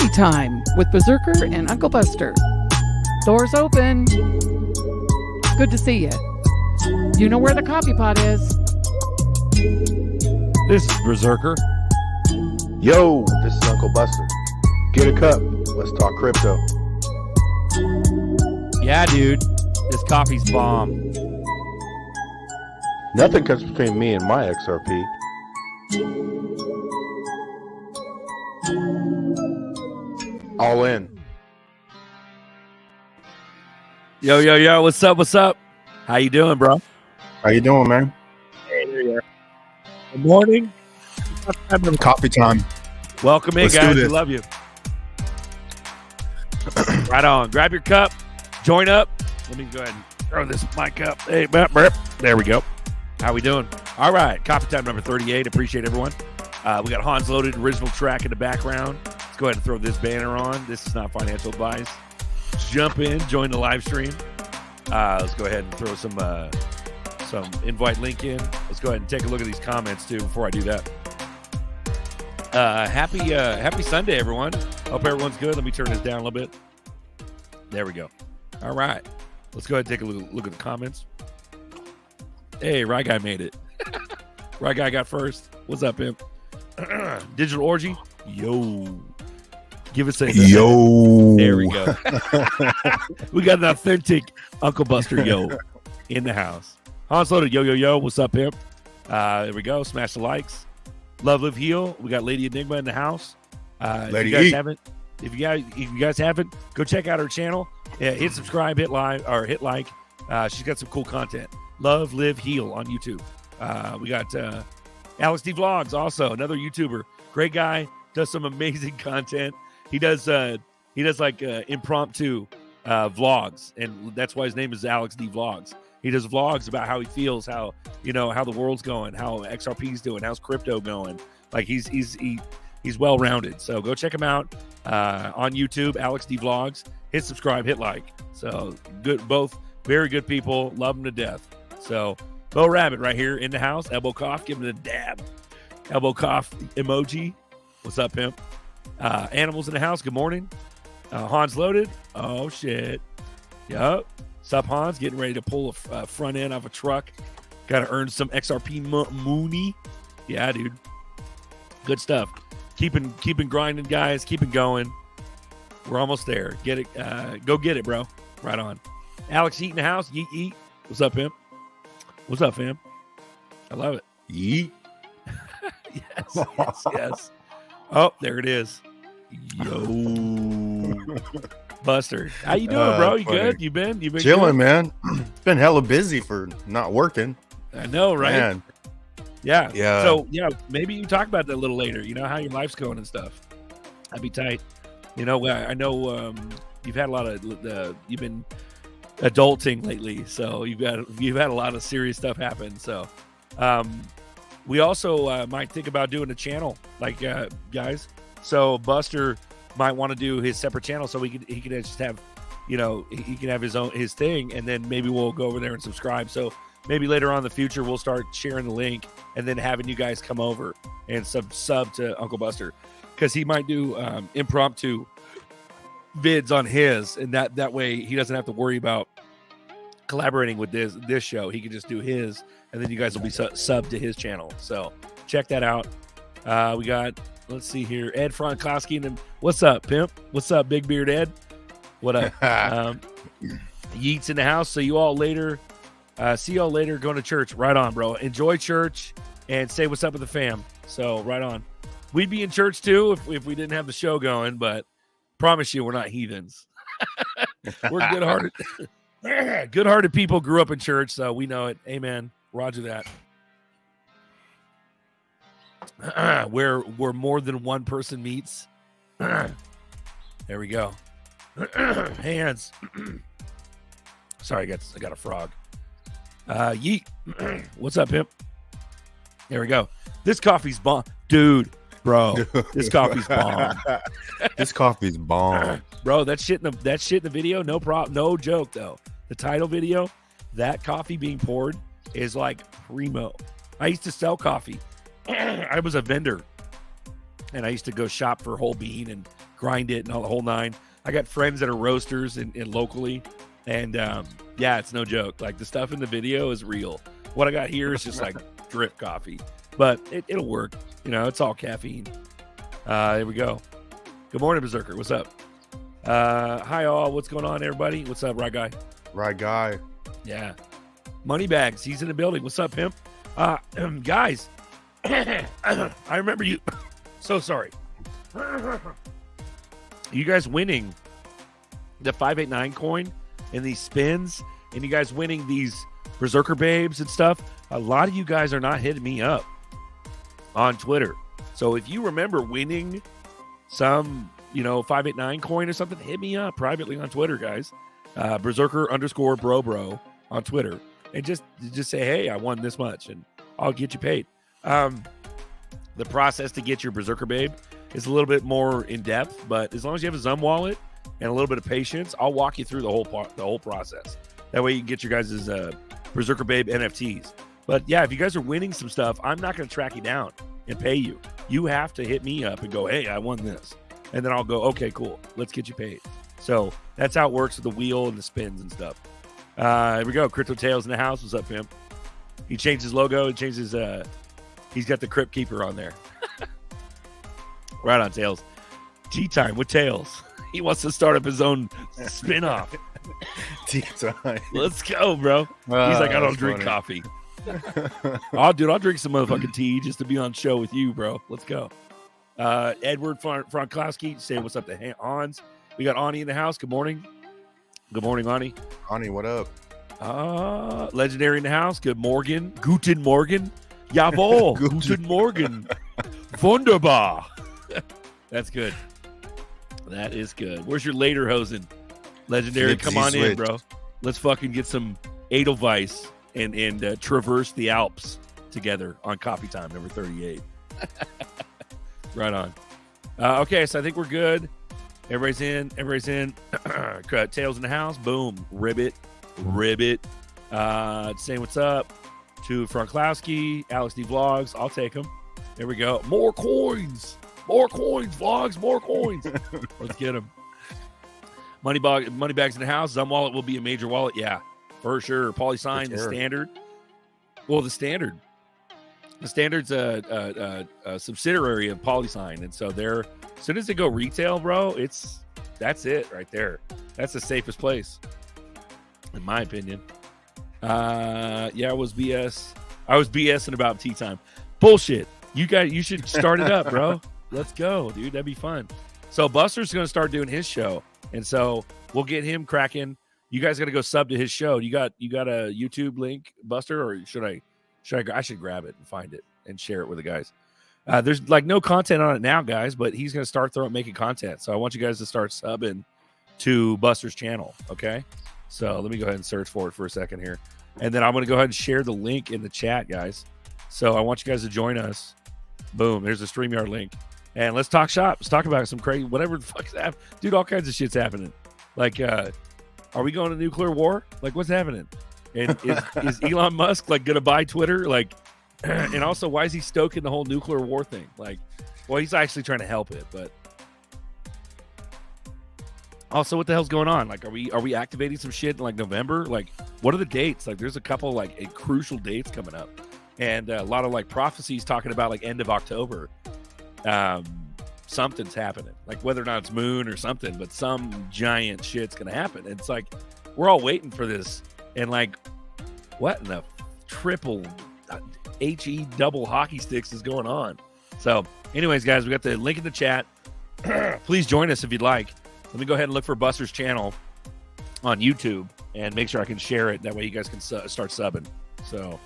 Coffee time with Berserker and Uncle Buster. Doors open. Good to see you. You know where the coffee pot is. This is Berserker. Yo, this is Uncle Buster. Get a cup. Let's talk crypto. Yeah, dude. This coffee's bomb. Nothing comes between me and my XRP. All in. Yo. What's up? How you doing, bro? How you doing, man? Hey, there you are. Good morning. Coffee time. Welcome in, Let's do guys. We this. love you. Right on. Grab your cup. Join up. Let me go ahead and throw this mic up. Hey, burp. There we go. How we doing? All right. Coffee time number 38. Appreciate everyone. We got Hans Loaded original track in the background. Let's go ahead and throw this banner on. This is not financial advice. Jump in. Join the live stream. Let's go ahead and throw some invite link in. Let's go ahead and take a look at these comments too before I do that. Happy Sunday, everyone. Hope everyone's good. Let me turn this down a little bit. There we go. All right. Let's go ahead and take a look at the comments. Hey, Rye Guy made it. Rye Guy got first. What's up, imp? Digital Orgy. Yo. Give us a Yo. There we go. We got an authentic Uncle Buster yo in the house. Hans Loaded. Yo. What's up, imp? There we go. Smash the likes. Love, live, heal. We got Lady Enigma in the house. Lady If you guys haven't, go check out her channel. Yeah, hit subscribe, hit like. She's got some cool content. Love, live, heal on YouTube. We got Alex D Vlogs, also another YouTuber. Great guy, does some amazing content. He does like impromptu vlogs, and that's why his name is Alex D Vlogs. He does vlogs about how he feels, how the world's going, how XRP's doing, how's crypto going. Like he's well rounded. So go check him out on YouTube, Alex D Vlogs. Hit subscribe, hit like. So good, both very good people. Love them to death. So Bo Rabbit right here in the house. Elbow cough, giving it a dab. Elbow cough emoji. What's up, pimp? Animals in the house. Good morning. Hans Loaded. Oh shit. Yup. Sup, Hans? Getting ready to pull a front end off a truck. Got to earn some XRP money. Yeah, dude. Good stuff. Keeping grinding, guys. Keeping going. We're almost there. Get it. Go get it, bro. Right on. Alex Eat in the house. Yeet. What's up, pimp? What's up, fam? I love it. Yeet. Yes. Oh, there it is. Yo. Buster. How you doing, bro? You funny. good? You been Chilling, good? man. Been hella busy for not working. I know, right? Man. Yeah. Yeah. So, maybe you talk about that a little later, how your life's going and stuff. That'd be tight. I know you've had a lot of you've been adulting lately, so you've had a lot of serious stuff happen. So, we also might think about doing a channel, like guys. So Buster might want to do his separate channel, so he could just have, he can have his thing, and then maybe we'll go over there and subscribe. So maybe later on in the future we'll start sharing the link and then having you guys come over and sub to Uncle Buster, because he might do impromptu vids on his, and that way he doesn't have to worry about collaborating with this show. He can just do his, and then you guys will be sub to his channel. So check that out. We got, let's see here, Ed Frankowski. And what's up, pimp? What's up, Big Beard Ed? What up? Yeet's in the house. So you all later. See y'all later. Going to church. Right on, bro. Enjoy church and say what's up with the fam. So right on. We'd be in church too if we didn't have the show going, but promise you we're not heathens. We're good-hearted people. Grew up in church, so we know it. Amen. Roger that. Where more than one person meets. There we go. Hands. Sorry, I got a frog. Yeet. What's up, pimp? There we go. This coffee's bomb, dude. Bro, this coffee's bomb. This coffee's bomb. Bro, that shit in the video, no problem, no joke though. The title video, that coffee being poured is like primo. I used to sell coffee. I was a vendor, and I used to go shop for whole bean and grind it and all the whole nine. I got friends that are roasters in locally, and yeah, it's no joke. Like the stuff in the video is real. What I got here is just like drip coffee, but it'll work. You know, it's all caffeine. Here we go. Good morning, Berserker. What's up? Hi all. What's going on, everybody? What's up, Right Guy? Right guy. Yeah. Moneybags. He's in the building. What's up, pimp? Guys, I remember you. So sorry. You guys winning the 589 coin and these spins, and you guys winning these Berserker babes and stuff. A lot of you guys are not hitting me up on Twitter. So if you remember winning some, 589 coin or something, hit me up privately on Twitter, guys. Berserker_bro on Twitter. And just say, hey, I won this much, and I'll get you paid. The process to get your Berserker babe is a little bit more in depth, but as long as you have a Zum wallet and a little bit of patience, I'll walk you through the whole process. That way you can get your guys' Berserker babe NFTs. But yeah, if you guys are winning some stuff, I'm not going to track you down and pay you. You have to hit me up and go, hey, I won this. And then I'll go, okay, cool. Let's get you paid. So that's how it works with the wheel and the spins and stuff. Here we go. Crypto Tails in the house. What's up, pimp? He changed his logo. He changed his, he's got the Crypt Keeper on there. Right on, Tails. Tea time with Tails. He wants to start up his own spin-off. Tea time. Let's go, bro. He's like, I don't drink coffee. I'll drink some motherfucking tea just to be on show with you, bro. Let's go. Edward Frankowski saying what's up to Hans. We got Ani in the house. Good morning. Good morning, Ani. Ani, what up? Legendary in the house. Good Morgan. Guten Morgen. Jawohl. Guten Morgen. Wunderbar. That's good. That is good. Where's your lederhosen? Legendary, come on in, bro. Let's fucking get some Edelweiss and traverse the Alps together on Coffee Time, number 38. Right on. Okay, so I think we're good. Everybody's in. Tails in the house. Boom. Ribbit. Saying what's up to Franklowski, Alex D Vlogs. I'll take them. There we go. More coins, vlogs, more coins. Let's get them. Moneybags in the house. Zum wallet will be a major wallet. Yeah, for sure. PolySign, the standard. Well, the standard's a subsidiary of PolySign, and so they're, as soon as they go retail, bro, that's it right there. That's the safest place, in my opinion. Yeah, I was BSing about tea time. Bullshit. You should start it up, bro. Let's go, dude. That'd be fun. So Buster's gonna start doing his show, and so we'll get him cracking. You guys gotta go sub to his show. You got a YouTube link, Buster, or should I should grab it and find it and share it with the guys. There's like no content on it now, guys, but he's gonna start making content. So I want you guys to start subbing to Buster's channel. Okay. So let me go ahead and search for it for a second here. And then I'm going to go ahead and share the link in the chat, guys. So I want you guys to join us. Boom. There's a StreamYard link. And let's talk shop. Let's talk about some crazy, whatever the fuck is happening. Dude, all kinds of shit's happening. Like, are we going to nuclear war? Like, what's happening? And is Elon Musk, like, going to buy Twitter? Like, and also, why is he stoking the whole nuclear war thing? Like, well, he's actually trying to help it, but also, what the hell's going on? Like, are we activating some shit in like November? Like, what are the dates? Like, there's a couple like crucial dates coming up, and a lot of like prophecies talking about like end of October. Something's happening. Like whether or not it's moon or something, but some giant shit's gonna happen. And it's like we're all waiting for this, and like, what in the triple HE double hockey sticks is going on? So, anyways, guys, we got the link in the chat. Please join us if you'd like. Let me go ahead and look for Buster's channel on YouTube and make sure I can share it. That way you guys can start subbing. So,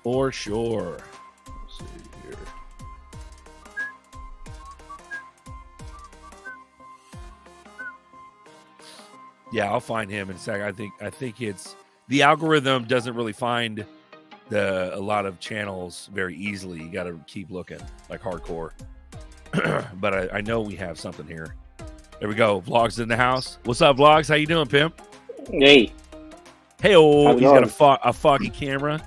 for sure. Let's see here. Yeah, I'll find him in a second. I think it's the algorithm doesn't really find a lot of channels very easily. You got to keep looking like hardcore. But I know we have something here. There we go. Vlogs in the house. What's up, Vlogs? How you doing, pimp? Hey. Hey-oh. He's got a foggy camera.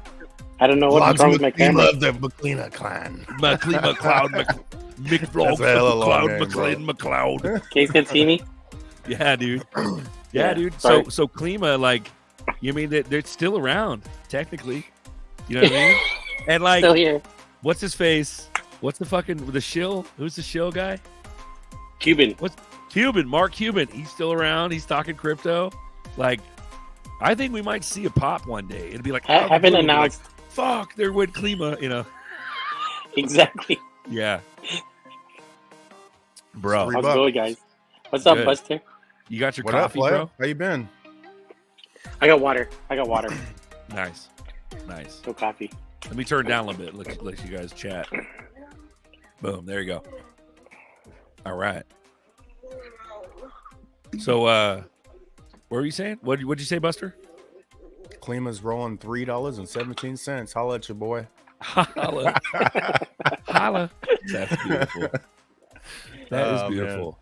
I don't know what's wrong with my camera. We love the McLean clan. McLean McLeod. McVlogs, a hella long McCloud, name, bro. McLean, Case Cancini. Yeah, dude. Yeah, dude. Sorry. So Klima, like, you mean that they're still around, technically. You know what I mean? And like, Still here. what's his face? What's the shill? Who's the shill guy? Cuban. Mark Cuban. He's still around. He's talking crypto. Like, I think we might see a pop one day. It'd be like, Haven't announced. Like, fuck, they're with Klima, you know? Exactly. Yeah. Bro, How's it going, guys? What's up, Good. Buster? you got your What up, coffee, player? bro? How you been? I got water. Nice. No coffee. Let me turn it down a little bit. Let you guys chat. Boom. There you go. All right. So, what were you saying? What'd you say, Buster? Klima's rolling $3.17. Holla at your boy. Holla. Holla. That's beautiful. That is Oh, beautiful.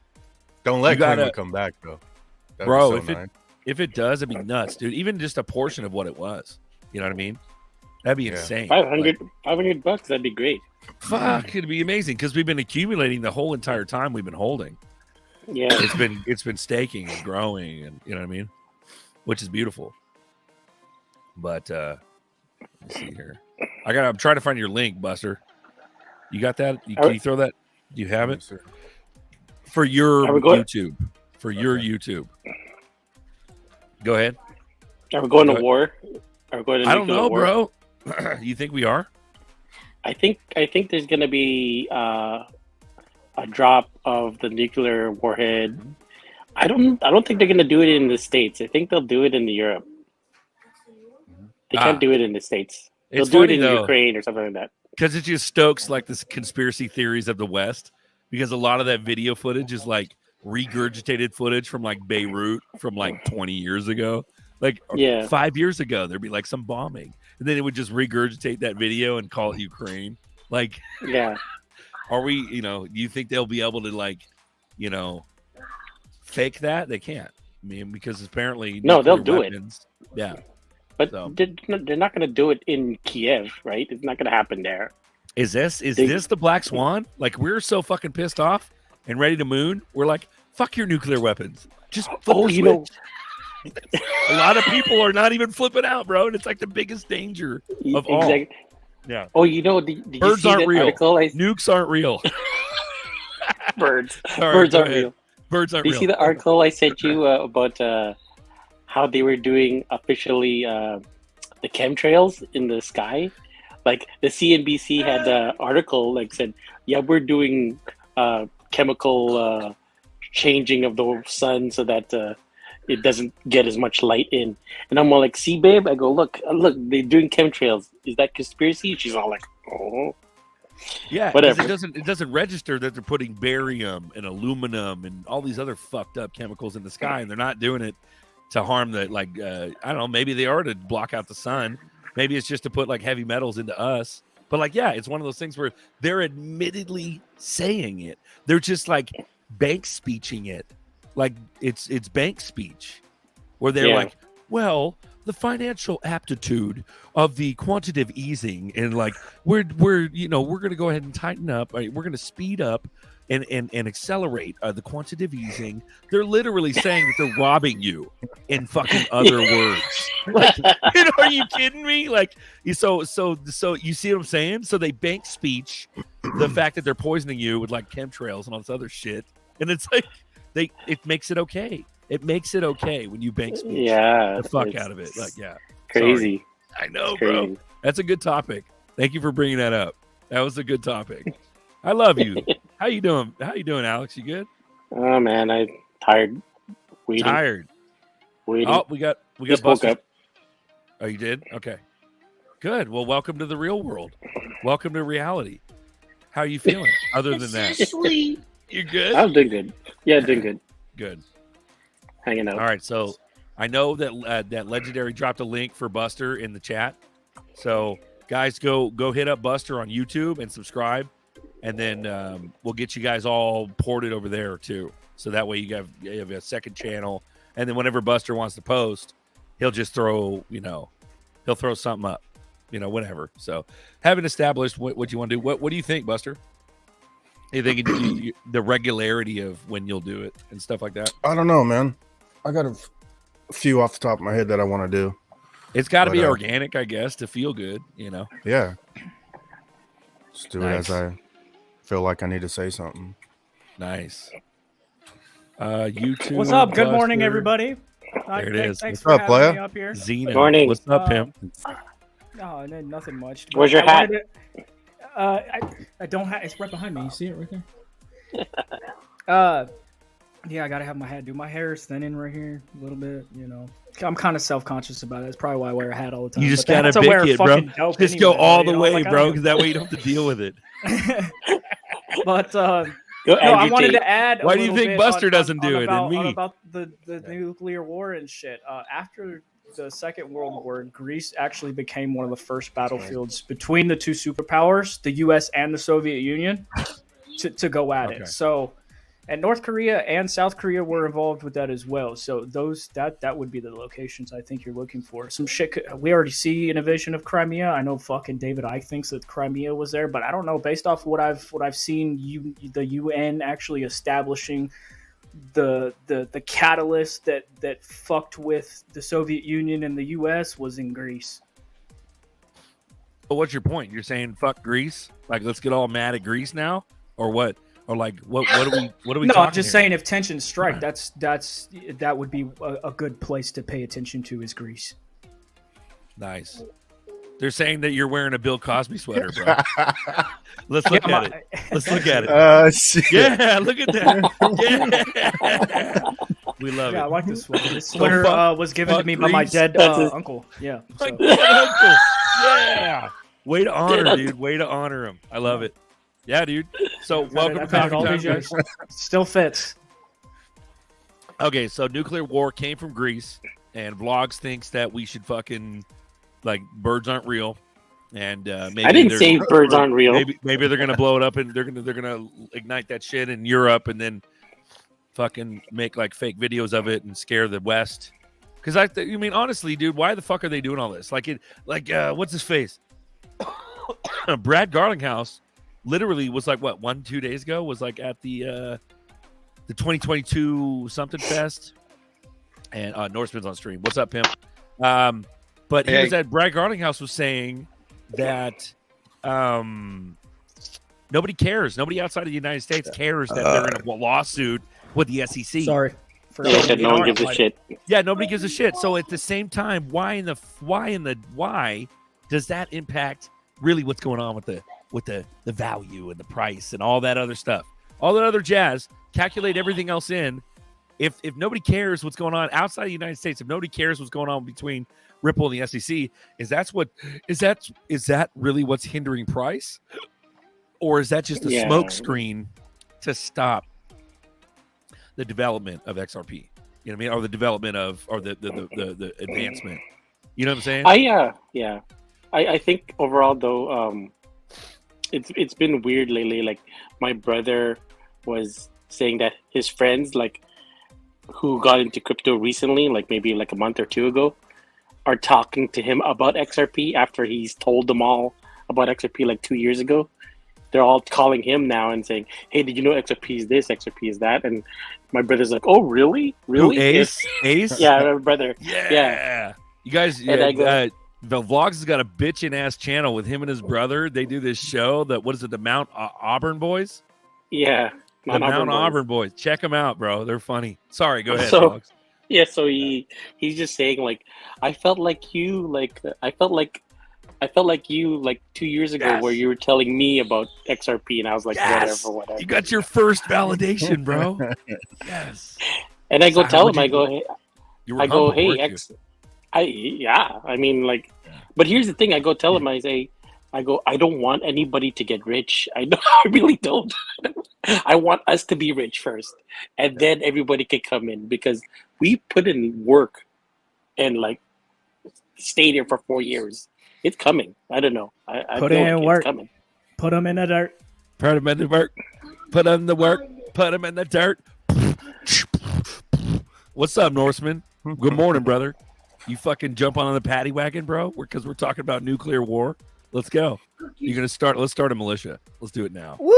Don't let You gotta- Klima come back, though. That'd Bro, be if so it- nice. If it does, it'd be nuts, dude. Even just a portion of what it was. You know what I mean? That'd be Yeah. insane. 500 Like, $500. That'd be great. fuck, it'd be amazing because we've been accumulating the whole entire time we've been holding. Yeah. It's been staking and growing, and you know what I mean, which is beautiful. But let me see here. I'm trying to find your link, Buster. You got that? Can you throw that? Do you have it for your Are we going- YouTube? For your YouTube. Go ahead. Are we going Go to ahead. war? Are we going to I don't nuclear know, war? bro. You think we are? I think there's going to be a drop of the nuclear warhead. I don't think they're going to do it in the States. I think they'll do it in Europe. They can't do it in the States. They'll It's do it funny, in though, Ukraine or something like that. because it just stokes like this conspiracy theories of the West. Because a lot of that video footage is like regurgitated footage from like Beirut from like 20 years ago. Like Yeah. 5 years ago, there'd be like some bombing, and then it would just regurgitate that video and call it Ukraine. Like, Yeah. are we? Do you think they'll be able to like, fake that? They can't. I mean, because apparently No, they'll nuclear do it. weapons- Yeah. But So- they're not going to do it in Kiev, right? It's not going to happen there. Is this They- the black swan? Like, we're so fucking pissed off and ready to moon. We're like, fuck your nuclear weapons. Just flip Oh, the you know, switch. A lot of people are not even flipping out, bro. And it's like the biggest danger of all. exactly. Yeah. Oh, you know, did you Birds see aren't that real. article? Nukes aren't real. Birds. Sorry, Birds go aren't ahead. real. Birds aren't Did you real. see the article I sent you about how they were doing officially the chemtrails in the sky? Like the CNBC had an article like said, yeah, we're doing chemical changing of the sun so that it doesn't get as much light in. And I'm all like, see, babe? I go, look, they're doing chemtrails. Is that conspiracy? She's all like, oh. Yeah, 'cause Whatever. It doesn't register that they're putting barium and aluminum and all these other fucked up chemicals in the sky, and they're not doing it to harm the I don't know. Maybe they are to block out the sun. Maybe it's just to put like heavy metals into us. But like, yeah, it's one of those things where they're admittedly saying it. They're just like bank speeching it, like it's bank speech, where they're Yeah. like, well, the financial aptitude of the quantitative easing, and like we're going to go ahead and tighten up. We're going to speed up and accelerate the quantitative easing. They're literally saying that they're robbing you in fucking other words. Like, are you kidding me? Like, so you see what I'm saying? So they bank speech the fact that they're poisoning you with like chemtrails and all this other shit, and it's like it makes it okay. It makes it okay when you bank speech Yeah. the fuck it's out of it. Like, yeah, Crazy. I know, Crazy. bro. That's a good topic. Thank you for bringing that up. That was a good topic. I love you. How you doing? Alex? You good? Oh, man, I'm tired. Waiting. Tired. Waiting. Oh, we got Just woke Buster. up. Oh, you did? Okay. Good. Well, welcome to the real world. Welcome to reality. How are you feeling? Other than that, Sweet. you good? I'm doing good. Yeah, doing good. Good. Hanging out. All right. So I know that that Legendary dropped a link for Buster in the chat. So guys, go hit up Buster on YouTube and subscribe, and then we'll get you guys all ported over there too. So that way you have a second channel, and then whenever Buster wants to post, he'll just throw he'll throw something up, whatever. So having established what you want to do, what do you think, Buster? You think the regularity of when you'll do it and stuff like that? I don't know, man. I got a few off the top of my head that I want to do. It's got to be organic, I guess, to feel good, you know? Yeah. Just do Nice. it as I feel like I need to say something. Nice. YouTube. What's up? Good morning, Buster. everybody. There it is. Thanks What's for up, having playa? me up here. Xena. Morning. What's up, pimp? No, nothing much. Where's your hat? I don't have. It's right behind me. You see it right there. Yeah, I gotta have my hat. Dude, my hair is thinning right here a little bit. You know, I'm kind of self-conscious about it. That's probably why I wear a hat all the time. You just But gotta that's a wear pick it, bro. fucking dope Just anyway, go all you the know? way, Like, I bro, don't because that way you don't have to deal with it. But Go, no, I Andrew wanted Tate. to add. Why a do you little think bit Buster doesn't do it about, and me? about the nuclear war and shit? After the Second World War, Greece actually became one of the first battlefields between the two superpowers, the U.S. and the Soviet Union, to go at Okay. it. So, and North Korea and South Korea were involved with that as well. So that would be the locations I think you're looking for. Some shit we already see an invasion of Crimea. I know fucking David Icke thinks that Crimea was there, but I don't know. Based off what I've seen, the UN actually establishing the catalyst that fucked with the Soviet Union and the US was in Greece. But what's your point? You're saying fuck Greece? Like, let's get all mad at Greece now, or what? Or like, what are we? No, talking I'm just here? saying if tensions strike, that would be a good place to pay attention to is Greece. Nice. They're saying that you're wearing a Bill Cosby sweater, bro. Let's look at it. Let's look at it. Shit. Yeah, look at that. Yeah. We love Yeah, I it. like this sweater. This sweater fuck- was given to fuck me by my Greece. dead That's it. uncle. Yeah. Like, So. yeah. Way to honor, dude. Way to honor him. I love it. Yeah, dude. So welcome to I've had it all Coffee these Time, years. guys. Still fits. Okay, so nuclear war came from Greece, and Vlogs thinks that we should fucking like birds aren't real, and maybe I didn't they're- say birds aren't real. Maybe they're gonna blow it up, and they're gonna ignite that shit in Europe, and then fucking make like fake videos of it and scare the West. Because I mean, honestly, dude, why the fuck are they doing all this? Like what's his face? Brad Garlinghouse literally was like what 1-2 days ago was like at the 2022 something fest, and Norseman's on stream. What's up, pimp? But he Hey. was at Brad Garlinghouse was saying that nobody cares. Nobody outside of the United States cares that they're in a lawsuit with the SEC. Sorry. Yeah, said no one gives a shit. Yeah, nobody gives a shit. So at the same time, why does that impact really what's going on with the value and the price and all that other stuff, all that other jazz? Calculate everything else in. If nobody cares what's going on outside of the United States, if nobody cares what's going on between Ripple and the SEC, is that really what's hindering price, or is that just a Yeah. smoke screen to stop the development of XRP? You know what I mean, or the development of, or the advancement. You know what I'm saying? I think overall though, it's been weird lately. Like my brother was saying that his friends, like who got into crypto recently, like maybe like a month or two ago, are talking to him about XRP after he's told them all about XRP like 2 years ago. They're all calling him now and saying, "Hey, did you know XRP is this? XRP is that?" And my brother's like, "Oh, really? Really?" Who, Ace? Ace? Yeah, my brother. Yeah. You guys, And I go- the Vlogs has got a bitchin' ass channel with him and his brother. They do this show that, what is it, the Mount Auburn Boys? Yeah, The Mount Boys. Auburn Boys. Check them out, bro. They're funny. Sorry, go ahead, So- Vlogs. Yeah, so he's just saying like, I felt like you like 2 years ago Yes. where you were telling me about XRP, and I was like, Yes. whatever. You got your first validation, bro. Yes. And I go So tell how him, would I you- go, hey, You were I go, humble, hey, weren't you? I mean, like, but here's the thing. I go tell him, I don't want anybody to get rich. I really don't. I want us to be rich first, and then everybody can come in because we put in work and like stayed here for 4 years. It's coming. I don't know. I Put feel in like work. It's coming. Put them in the dirt. Put them in the work. Put them in the work. Put them in the dirt. What's up, Norseman? Good morning, brother. You fucking jump on the paddy wagon, bro? Because we're talking about nuclear war. Let's go. You're gonna start. Let's start a militia. Let's do it now. Woo!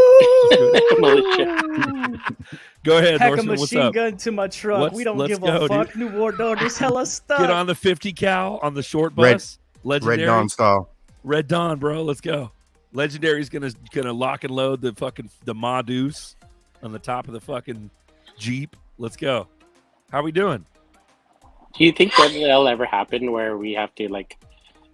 Go ahead, Pack a Norseman. What's machine up? gun to my truck. We don't let's give go, a fuck. dude. New World Order's hella stuff. Get on the 50 cal on the short Red- bus. Legendary. Red Dawn style. Red Dawn, bro. Let's go. Legendary's gonna lock and load the Ma Deuce on the top of the fucking Jeep. Let's go. How we doing? Do you think that'll ever happen where we have to like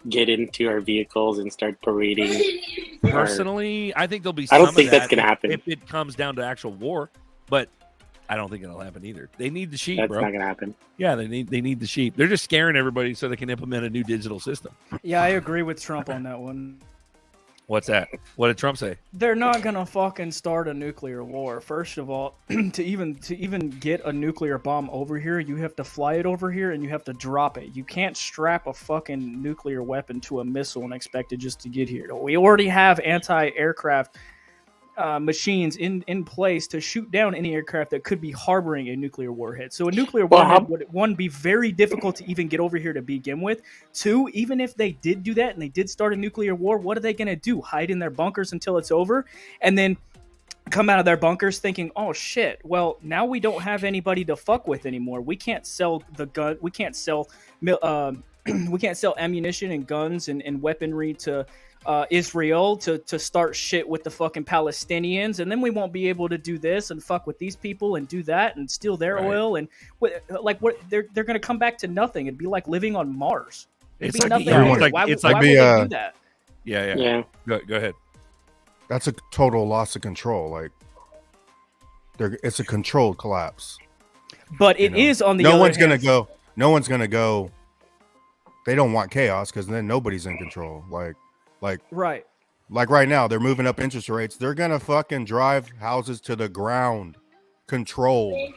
get into our vehicles and start parading? Personally, I think there'll be. I don't some think of that that's gonna happen. if it comes down to actual war, but I don't think it'll happen either. They need the sheep, That's bro. not gonna happen. Yeah, they need the sheep. They're just scaring everybody so they can implement a new digital system. Yeah, I agree with Trump on that one. What's that? What did Trump say? They're not gonna fucking start a nuclear war. First of all, to even get a nuclear bomb over here, you have to fly it over here and you have to drop it. You can't strap a fucking nuclear weapon to a missile and expect it just to get here. We already have anti-aircraft machines in place to shoot down any aircraft that could be harboring a nuclear warhead. So a nuclear warhead would, one, be very difficult to even get over here to begin with. Two, even if they did do that and they did start a nuclear war, what are they going to do? Hide in their bunkers until it's over? And then come out of their bunkers thinking, oh shit, well, now we don't have anybody to fuck with anymore. We can't sell the gun. We can't sell we can't sell ammunition and guns and weaponry to Israel to start shit with the fucking Palestinians, and then we won't be able to do this and fuck with these people and do that and steal their oil and what they're gonna come back to nothing. It'd be like living on Mars. It'd It's be like, nothing. yeah, there. it's like, why it's why like would they do that? yeah. Go ahead. That's a total loss of control. Like, it's a controlled collapse. But it is on the no other one's hand, gonna go. No one's gonna go. They don't want chaos because then nobody's in control. right. Like right now, they're moving up interest rates. They're gonna fucking drive houses to the ground. Controlled.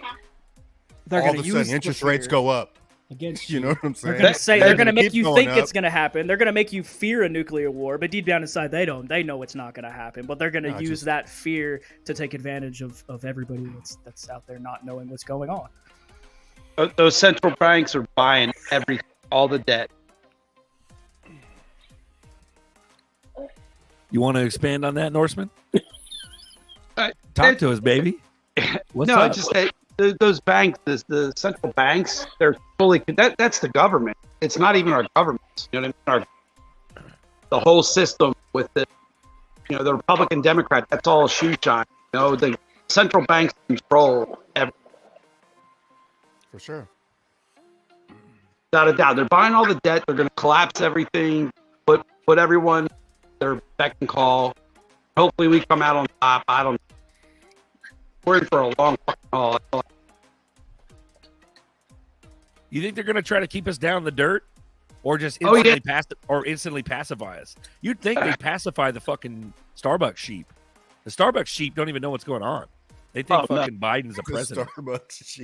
They're All gonna of a use sudden, the interest rates fear go up. against You know what I'm saying? They're gonna say they're gonna make keep you going think up. it's gonna happen. They're gonna make you fear a nuclear war, but deep down inside they don't. They know it's not gonna happen. But they're gonna use that fear to take advantage of everybody that's out there not knowing what's going on. Those central banks are buying all the debt. You want to expand on that, Norseman? Uh, Talk to us, baby. What's no, up? just those banks, the central banks, they're fully that's the government. It's not even our government. You know what I mean? The whole system with the Republican Democrat. That's all shoe shine. The central banks control everything. For sure. Without a doubt, they're buying all the debt. They're going to collapse everything. Put everyone their beck and call. Hopefully, we come out on top. I don't. We're in for a long fucking haul. You think they're going to try to keep us down in the dirt, or just instantly pacify us? You'd think they pacify the fucking Starbucks sheep. The Starbucks sheep don't even know what's going on. They think fucking Biden's a president.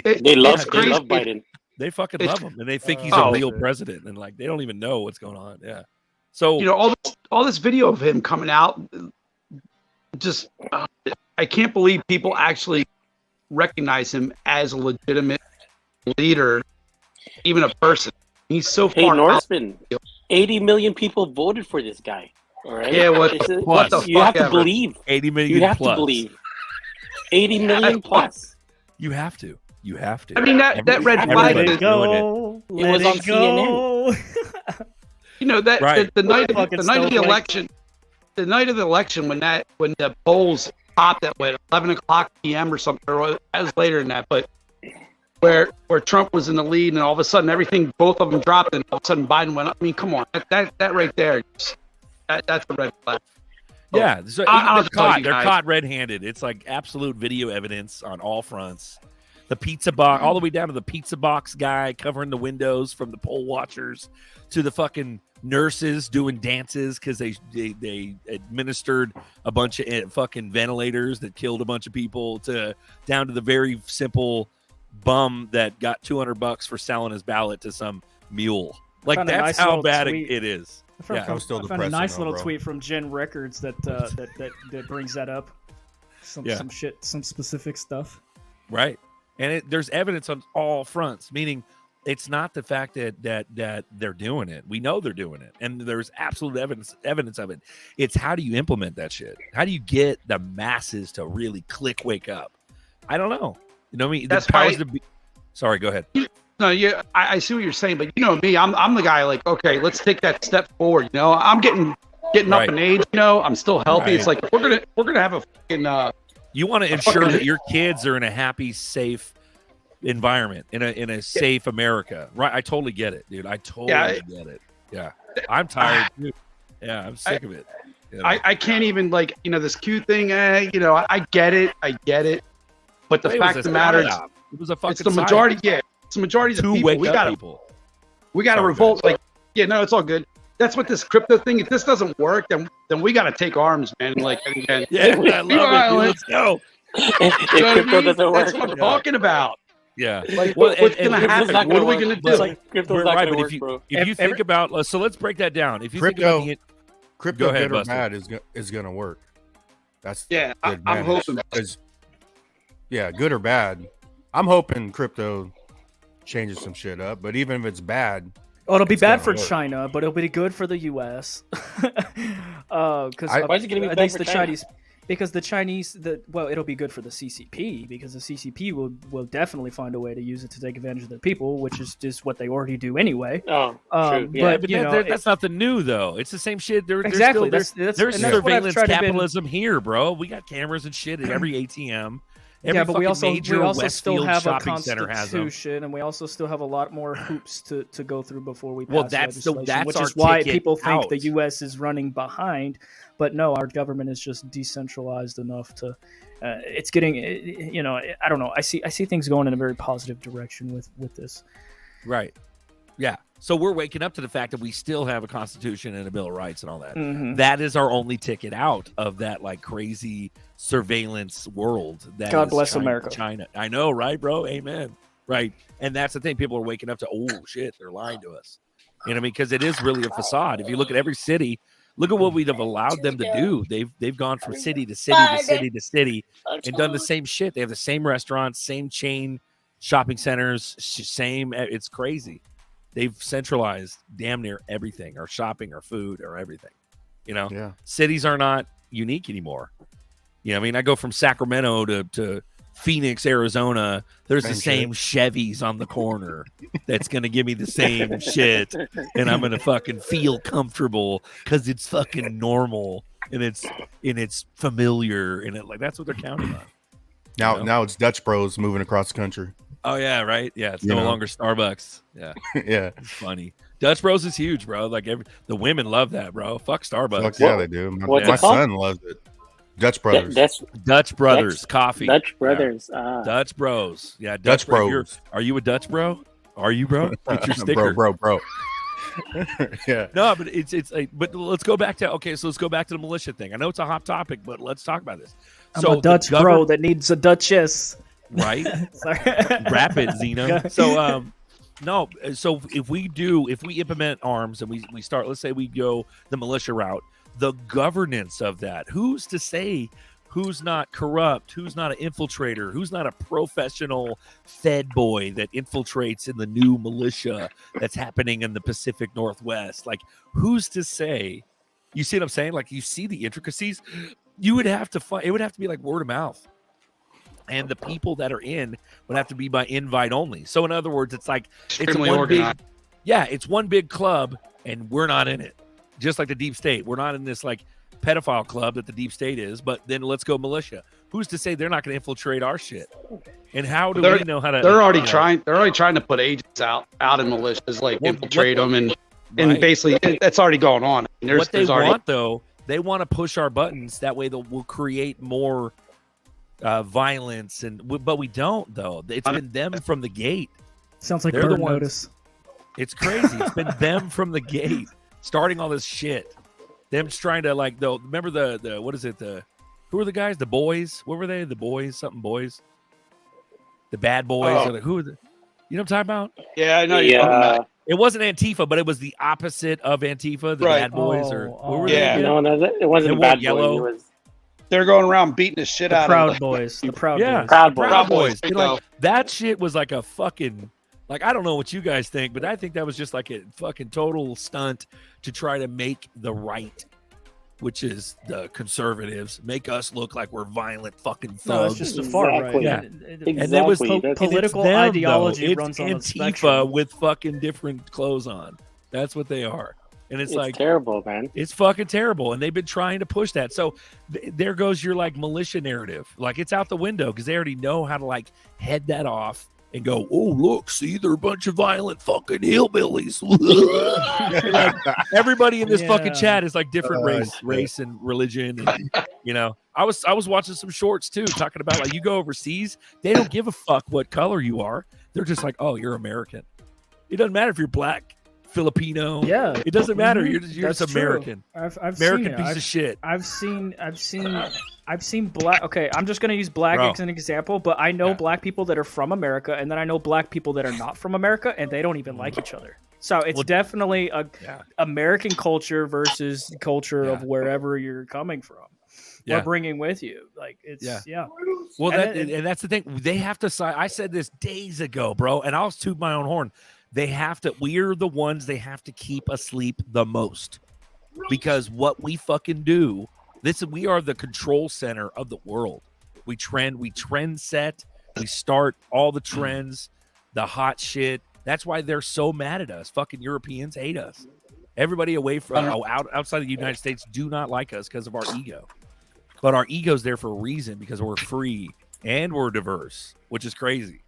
They love Biden. They fucking love him, and they think he's a real president, and like they don't even know what's going on. Yeah. So all this video of him coming out, just I can't believe people actually recognize him as a legitimate leader, even a person. He's so far. Hey, Norseman, 80 million people voted for this guy. All right. Yeah, what the you fuck have to ever. believe. 80 million. You have plus. to believe. 80 million plus. You have to. You have to. I mean that red flag. Everybody's Let it go. It was on CNN. The night of the election. The night of the election, when the polls popped at 11 o'clock p.m. or something, or as later than that, but where Trump was in the lead, and all of a sudden both of them dropped, and all of a sudden Biden went up. I mean, come on, that right there, that's the red flag. Yeah, so I'll they're caught red-handed. It's like absolute video evidence on all fronts. The pizza box, all the way down to the pizza box guy covering the windows from the poll watchers, to the fucking nurses doing dances because they administered a bunch of fucking ventilators that killed a bunch of people, to down to the very simple bum that got $200 for selling his ballot to some mule. Like, that's how bad it is. I found a nice little tweet from Gen Records that brings that up. Some specific stuff. Right. And there's evidence on all fronts, meaning It's not the fact that they're doing it. We know they're doing it, and there's absolute evidence of it. It's how do you implement that shit? How do you get the masses to really wake up? I don't know. You know what I mean? That's the powers why- to be. Sorry, go ahead. No, yeah, I see what you're saying, but you know me, I'm the guy like, okay, let's take that step forward. You know, I'm getting Right. up in age. You know, I'm still healthy. Right. It's like we're gonna have a fucking. You want to ensure fucking- that your kids are in a happy, safe environment, in a safe America. Right? I totally get it, dude. I totally get it. Yeah, I'm tired. Too. Yeah, I'm sick of it. You know? I can't even like this Q thing. You know, I get it. But the It was fact a of the matter is, psyop. It was a fucking it's the majority. Yeah, it's the majority of the to people. wake We up gotta people. Sorry, revolt. guys. Like, yeah, no, it's all good. That's what this crypto thing. If this doesn't work, then we got to take arms, man. Like, and Yeah, I be love it. Dude. violent. Let's go. If You know what I crypto mean? doesn't work, That's what I'm Yeah. talking about. Yeah. Like, Well, what's and gonna crypto's happen? not What gonna are we work. gonna It's do? like crypto's We're not right, gonna but work, bro. if you think about, so let's break that down. If you think Crypto- about the Crypto, Go ahead, good or Buster. bad, is gonna work. That's Yeah, the I'm advantage. hoping. 'Cause, yeah, good or bad, I'm hoping crypto changes some shit up. But even if it's bad, Oh, it'll be It's bad gonna for work. China, but it'll be good for the U.S. Because Why is it gonna be at bad least for the China? Chinese, because the Chinese, it'll be good for the CCP because the CCP will definitely find a way to use it to take advantage of their people, which is just what they already do anyway. Oh, true. Yeah. But but you know, that's nothing new though. It's the same shit. exactly. There's That's there's and that's what I've surveillance tried to been- capitalism here, bro. We got cameras and shit at every ATM. Every yeah, but we fucking also major still Westfield have a shopping center has them. constitution, and we also still have a lot more hoops to go through before we pass Well, that's legislation, which our is why ticket people think out. the U.S. is running behind. But no, our government is just decentralized enough to. It's getting, I don't know. I see things going in a very positive direction with this. Right. Yeah. So we're waking up to the fact that we still have a constitution and a bill of rights and all that. Mhm. That is our only ticket out of that like crazy surveillance world. That God is bless China, America. China. I know, right, bro? Amen. Right. And that's the thing. People are waking up to, oh shit, they're lying to us. You know what I mean? Because it is really a facade. If you look at every city, look at what we'd have allowed them to do. They've gone from city to city to city to city and done the same shit. They have the same restaurants, same chain shopping centers, same. It's crazy. They've centralized damn near everything, our shopping, our food, or everything. You know, yeah, cities are not unique anymore. You know, I mean, I go from Sacramento to Phoenix, Arizona. There's the same Chevys on the corner that's gonna give me the same shit, and I'm gonna fucking feel comfortable because it's fucking normal and it's familiar and it like that's what they're counting on. now You know? now it's Dutch Bros moving across the country. Oh yeah, right. Yeah, it's You no know? longer Starbucks. Yeah. Yeah, It's funny. Dutch Bros is huge, bro. Like the women love that, bro. Fuck Starbucks. fuck yeah, they do. what's My it called? son loves it. Dutch Brothers. That's Dutch Brothers coffee. Dutch Brothers. Dutch Bros. Yeah, Dutch Bro. Bros. Are you a Dutch bro? Are you, bro? Get your sticker. bro. Yeah, No, but it's like, but let's go back to so let's go back to the militia thing. I know it's a hot topic, but let's talk about this. I'm a Dutch bro that needs a Duchess. right? Sorry. Wrap it, Zeno. So no, so if we implement arms and we start, let's say we go the militia route, the governance of that, who's to say who's not corrupt, who's not an infiltrator, who's not a professional Fed boy that infiltrates in the new militia that's happening in the Pacific Northwest? Like, who's to say? You see what I'm saying? Like, you see the intricacies. You would have to find. It would have to be like word of mouth. And the people that are in would have to be by invite only. So in other words, it's like Extremely one organized. it's one big club, and we're not in it. Just like the deep state, we're not in this like pedophile club that the deep state is. But then let's go militia. Who's to say they're not going to infiltrate our shit? And how do we know how to? They're already trying. They're already trying to put agents out in militias, like Well, infiltrate them, and Right. basically that's already going on. There's, What they there's already want though, they want to push our buttons. That way, we'll create more violence, but we don't though. It's been them from the gate. Sounds like They're the Burn ones- Notice. It's crazy. It's been them from the gate, starting all this shit. Them just trying to like though. Remember the what is it? Who were the guys? The boys? What were they? The boys? Something boys? The bad boys? Oh. Or who? You know what I'm talking about? yeah, I know you're talking about. Yeah. It wasn't Antifa, but it was the opposite of Antifa. The Right. bad boys, or what were Yeah. they? No, it They wasn't wore bad yellow. boys. It was They're going around beating the shit The out Proud of Boys. The Proud Yeah. Boys. Proud Boys. Proud Boys. Boys. They're like, that shit was like a fucking Like, I don't know what you guys think, but I think that was just like a fucking total stunt to try to make the right, which is the conservatives, make us look like we're violent fucking thugs. No, it's just the far right. Exactly. Yeah. Exactly. And there was political them, ideology though. runs on a It's Antifa spectrum. with fucking different clothes on. That's what they are. And it's like terrible, man. It's fucking terrible, and they've been trying to push that. So there goes your like militia narrative. Like, it's out the window because they already know how to like head that off and go, oh look, see, they're a bunch of violent fucking hillbillies. Like, everybody in this fucking chat is like different race and religion, and you know. I was watching some shorts too, talking about like, you go overseas, they don't give a fuck what color you are. They're just like, oh, you're American. It doesn't matter if you're black, Filipino. Yeah, it doesn't matter. You're That's just true. American. I've American seen it. piece of shit. I've seen black. Okay, I'm just gonna use black as an example, but I know black people that are from America, and then I know black people that are not from America, and they don't even like each other. So it's definitely a American culture versus culture of wherever you're coming from. Or bringing with you. Like, it's Well, and that's the thing. They have to sign. I said this days ago, bro, and I'll toot my own horn. They have to. We're the ones they have to keep asleep the most, because what we fucking do. We are the control center of the world. We trend set. We start all the trends, the hot shit. That's why they're so mad at us. Fucking Europeans hate us. Everybody away from outside of the United States do not like us because of our ego. But our ego's there for a reason, because we're free and we're diverse, which is crazy.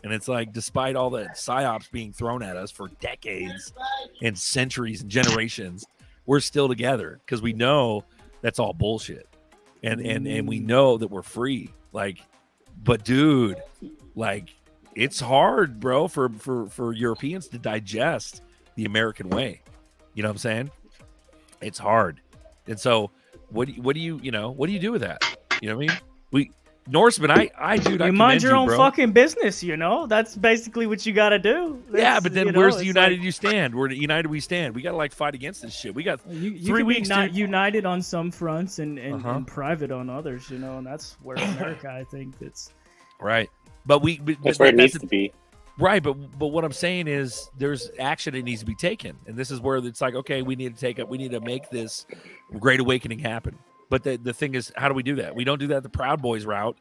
And it's like, despite all the psyops being thrown at us for decades and centuries and generations, we're still together because we know that's all bullshit. And we know that we're free. Like, but dude, like, it's hard, bro, for Europeans to digest the American way. You know what I'm saying? It's hard. And so what do you do with that? You know what I mean? Norseman, I mind your own bro. fucking business, you know? That's basically what you got to do. But then where's the united you stand? We're united we stand. We got to like fight against this shit. We got you 3 can weeks be not united on some fronts and private on others, you know, and that's where America, I think, that's right. But that's where it needs to be. Right, but what I'm saying is there's action that needs to be taken, and this is where it's like, okay, we need to make this great awakening happen. But the thing is, how do we do that? We don't do that the Proud Boys route.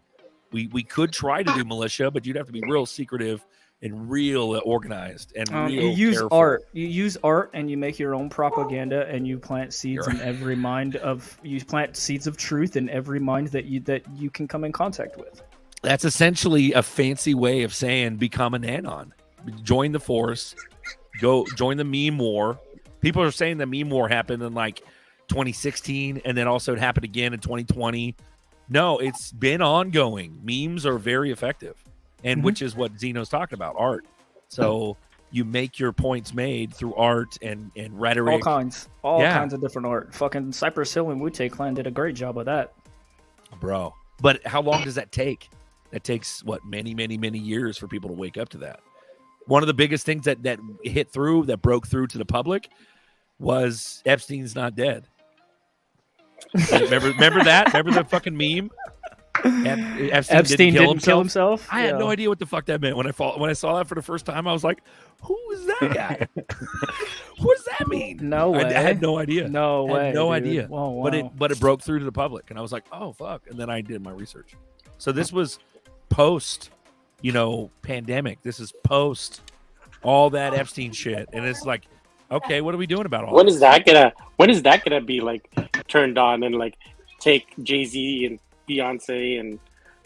We could try to do militia, but you'd have to be real secretive and real organized and real you use careful. art. You use art, and you make your own propaganda, and you plant seeds in every mind of. You plant seeds of truth in every mind that you can come in contact with. That's essentially a fancy way of saying become an anon. Join the force. Go join the meme war. People are saying the meme war happened in like 2016, and then also it happened again in 2020. No, it's been ongoing. Memes are very effective, and which is what Zeno's talking about, art. So you make your points made through art and rhetoric. All kinds of different art. Fucking Cypress Hill and Wu-Tang Clan did a great job of that. Bro. But how long does that take? That takes, what, many, many, many years for people to wake up to that. One of the biggest things that broke through to the public was Epstein's not dead. Remember that? Remember the fucking meme? Epstein didn't kill himself? I had no idea what the fuck that meant. When I saw that for the first time, I was like, who is that guy? What does that mean? No way. I had no idea. No way. Idea. Whoa, wow. But it broke through to the public, and I was like, oh fuck. And then I did my research. So this was post, pandemic. This is post all that Epstein shit. And it's like, okay, what are we doing about all when this? is that gonna be like turned on and like take Jay-Z and Beyonce and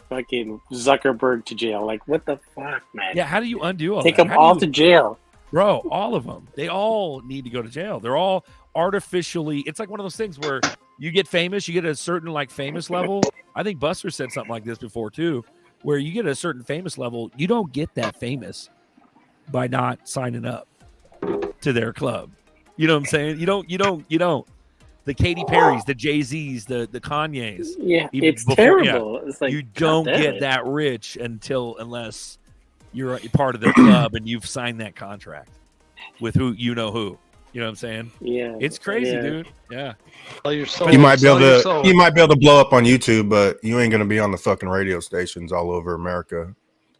fucking Zuckerberg to jail? Like, what the fuck, man? Yeah, how do you undo all Take that? them all to jail. Bro, all of them. They all need to go to jail. They're all artificially. It's like one of those things where you get famous, you get a certain like famous level. I think Buster said something like this before too, where you get a certain famous level. You don't get that famous by not signing up to their club. You know what I'm saying? You don't. The Katy Perrys, the Jay-Z's, the Kanyes. Yeah, it's terrible. It's like, you don't get that rich unless you're part of the club and you've signed that contract with who. You know what I'm saying? Yeah, it's crazy, dude. Yeah. You might be able to blow up on YouTube, but you ain't gonna be on the fucking radio stations all over America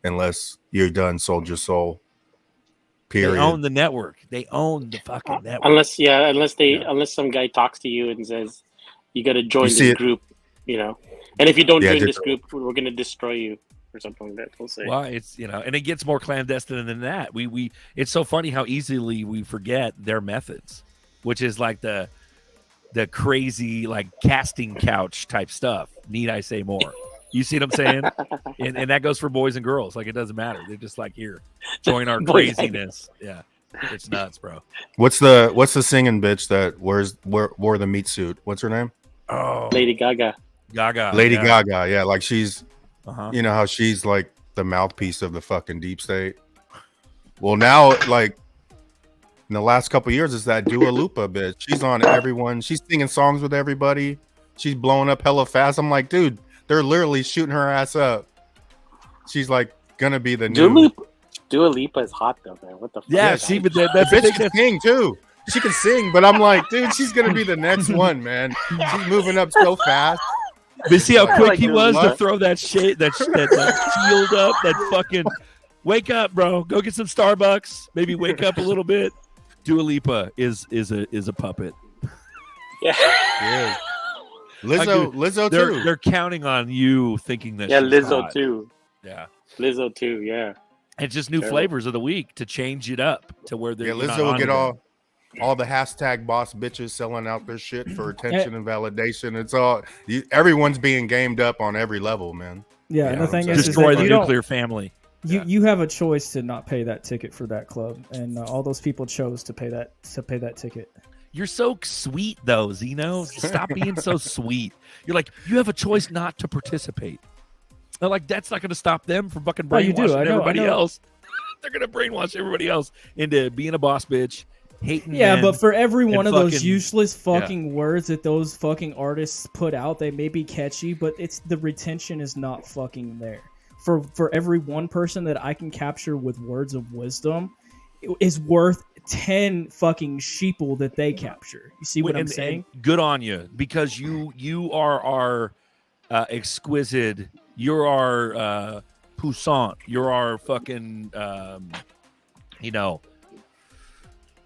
unless you're done sold your soul. Period. They own the network. They own the fucking network. Unless some guy talks to you and says you got to join this group, and if you don't join this group, we're gonna destroy you or something like that. We'll say. Well, it's and it gets more clandestine than that. We it's so funny how easily we forget their methods, which is like the crazy like casting couch type stuff. Need I say more? You see what I'm saying? and that goes for boys and girls. Like, it doesn't matter. They're just like, here, join our craziness. Yeah, it's nuts, bro. What's the singing bitch that wore the meat suit? What's her name? Oh, Lady Gaga. Lady Gaga. Yeah, like she's, uh-huh. you know how she's like the mouthpiece of the fucking deep state. Well, now like in the last couple of years, it's that Dua Lipa bitch. She's on everyone. She's singing songs with everybody. She's blowing up hella fast. I'm like, dude. They're literally shooting her ass up. She's like gonna be the new. Dua Lipa is hot though, man. What the fuck? Yeah, she but that bitch can sing too. She can sing, but I'm like, dude, she's gonna be the next one, man. She's moving up so fast. But see how quick he was to throw that shit, that shield up, that fucking wake up, bro. Go get some Starbucks. Maybe wake up a little bit. Dua Lipa is a puppet. Yeah. Lizzo too. They're counting on you thinking that. Yeah, she's Lizzo hot. too. Yeah, Lizzo too. Yeah. It's just new flavors of the week to change it up to where they're. Yeah, Lizzo will get all the hashtag boss bitches selling out their shit for attention and validation. It's all everyone's being gamed up on every level, man. Yeah, and the thing is destroy the nuclear family. You have a choice to not pay that ticket for that club, and all those people chose to pay that ticket. You're so sweet, though, Zeno. Stop being so sweet. You're like, you have a choice not to participate. They're like, that's not going to stop them from fucking brainwashing everybody else. They're going to brainwash everybody else into being a boss bitch, hating men, but for every one of those useless fucking words that those fucking artists put out, they may be catchy, but it's the retention is not fucking there. For every one person that I can capture with words of wisdom is worth 10 fucking sheeple that they capture. You see what I'm saying? Good on you, because you are our exquisite. You're our puissant. You're our fucking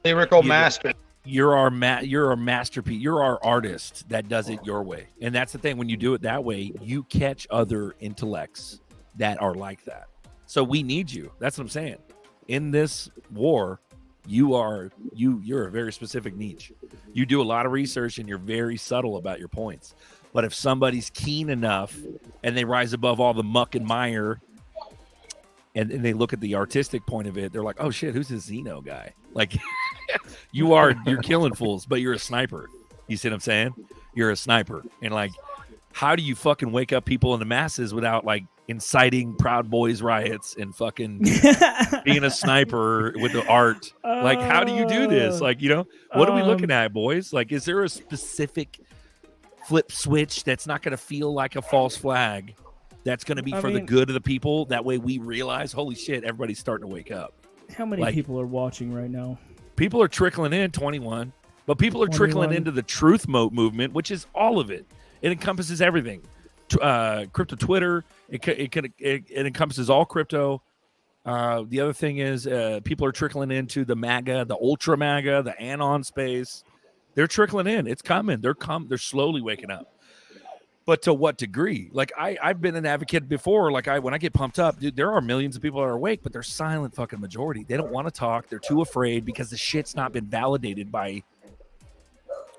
lyrical master. You're our masterpiece. You're our artist that does it your way. And that's the thing. When you do it that way, you catch other intellects that are like that. So we need you. That's what I'm saying. In this war, you're a very specific niche. You do a lot of research and you're very subtle about your points. But if somebody's keen enough and they rise above all the muck and mire and they look at the artistic point of it, they're like, oh shit, who's this Zeno guy? Like you're killing fools, but you're a sniper. You see what I'm saying? You're a sniper. And like, how do you fucking wake up people in the masses without like inciting Proud Boys riots and fucking being a sniper with the art? Like, how do you do this? Like, what are we looking at, boys? Like, is there a specific flip switch that's not going to feel like a false flag? That's going to be the good of the people. That way we realize, holy shit, everybody's starting to wake up. How many people are watching right now? People are trickling in, 21. But people are 21. trickling into the truth movement, which is all of it. It encompasses everything. Crypto Twitter, it encompasses all crypto. The other thing is people are trickling into the MAGA, the Ultra MAGA, the Anon space. They're trickling in. It's coming. They're slowly waking up. But to what degree? Like I've been an advocate before. Like when I get pumped up, dude, there are millions of people that are awake, but they're silent fucking majority. They don't want to talk. They're too afraid because the shit's not been validated by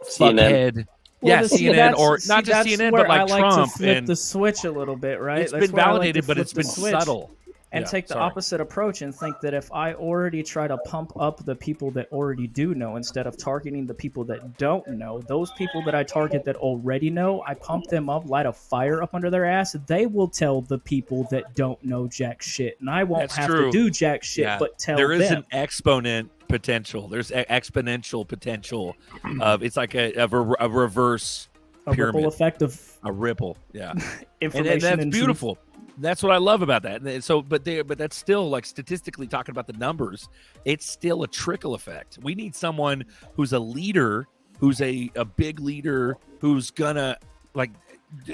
fuckhead. Well, CNN or not just CNN, but like I Trump. To flip the switch a little bit, right? It's been validated, but it's been subtle. And take the opposite approach and think that if I already try to pump up the people that already do know instead of targeting the people that don't know, those people that I target that already know, I pump them up, light a fire up under their ass. They will tell the people that don't know jack shit. And I won't to do jack shit, but tell them. There is an exponent potential. There's exponential potential of it's like a reverse pyramid. Ripple effect of a ripple. Yeah. Information and that's beautiful. That's what I love about that. And so, but that's still like statistically talking about the numbers. It's still a trickle effect. We need someone who's a leader, who's a big leader, who's gonna like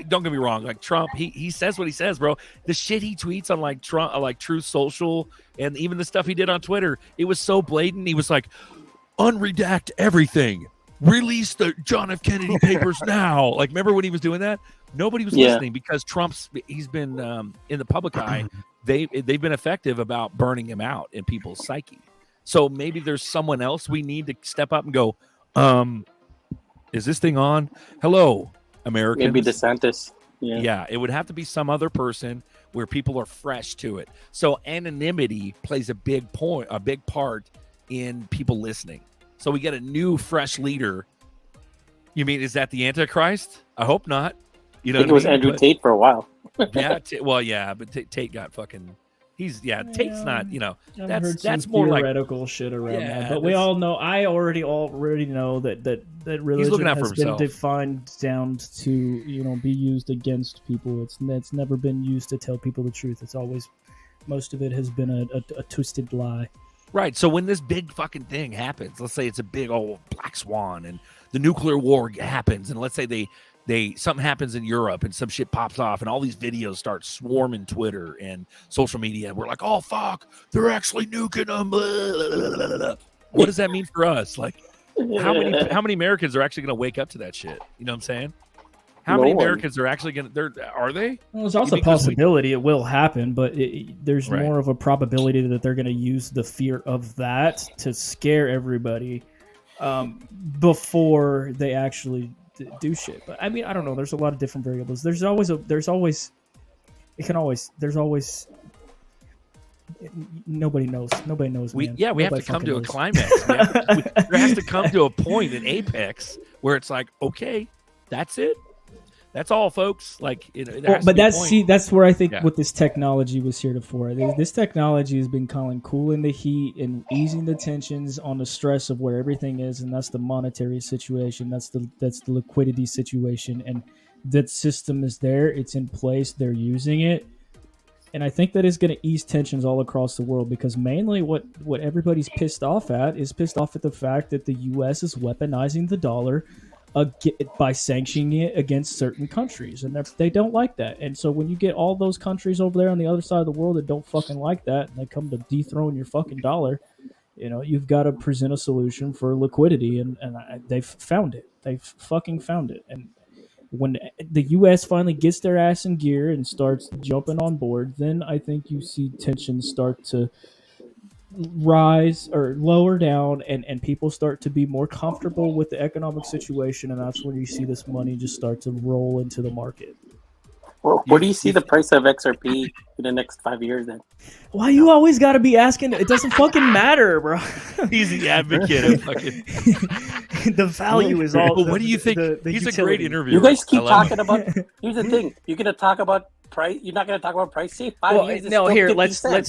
don't get me wrong. Like Trump, he says what he says, bro. The shit he tweets on like Trump, like Truth Social, and even the stuff he did on Twitter, it was so blatant. He was like, unredact everything. Release the John F. Kennedy papers now. Like, remember when he was doing that? Nobody was listening because he's been in the public eye. They've been effective about burning him out in people's psyche. So maybe there's someone else we need to step up and go, is this thing on? Hello, Americans. Maybe DeSantis. Yeah, it would have to be some other person where people are fresh to it. So anonymity plays a big part in people listening. So we get a new, fresh leader. You mean, is that the Antichrist? I hope not. You know, I think it was Andrew Tate for a while. Yeah, but Tate got fucking. Tate's not. You know, that's more theoretical shit around that. But we all know. I already know that religion has been defined down to be used against people. It's never been used to tell people the truth. It's always, most of it has been a twisted lie. Right. So when this big fucking thing happens, let's say it's a big old black swan and the nuclear war happens, and let's say they something happens in Europe and some shit pops off and all these videos start swarming Twitter and social media. We're like, oh fuck, they're actually nuking them. What does that mean for us? Like, how many Americans are actually going to wake up to that shit? You know what I'm saying? How many Americans are actually going to? Are they? Well, there's also a possibility it will happen, but there's more of a probability that they're going to use the fear of that to scare everybody before they actually do shit. But I mean, I don't know. There's a lot of different variables. There's always nobody knows. Nobody knows. We have to come to a climax. There has to come to a point, an apex, where it's like, okay, that's it. That's all, folks. Like, but that's where I think what this technology was here for. This technology has been calling cooling the heat and easing the tensions on the stress of where everything is, and that's the monetary situation. That's the liquidity situation, and that system is there. It's in place. They're using it, and I think that is going to ease tensions all across the world, because mainly what everybody's pissed off at the fact that the U.S. is weaponizing the dollar by sanctioning it against certain countries, and they don't like that. And so when you get all those countries over there on the other side of the world that don't fucking like that, and they come to dethrone your fucking dollar, you've got to present a solution for liquidity, and they've found it. They've fucking found it. And when the U.S. finally gets their ass in gear and starts jumping on board, then I think you see tensions start to rise or lower down, and people start to be more comfortable with the economic situation, and that's when you see this money just start to roll into the market. Well, where do you see the price of XRP in the next 5 years then? Why you always got to be asking? It doesn't fucking matter, bro. He's the advocate of fucking... The value is all... What do you think? He's utility. a great interviewer. You guys keep talking about... Here's the thing. You're going to talk about price. You're not going to talk about price. Say 5 years. No, here, let's Are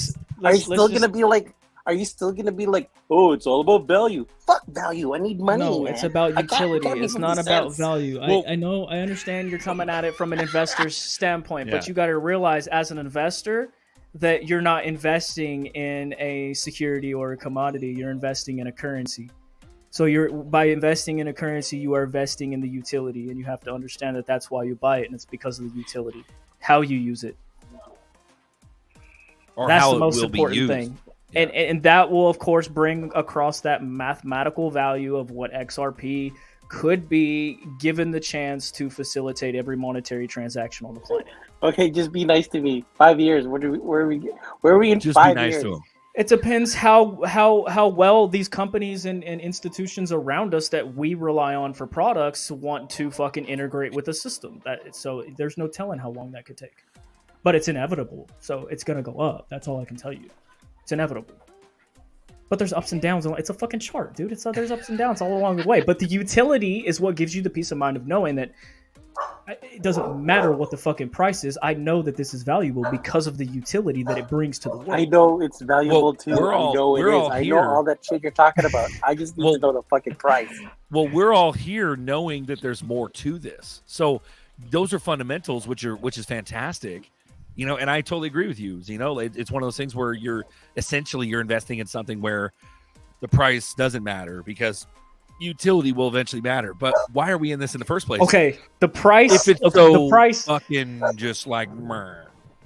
you still going to be like... Are you still going to be like, oh, it's all about value? Fuck value. I need money. No, man. It's about utility. It's not about value. Well, I know. I understand you're coming at it from an investor's standpoint, but you got to realize as an investor that you're not investing in a security or a commodity. You're investing in a currency. So by investing in a currency, you are investing in the utility, and you have to understand that that's why you buy it, and it's because of the utility, how you use it. Or that's how the most it will important be used. thing. And that will, of course, bring across that mathematical value of what XRP could be given the chance to facilitate every monetary transaction on the planet. Okay, just be nice to me. 5 years. Where are we in Just 5 be nice years? to him. It depends how well these companies and institutions around us that we rely on for products want to fucking integrate with the system. So there's no telling how long that could take. But it's inevitable. So it's going to go up. That's all I can tell you. It's inevitable. But there's ups and downs. It's a fucking chart, dude. There's ups and downs all along the way. But the utility is what gives you the peace of mind of knowing that it doesn't matter what the fucking price is. I know that this is valuable because of the utility that it brings to the world. I know it's valuable too. We're all I know all that shit you're talking about. I just need to know the fucking price. Well, we're all here knowing that there's more to this. So those are fundamentals, which is fantastic. And I totally agree with you. It's one of those things where you're investing in something where the price doesn't matter, because utility will eventually matter. But why are we in this in the first place? Okay, the price. If it's okay, so the price. fucking just like meh.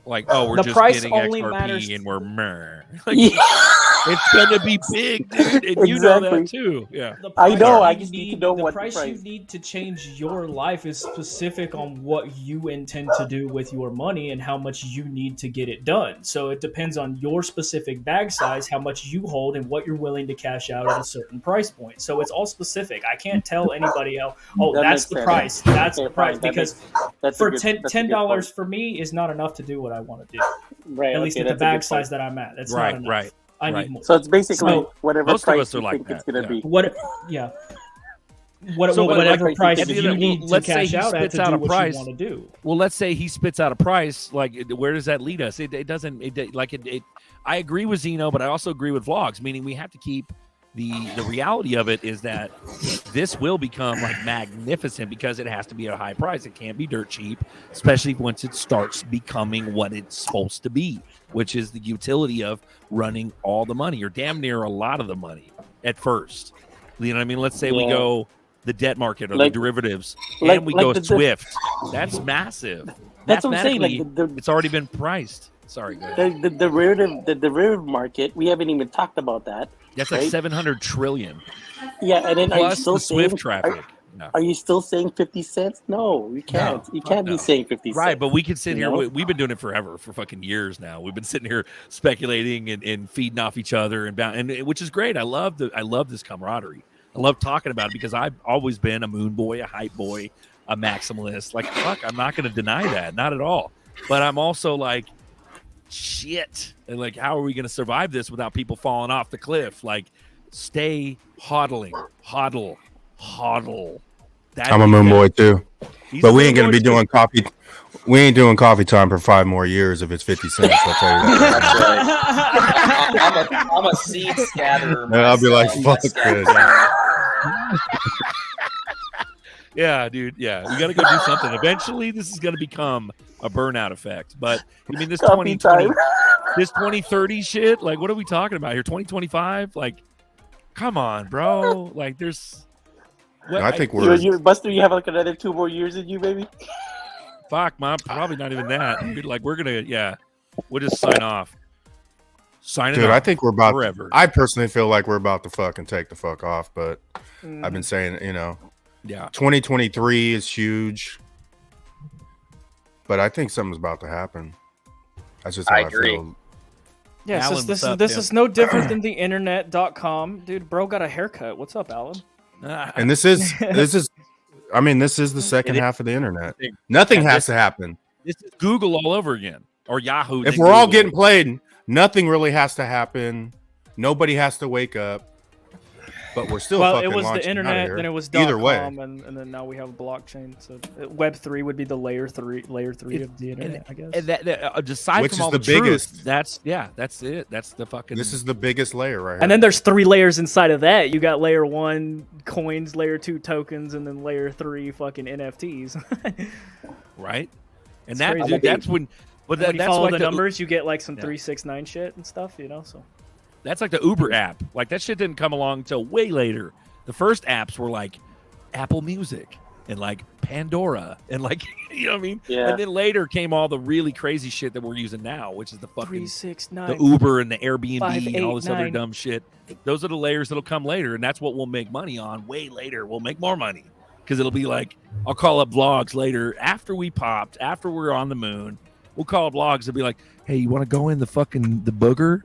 Like, oh, we're The just price getting only XRP matters- and we're meh. Like, Yeah. it's gonna be big, dude, and you know Exactly. that too. Yeah. The I price know, you I just need to know the what the price you price. need to change your life is specific on what you intend to do with your money and how much you need to get it done. So it depends on your specific bag size, how much you hold, and what you're willing to cash out at a certain price point. So it's all specific. I can't tell anybody else, oh, That that's makes the sense. price. That's Okay, the price. fine, that Because That's for a good, that's a good $10 point. for me is not enough to do what I want to do. Right, At least okay, at the that's a good bag point. size that I'm at. That's Right, not enough. right, I right. need more. So it's basically So, whatever most of price us are you like think that, it's going to yeah. be. What? Yeah. So Whatever like- price at the end you of- need to let's say cash he out at spits to out do a what price. you want to do. Well, let's say he spits out a price. Like, where does that lead us? It doesn't. I agree with Zeno, but I also agree with vlogs. Meaning, we have to keep the reality of it is that this will become like magnificent because it has to be at a high price. It can't be dirt cheap, especially once it starts becoming what it's supposed to be, which is the utility of running all the money or damn near a lot of the money at first. You know what I mean? Let's say we Yeah. go the debt market or Like- the derivatives, like- and we like go the- Swift. That's massive. That's what I'm saying. Like Mathematically, it's already been priced. Sorry, go ahead. the derivative market, we haven't even talked about that. That's like right? 700 trillion Yeah, and then are you plus still the Swift saying traffic. No. Are you still saying 50 cents? No, you can't. You can't no. be saying 50 cents. Right, but we could sit You here. know? We've been doing it forever, for fucking years now. We've been sitting here speculating and feeding off each other, and which is great. I love this camaraderie. I love talking about it because I've always been a moon boy, a hype boy, a maximalist. Like, fuck, I'm not going to deny that, not at all. But I'm also like, shit. And like, how are we going to survive this without people falling off the cliff? Like, stay hodling, hodl. I'm a moon boy too, He's but a we moon ain't gonna boy be too. doing coffee. We ain't doing coffee time for 5 more years if it's 50 cents. I'll tell you that. That's right. I'm a seed scatterer. And I'll be like, myself. fuck I this. scatter. Yeah, dude. Yeah, we got to go do something. Eventually, this is going to become a burnout effect. But I mean, this Coffee 2020, time. this 2030 shit. Like, what are we talking about here? 2025? Like, come on, bro. Like, there's. What, I think we're. Buster, you have like another 2 more years in you, baby. fuck, mom. Probably not even that. Dude, like, we're gonna. Yeah, we'll just sign off. Signing Dude, off I think we're about. forever. I personally feel like we're about to fucking take the fuck off, but Mm-hmm. I've been saying, Yeah. 2023 is huge, but I think something's about to happen. That's just how I I agree. feel. Yeah, Alan, this what's up, this man? is no different than the internet.com. Dude, bro got a haircut. What's up, Alan? And this is I mean, this is the second It is. half of the internet. Nothing Yeah, has to happen. This is Google all over again, or Yahoo. If then we're all Google. getting played, nothing really has to happen. Nobody has to wake up. But we're still Well, fucking it was the launching out of internet, here. then it was Either way. .com, and then now we have blockchain. So Web 3 would be the layer three of the internet, I guess. And that aside Which from is all the the, truth, biggest. that's it. That's the fucking. This is the biggest layer right here. And then there's 3 layers inside of that. You got layer 1 coins, layer 2 tokens, and then layer 3 fucking NFTs. right. And It's that, crazy. dude, that's when. But When you that's follow like the the numbers, you get like some Yeah. 369 shit and stuff, So That's like the Uber app. Like that shit didn't come along until way later. The first apps were like Apple Music and like Pandora and like you know what I mean? Yeah. And then later came all the really crazy shit that we're using now, which is the fucking 369. the Uber and the Airbnb Five, and all this other 8, 9. dumb shit. Those are the layers that'll come later, and that's what we'll make money on way later. We'll make more money because it'll be like I'll call up vlogs later after we popped, after we're on the moon. We'll call up vlogs and be like, "Hey, you want to go in the booger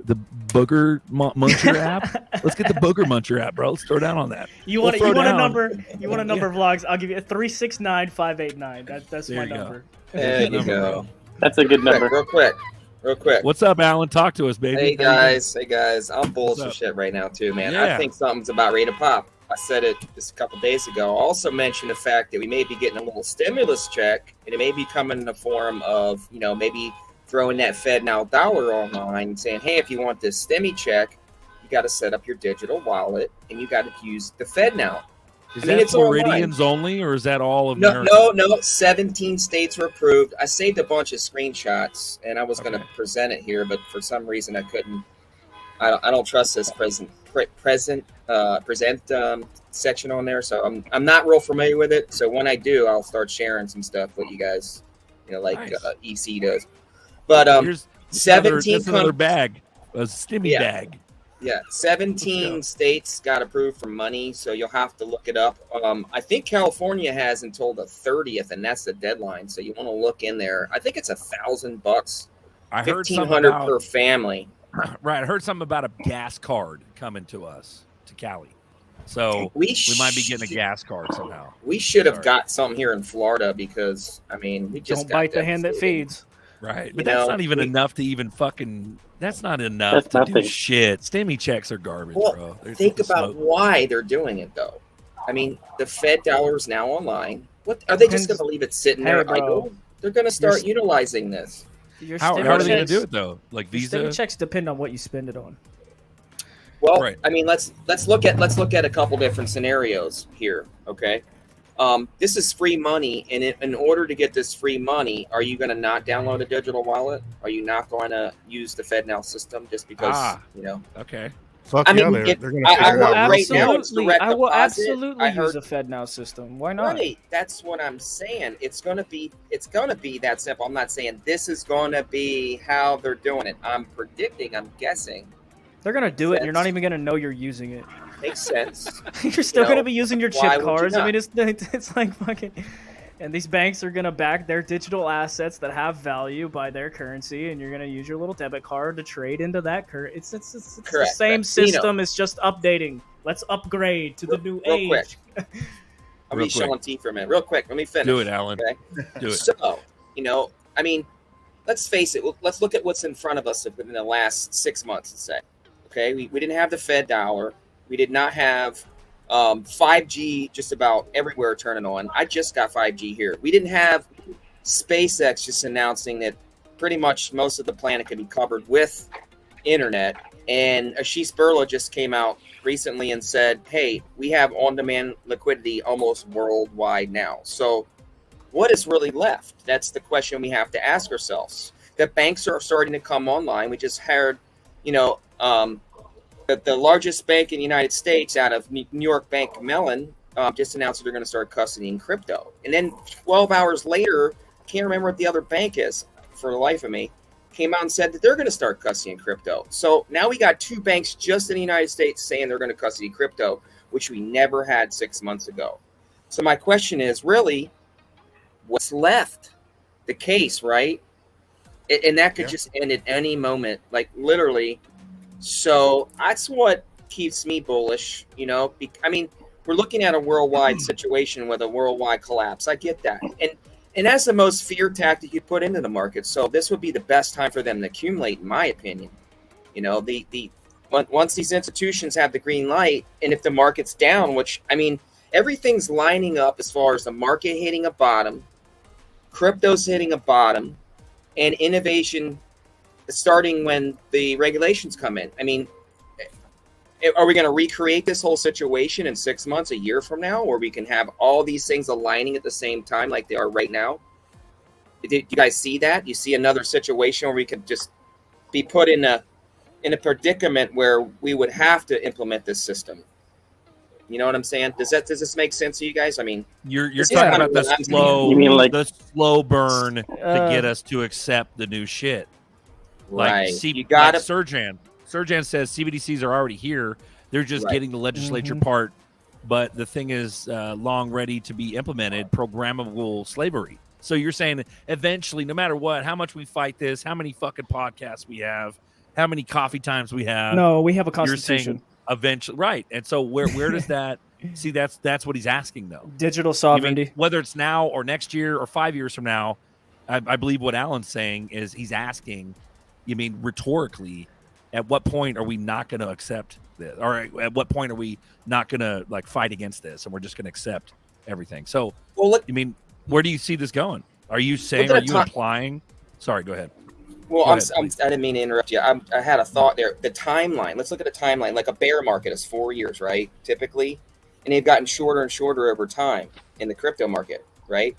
muncher app? Let's get the booger muncher app, bro. Let's throw down on that. You We'll want throw a down. number of vlogs? I'll give you 369589. That's There my you go. number. There you Number, go. bro. That's a good number. Real quick. What's up, Alan? Talk to us, baby. Hey guys, I'm bullish What's for up? shit right now too, man. Yeah. I think something's about ready to pop. I said it just a couple days ago. I also mentioned the fact that we may be getting a little stimulus check, and it may be coming in the form of, maybe throwing that Fed Now dollar online and saying, hey, if you want this stimmy check, you got to set up your digital wallet and you got to use the Fed Now. Is I mean, that it's online. Floridians only, or is that all of No, America? 17 states were approved. I saved a bunch of screenshots, and I was going Okay. to present it here, but for some reason I couldn't I don't trust this present section on there, so I'm not real familiar with it. So when I do, I'll start sharing some stuff with you guys, like Nice. EC does. But Here's 17 that's another bag, a stimmy bag. Yeah, 17 states got approved for money, so you'll have to look it up. I think California has until the 30th, and that's the deadline. So you want to look in there. I think it's $1,000, I heard something $1,500 about, per family. right. I heard something about a gas card coming to us to Cali, so we might be getting a gas card somehow. We should have got something here in Florida because we just Don't bite the hand that feeds. Right, but that's not even enough to even fucking. That's not enough to do shit. Stimmy checks are garbage, bro. Think about why they're doing it, though. I mean, the Fed dollar is now online. What are they just going to leave it sitting there idle? They're going to start utilizing this. How are they going to do it though? Like Visa Stimmy checks depend on what you spend it on. Well, I mean, let's look at a couple different scenarios here. Okay, this is free money, and in order to get this free money, are you going to not download a digital wallet? Are you not going to use the FedNow system just because Okay. Fuck I mean, they're going I will absolutely use a FedNow system. Why not? Right, that's what I'm saying. It's gonna be that simple. I'm not saying this is gonna be how they're doing it. I'm predicting. I'm guessing. They're gonna do it. And you're not even gonna know you're using it. Makes sense. You're still gonna be using your chip cards. I mean, not? it's like fucking. And these banks are gonna back their digital assets that have value by their currency, and you're gonna use your little debit card to trade into that currency. It's the same system. It's just updating. Let's upgrade to the new age. Quick. I'll be showing T for a minute. Real quick. Let me finish. Do it, Alan. Okay? Do it. So, I mean, let's face it. Let's look at what's in front of us within the last 6 months. Let's say, okay, we didn't have the Fed dollar. We did not have 5G just about everywhere turning on. I just got 5G here. We didn't have SpaceX just announcing that pretty much most of the planet can be covered with internet. And Ashish Birla just came out recently and said, hey, we have on-demand liquidity almost worldwide now. So what is really left? That's the question we have to ask ourselves. The banks are starting to come online. We just heard, the largest bank in the United States out of New York Bank Mellon just announced that they're going to start custodying crypto. And then 12 hours later, can't remember what the other bank is for the life of me, came out and said that they're going to start custodying crypto. So now we got two banks just in the United States saying they're going to custody crypto, which we never had 6 months ago. So my question is really, what's left? The case, right? And that could just end at any moment, like literally. So that's what keeps me bullish, I mean, we're looking at a worldwide situation with a worldwide collapse. I get that. And that's the most fear tactic you put into the market. So this would be the best time for them to accumulate, in my opinion. Once these institutions have the green light, and if the market's down, which, I mean, everything's lining up as far as the market hitting a bottom, crypto's hitting a bottom, and innovation starting when the regulations come in. I mean, are we going to recreate this whole situation in 6 months, a year from now, where we can have all these things aligning at the same time like they are right now? Did you guys see that? You see another situation where we could just be put in a predicament where we would have to implement this system? You know what I'm saying? Does this make sense to you guys? I mean, you're talking about the slow burn to get us to accept the new shit. Right. You got it. Surjan says CBDCs are already here. They're just getting the legislature part. But the thing is long ready to be implemented, programmable slavery. So you're saying eventually, no matter what, how much we fight this, how many fucking podcasts we have, how many coffee times we have. No, we have a constitution. You're saying eventually, right. And so where does that see? That's what he's asking, though. Digital sovereignty. Whether it's now or next year or 5 years from now, I believe what Alan's saying is he's asking, rhetorically, at what point are we not going to accept this? Or at what point are we not going to fight against this, and we're just going to accept everything? So, where do you see this going? Are you saying? Are you implying? Sorry, go ahead. Well, I didn't mean to interrupt you. I had a thought there. The timeline. Let's look at the timeline. Like a bear market is 4 years, right? Typically, and they've gotten shorter and shorter over time in the crypto market, right?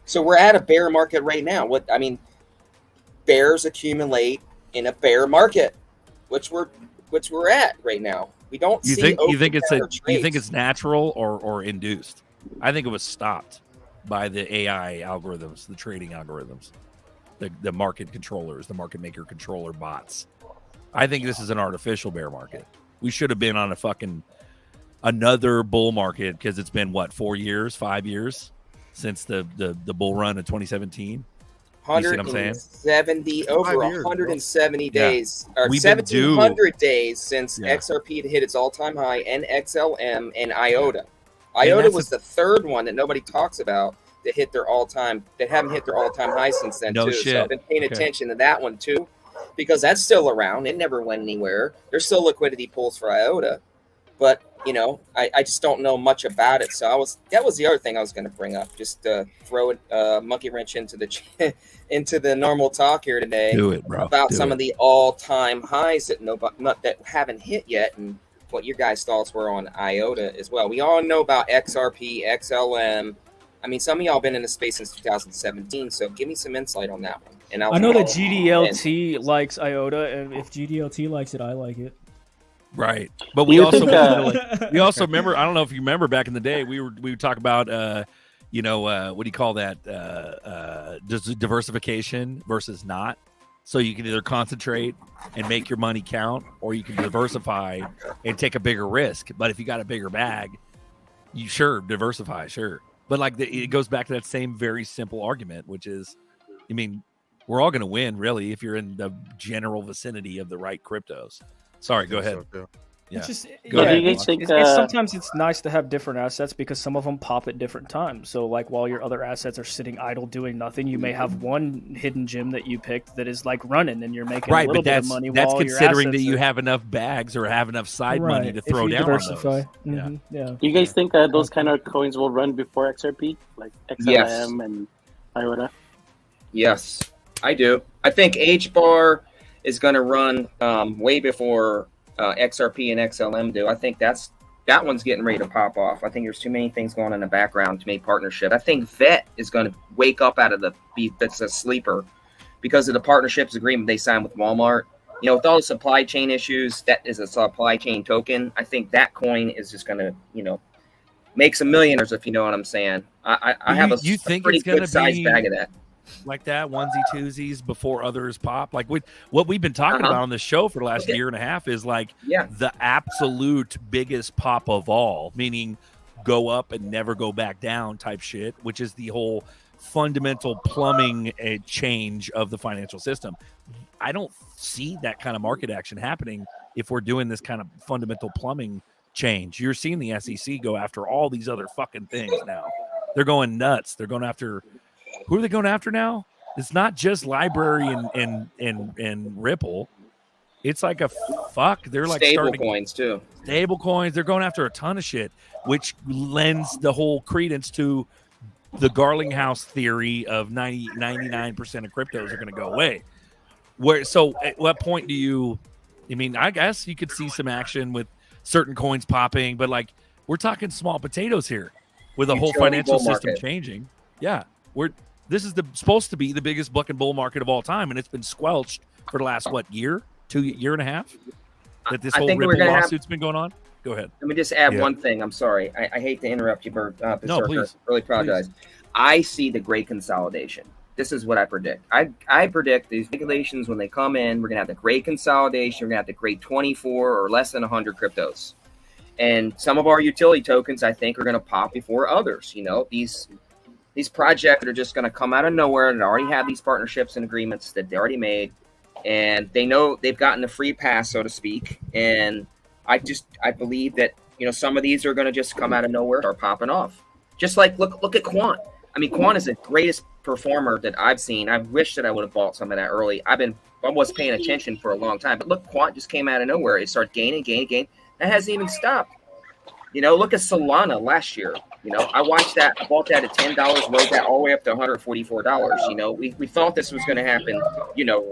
So we're at a bear market right now. Bears accumulate in a bear market, which we're which we're at right now. We don't You see. think trades. it's natural or induced? I think it was stopped by the AI algorithms, the trading algorithms, the market controllers, the market maker controller bots. I think this is an artificial bear market. We should have been on another bull market because it's been what 5 years since the bull run in 2017. You see what I'm saying? 170 over 170 days, or We've been 1,700 days since Yeah. XRP hit its all-time high, and XLM and IOTA. And IOTA that's was the third one that nobody talks about that hit their all-time, that haven't hit their all-time high since then No too. shit. So I've been paying Okay. attention to that one too, because that's still around. It never went anywhere. There's still liquidity pools for IOTA, but you know, I just don't know much about it. So that was the other thing I was going to bring up. Just throw a monkey wrench into the into the normal talk here today. Do it, bro. About Do some it. of the all-time highs that that haven't hit yet, and what your guys' thoughts were on IOTA as well. We all know about XRP, XLM. I mean, some of y'all been in the space since 2017, so give me some insight on that one. And I know that GDLT likes IOTA, and if GDLT likes it, I like it. Right, but Do we you also think, we also remember. I don't know if you remember back in the day, we would talk about what do you call that? Diversification versus not. So you can either concentrate and make your money count, or you can diversify and take a bigger risk. But if you got a bigger bag, you diversify, sure. But it goes back to that same very simple argument, which is, I mean, we're all going to win, really, if you're in the general vicinity of the right cryptos. Sorry, go ahead. Yeah. It's just, Go ahead. Do you guys think, sometimes it's nice to have different assets because some of them pop at different times. So, like, while your other assets are sitting idle doing nothing, you may have one hidden gem that you picked that is like running, and you're making a Right, little but bit of money. that's while your considering that assets you are- have enough bags or have enough side money Right, to if throw you down diversify. on those. Mhm, yeah. do you guys think those kind of coins will run before XRP, like XLM and IOTA? Yes, I do. I think HBAR is going to run way before XRP and XLM do. I think that one's getting ready to pop off. I think there's too many things going on in the background to make partnership. I think VET is going to wake up out of that's a sleeper because of the partnerships agreement they signed with Walmart. You know, with all the supply chain issues, that is a supply chain token. I think that coin is just going to, make some millionaires, if you know what I'm saying. I have you think pretty it's gonna good sized be bag of that. Like that, onesie twosies before others pop. Like what we've been talking about on this show for the last year and a half is like the absolute biggest pop of all, meaning go up and never go back down type shit, which is the whole fundamental plumbing change of the financial system. I don't see that kind of market action happening if we're doing this kind of fundamental plumbing change. You're seeing the SEC go after all these other fucking things now. They're going nuts. They're going after. Who are they going after now? It's not just Library and Ripple. It's like a fuck. They're like stable coins too. Stable coins. They're going after a ton of shit, which lends the whole credence to the Garlinghouse theory of 99% of cryptos are going to go away. So at what point do you? I mean, I guess you could see some action with certain coins popping, but like we're talking small potatoes here with the whole financial system changing. Yeah. This is supposed to be the biggest buck and bull market of all time, and it's been squelched for the last year and a half that this whole Ripple lawsuit's been going on. Go ahead. Let me just add one thing. I'm sorry. I hate to interrupt you, BRZRKR. No, please. Really apologize. Please. I see the great consolidation. This is what I predict. I predict these regulations when they come in, we're gonna have the great consolidation. We're gonna have the great 24 or less than 100 cryptos, and some of our utility tokens I think are gonna pop before others. These projects are just going to come out of nowhere and already have these partnerships and agreements that they already made. And they know they've gotten a free pass, so to speak. And I believe that, some of these are going to just come out of nowhere or popping off. Just like, look at Quant. I mean, Quant is the greatest performer that I've seen. I wish that I would have bought some of that early. I was paying attention for a long time, but look, Quant just came out of nowhere. It started gaining. That hasn't even stopped. Look at Solana last year. I watched that. I bought that at $10, rode that all the way up to $144. We thought this was going to happen,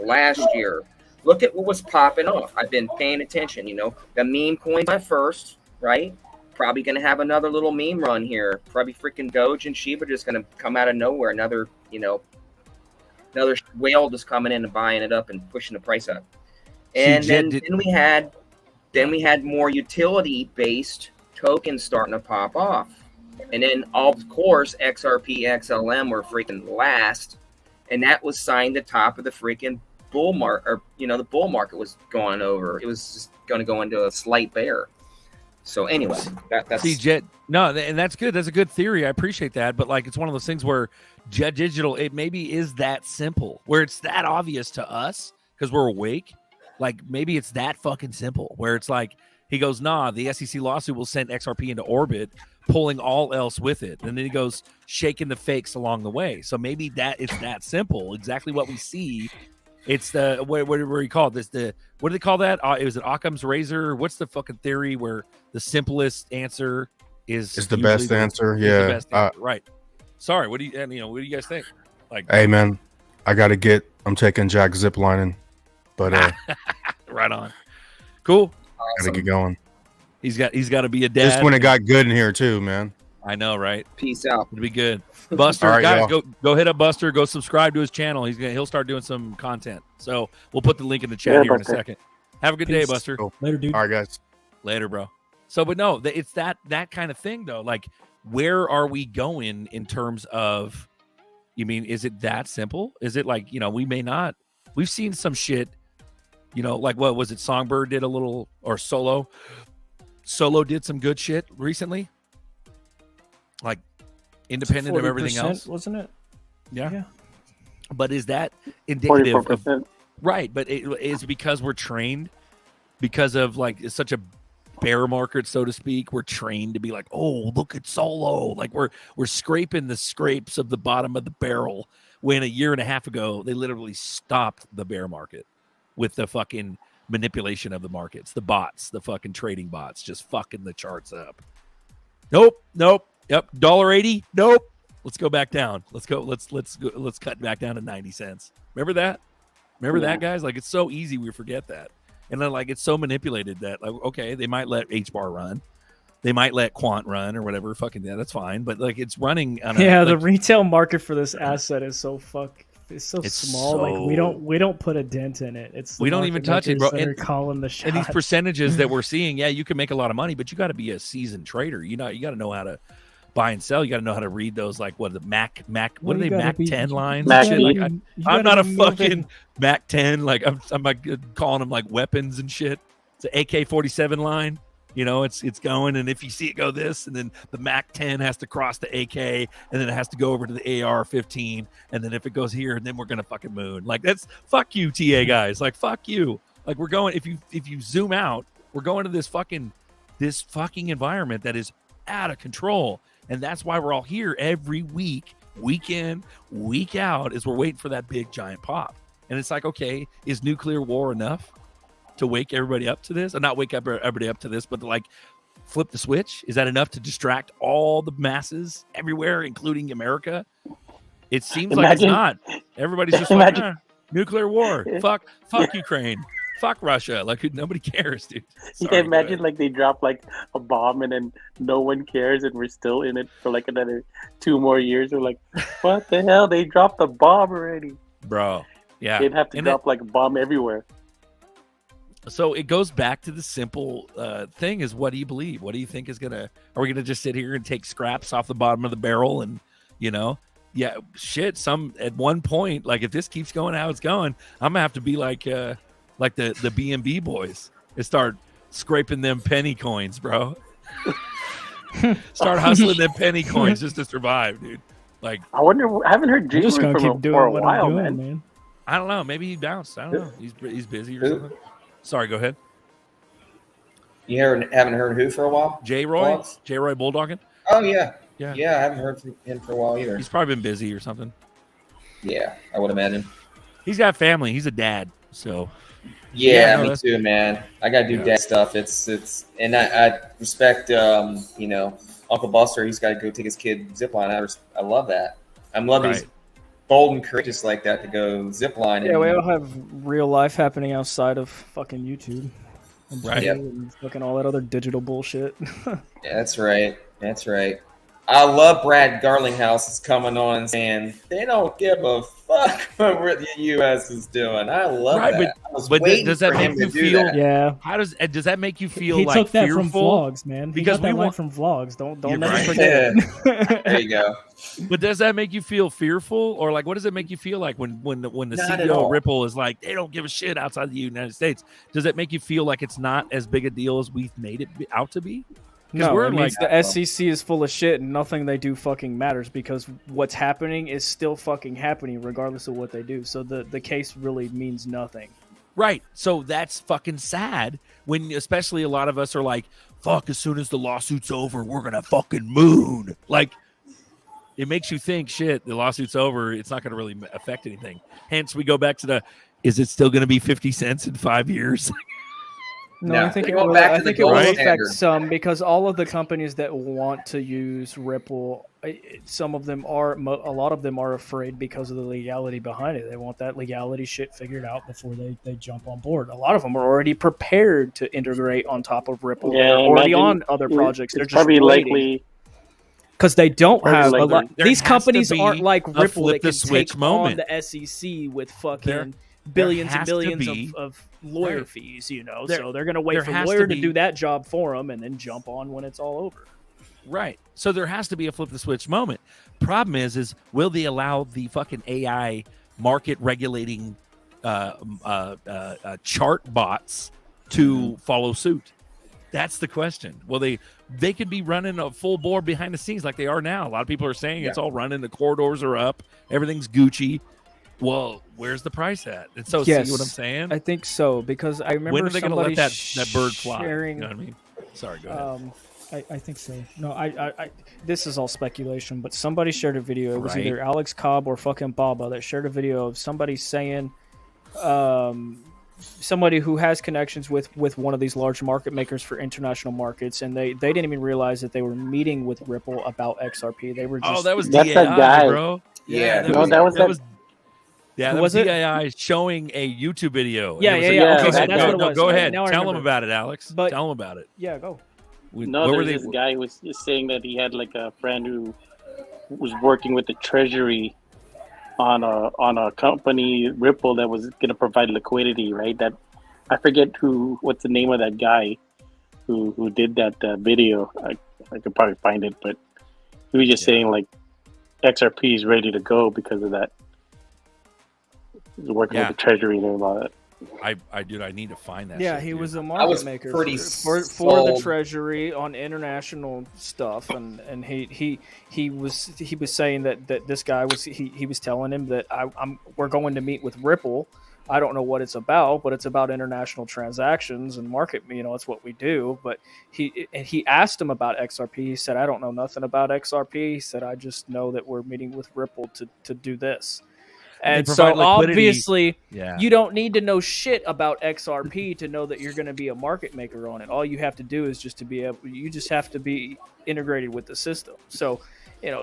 last year. Look at what was popping off. I've been paying attention. The meme coins went first, right? Probably going to have another little meme run here. Probably freaking Doge and Shiba just going to come out of nowhere. Another whale just coming in and buying it up and pushing the price up. And then we had Then we had more utility-based tokens starting to pop off. And then, of course, XRP, XLM were freaking last. And that was signed the top of the freaking bull market. Or, the bull market was going over. It was just going to go into a slight bear. So anyway, that's... See, Jet, no, and that's good. That's a good theory. I appreciate that. But, like, it's one of those things where Jet Digital, it maybe is that simple, where it's that obvious to us because we're awake. Like, maybe it's that fucking simple, where it's like, he goes, nah, the SEC lawsuit will send XRP into orbit, pulling all else with it. And then he goes, shaking the fakes along the way. So maybe it's that simple. Exactly what we see. It's the, what do you call this? What do they call that? It was an Occam's razor. What's the fucking theory where the simplest answer is the best answer? Yeah. The best answer. Right. Sorry. What do you guys think? Like, hey man, I'm taking Jack ziplining, but right on. Cool. Gotta get going. He's got to be a dad. Just when it got good in here too, man. I know, right? Peace out. It'll be good. Buster, All right, guys, y'all. go hit up Buster. Go subscribe to his channel. He'll start doing some content. So we'll put the link in the chat here in a second. Have a good day, Buster. Cool. Later, dude. All right, guys. Later, bro. So, but no, it's that kind of thing though. Like, where are we going in terms of? You mean, is it that simple? Is it like, we may not? We've seen some shit. Like what was it? Songbird did a little, or Solo. Solo did some good shit recently. Like, independent of everything else, wasn't it? Yeah. But is that indicative 44%. of right? But it is because we're trained, because of like it's such a bear market, so to speak. We're trained to be like, oh, look at Solo. Like we're scraping the scrapes of the bottom of the barrel. When a year and a half ago they literally stopped the bear market with the fucking manipulation of the markets, the bots, the fucking trading bots, just fucking the charts up. Nope. Yep, $1.80. Nope. Let's go back down. Let's cut back down to 90 cents. Remember that? That, guys? Like, it's so easy we forget that. And then, like, it's so manipulated that, like, okay, they might let H-bar run. They might let Quant run or whatever. Fucking yeah, that's fine. But, like, it's running on the retail market for this asset is so it's so small. Like we don't put a dent in it. We don't even touch it, bro. And calling the shots. And these percentages that we're seeing, yeah, you can make a lot of money, but you got to be a seasoned trader. You got to know how to buy and sell. You got to know how to read those, like, what are the Mac what are they, Mac 10 lines Mac and shit? Like, I'm not a fucking moving. Mac 10, like I'm like calling them like weapons and shit. It's an AK-47 line, it's going, and if you see it go this, and then the Mac 10 has to cross the AK, and then it has to go over to the AR-15, and then if it goes here, and then we're gonna fucking moon. Like, that's fuck you, TA guys. Like, fuck you. Like, we're going, if you zoom out, we're going to this fucking environment that is out of control. And that's why we're all here every week, week in, week out, is we're waiting for that big giant pop. And it's like, okay, is nuclear war enough to wake everybody up to this? Or not wake up everybody up to this, but to, like, flip the switch? Is that enough to distract all the masses everywhere, including America? It seems like it's not. Everybody's just like, nuclear war. Fuck Ukraine. Fuck Russia. Like, nobody cares, dude. You can imagine, like, they drop like a bomb and then no one cares, and we're still in it for like another 2 more years. We're like, what the hell? They dropped a bomb already, bro. Yeah, they'd have to drop like a bomb everywhere. So it goes back to the simple thing: is what do you believe? What do you think is gonna? Are we gonna just sit here and take scraps off the bottom of the barrel and yeah, shit. Some at one point, like, if this keeps going how it's going, I'm gonna have to be like the B&B boys and start scraping them penny coins, bro. Start hustling them penny coins just to survive, dude. Like, I wonder. I haven't heard James keep for doing a what while, I'm doing, man. I don't know. Maybe he bounced. I don't know. He's busy or something. Sorry, go ahead. You haven't heard who for a while? J-Roy Bulldogging. Oh yeah, yeah. I haven't heard from him for a while either. He's probably been busy or something. Yeah, I would imagine. He's got family. He's a dad, so. Yeah, me too, man. I gotta do dad stuff. It's and I respect Uncle Buster. He's got to go take his kid zipline. I love that. I'm loving he's bold and courageous like that to go zipline. Yeah, we all have real life happening outside of fucking YouTube, right? And fucking all that other digital bullshit. Yeah, that's right. I love Brad Garlinghouse is coming on and saying they don't give a fuck what the U.S. is doing. I love that. I was waiting does that for him make you to do feel? that. Yeah. How does that make you feel? He like took that fearful? from vlogs, man. He Because got that we line want from vlogs. Don't You're never right. forget it. There you go. But does that make you feel fearful, or like what does it make you feel like when the Not at CEO all. of Ripple is like they don't give a shit outside the United States? Does it make you feel like it's not as big a deal as we've made it out to be? No, we're it means like- the SEC is full of shit and nothing they do fucking matters because what's happening is still fucking happening regardless of what they do. So the case really means nothing. Right. So that's fucking sad when especially a lot of us are like, fuck, as soon as the lawsuit's over, we're going to fucking moon. Like, it makes you think, shit, the lawsuit's over. It's not going to really affect anything. Hence, we go back to is it still going to be 50 cents in 5 years? No, I think they it go will, back I to the think it will gold affect standard. some because all of the companies that want to use Ripple, some of them are, a lot of them are afraid because of the legality behind it. They want that legality shit figured out before they jump on board. A lot of them are already prepared to integrate on top of Ripple. Yeah, They're already imagine- on other projects. They're It's just probably waiting. likely. Because they don't Probably have a likely. lot. There These has to companies be aren't like a Ripple flip that the can switch take moment. on the SEC with fucking There billions and has to billions be- of lawyer Right. fees, There- so they're going to wait there for a has to lawyer to be- do that job for them and then jump on when it's all over. Right. So there has to be a flip the switch moment. Problem is will they allow the fucking AI market regulating chart bots to follow suit? That's the question. Well, they could be running a full bore behind the scenes like they are now. A lot of people are saying it's all running. The corridors are up. Everything's Gucci. Well, where's the price at? And so, Yes, see what I'm saying? I think so because I remember When are they going to let somebody that bird fly? sharing. You know what I mean? Sorry, go ahead. I think so. No, I this is all speculation, but somebody shared a video. It was Right. either Alex Cobb or fucking Baba that shared a video of somebody saying, somebody who has connections with one of these large market makers for international markets, and they didn't even realize that they were meeting with Ripple about XRP. They were just Oh, that was That's DAI, that guy. bro. Yeah, No, that was that- Yeah, Who that was was it? DAI showing a YouTube video. Yeah, It was yeah, a- yeah. Yeah, Okay, so that that's guy. what it No, was. go ahead. Now I Tell them remember. about it, Alex. But- Tell them about it. Yeah, go. No, What were there's they? this guy who was saying that he had like a friend who was working with the Treasury on a company Ripple that was going to provide liquidity, right? That I forget what's the name of that guy who did that video. I could probably find it, but he was just saying like XRP is ready to go because of that. He's working Yeah. with the Treasury and all that. I need to find that. Yeah, shit, he dude. was a was market maker pretty for the sold. Treasury on international stuff, and he was saying that this guy was he was telling him that we're going to meet with Ripple. I don't know what it's about, but it's about international transactions and market. It's what we do. But he asked him about XRP. He said, I don't know nothing about XRP. He said, I just know that we're meeting with Ripple to do this. And They so provide liquidity. obviously, Yeah. you don't need to know shit about XRP to know that you're going to be a market maker on it. All you have to do is you just have to be integrated with the system. So,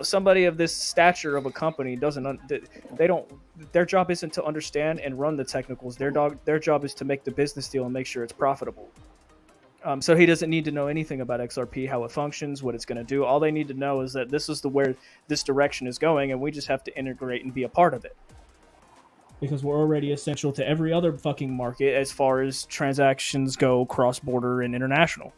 somebody of this stature of a company their job isn't to understand and run the technicals. Their job is to make the business deal and make sure it's profitable. So he doesn't need to know anything about XRP, how it functions, what it's going to do. All they need to know is that this is where this direction is going, and we just have to integrate and be a part of it. Because we're already essential to every other fucking market as far as transactions go, cross-border and international.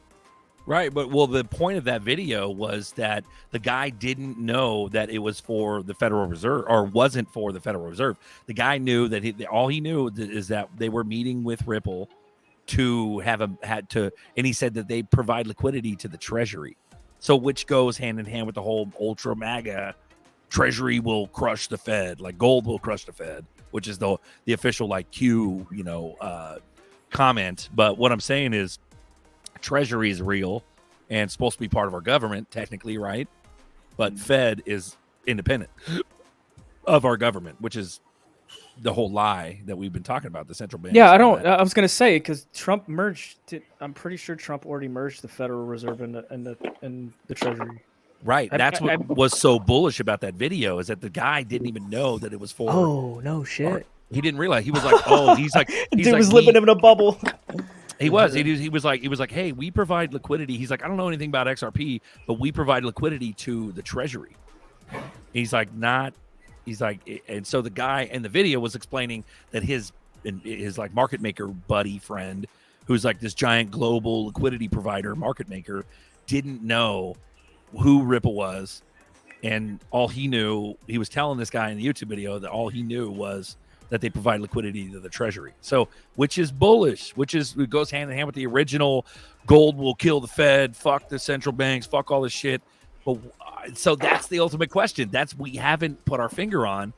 Right, but the point of that video was that the guy didn't know that it was for the Federal Reserve or wasn't for the Federal Reserve. The guy knew that all he knew is that they were meeting with Ripple to and he said that they provide liquidity to the Treasury. So which goes hand in hand with the whole ultra MAGA Treasury will crush the Fed, like gold will crush the Fed, which is the official like Q, comment. But what I'm saying is Treasury is real and supposed to be part of our government, technically, right? But Fed is independent of our government, which is the whole lie that we've been talking about, the central bank. Yeah, I was going to say, because Trump I'm pretty sure Trump already merged the Federal Reserve and the Treasury. Right. That's what was so bullish about that video is that the guy didn't even know that it was for. Oh, no shit. He didn't realize. He was like, oh, he's Dude like, was living in a bubble. He was. He was like, hey, we provide liquidity. He's like, I don't know anything about XRP, but we provide liquidity to the treasury. He's like, and so the guy in the video was explaining that his like market maker buddy friend, who's like this giant global liquidity provider, market maker, didn't know who Ripple was. And all he knew, he was telling this guy in the YouTube video that all he knew was that they provide liquidity to the treasury. So, which is bullish, it goes hand in hand with the original gold will kill the Fed, fuck the central banks, fuck all this shit. But so that's the ultimate question. We haven't put our finger on,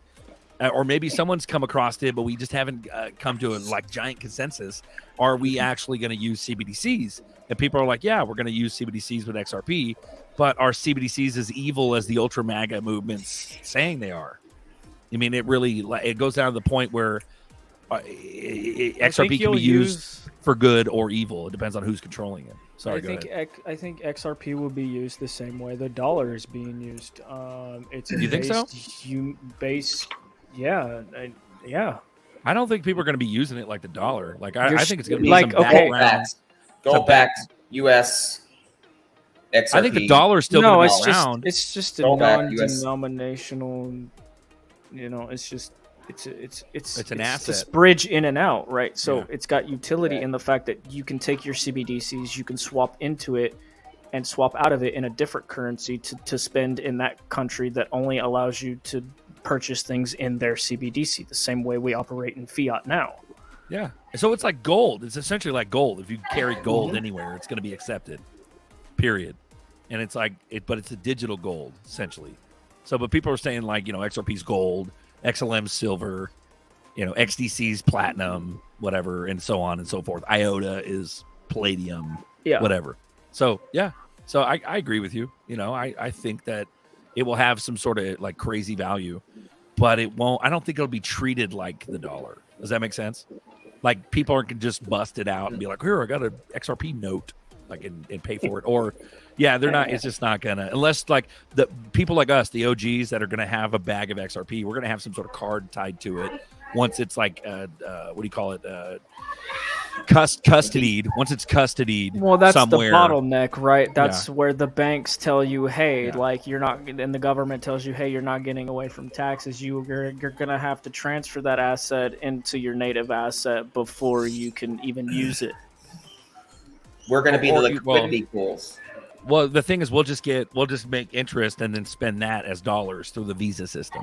or maybe someone's come across it, but we just haven't come to a like giant consensus. Are we actually going to use CBDCs? And people are like, yeah, we're going to use CBDCs with XRP, but are CBDCs as evil as the ultra MAGA movement's saying they are? I mean, it goes down to the point where XRP can be used for good or evil. It depends on who's controlling it. Sorry, I think XRP will be used the same way the dollar is being used. It's you think so? Yeah. I don't think people are going to be using it like the dollar. Like I think it's going to be like, some background. Go back, U.S. XRP. I think the dollar's still going to be around. It's just a non-denominational. It's an asset. It's bridge in and out, right? So it's got utility in the fact that you can take your CBDCs, you can swap into it and swap out of it in a different currency to spend in that country that only allows you to purchase things in their CBDC, the same way we operate in fiat now. Yeah. So it's like gold. It's essentially like gold. If you carry gold anywhere, it's going to be accepted, period. And it's like, but it's a digital gold, essentially. So, but people are saying like, XRP's gold, XLM's silver, XDC's platinum, whatever, and so on and so forth. IOTA is palladium, whatever. So, yeah. So I agree with you. I think that it will have some sort of like crazy value, but it won't. I don't think it'll be treated like the dollar. Does that make sense? Like people aren't just bust it out and be like, here, I got an XRP note, like and pay for it. Or they're not. It's just not gonna, unless like the people like us, the OGs that are gonna have a bag of XRP. We're gonna have some sort of card tied to it once it's like what do you call it? Custodied. Once it's custodied, well, that's somewhere. The bottleneck, right? That's where the banks tell you, hey, like you're not, and the government tells you, hey, you're not getting away from taxes. You're gonna have to transfer that asset into your native asset before you can even use it. We're gonna be the liquidity pools. Well, the thing is, we'll just make interest and then spend that as dollars through the Visa system.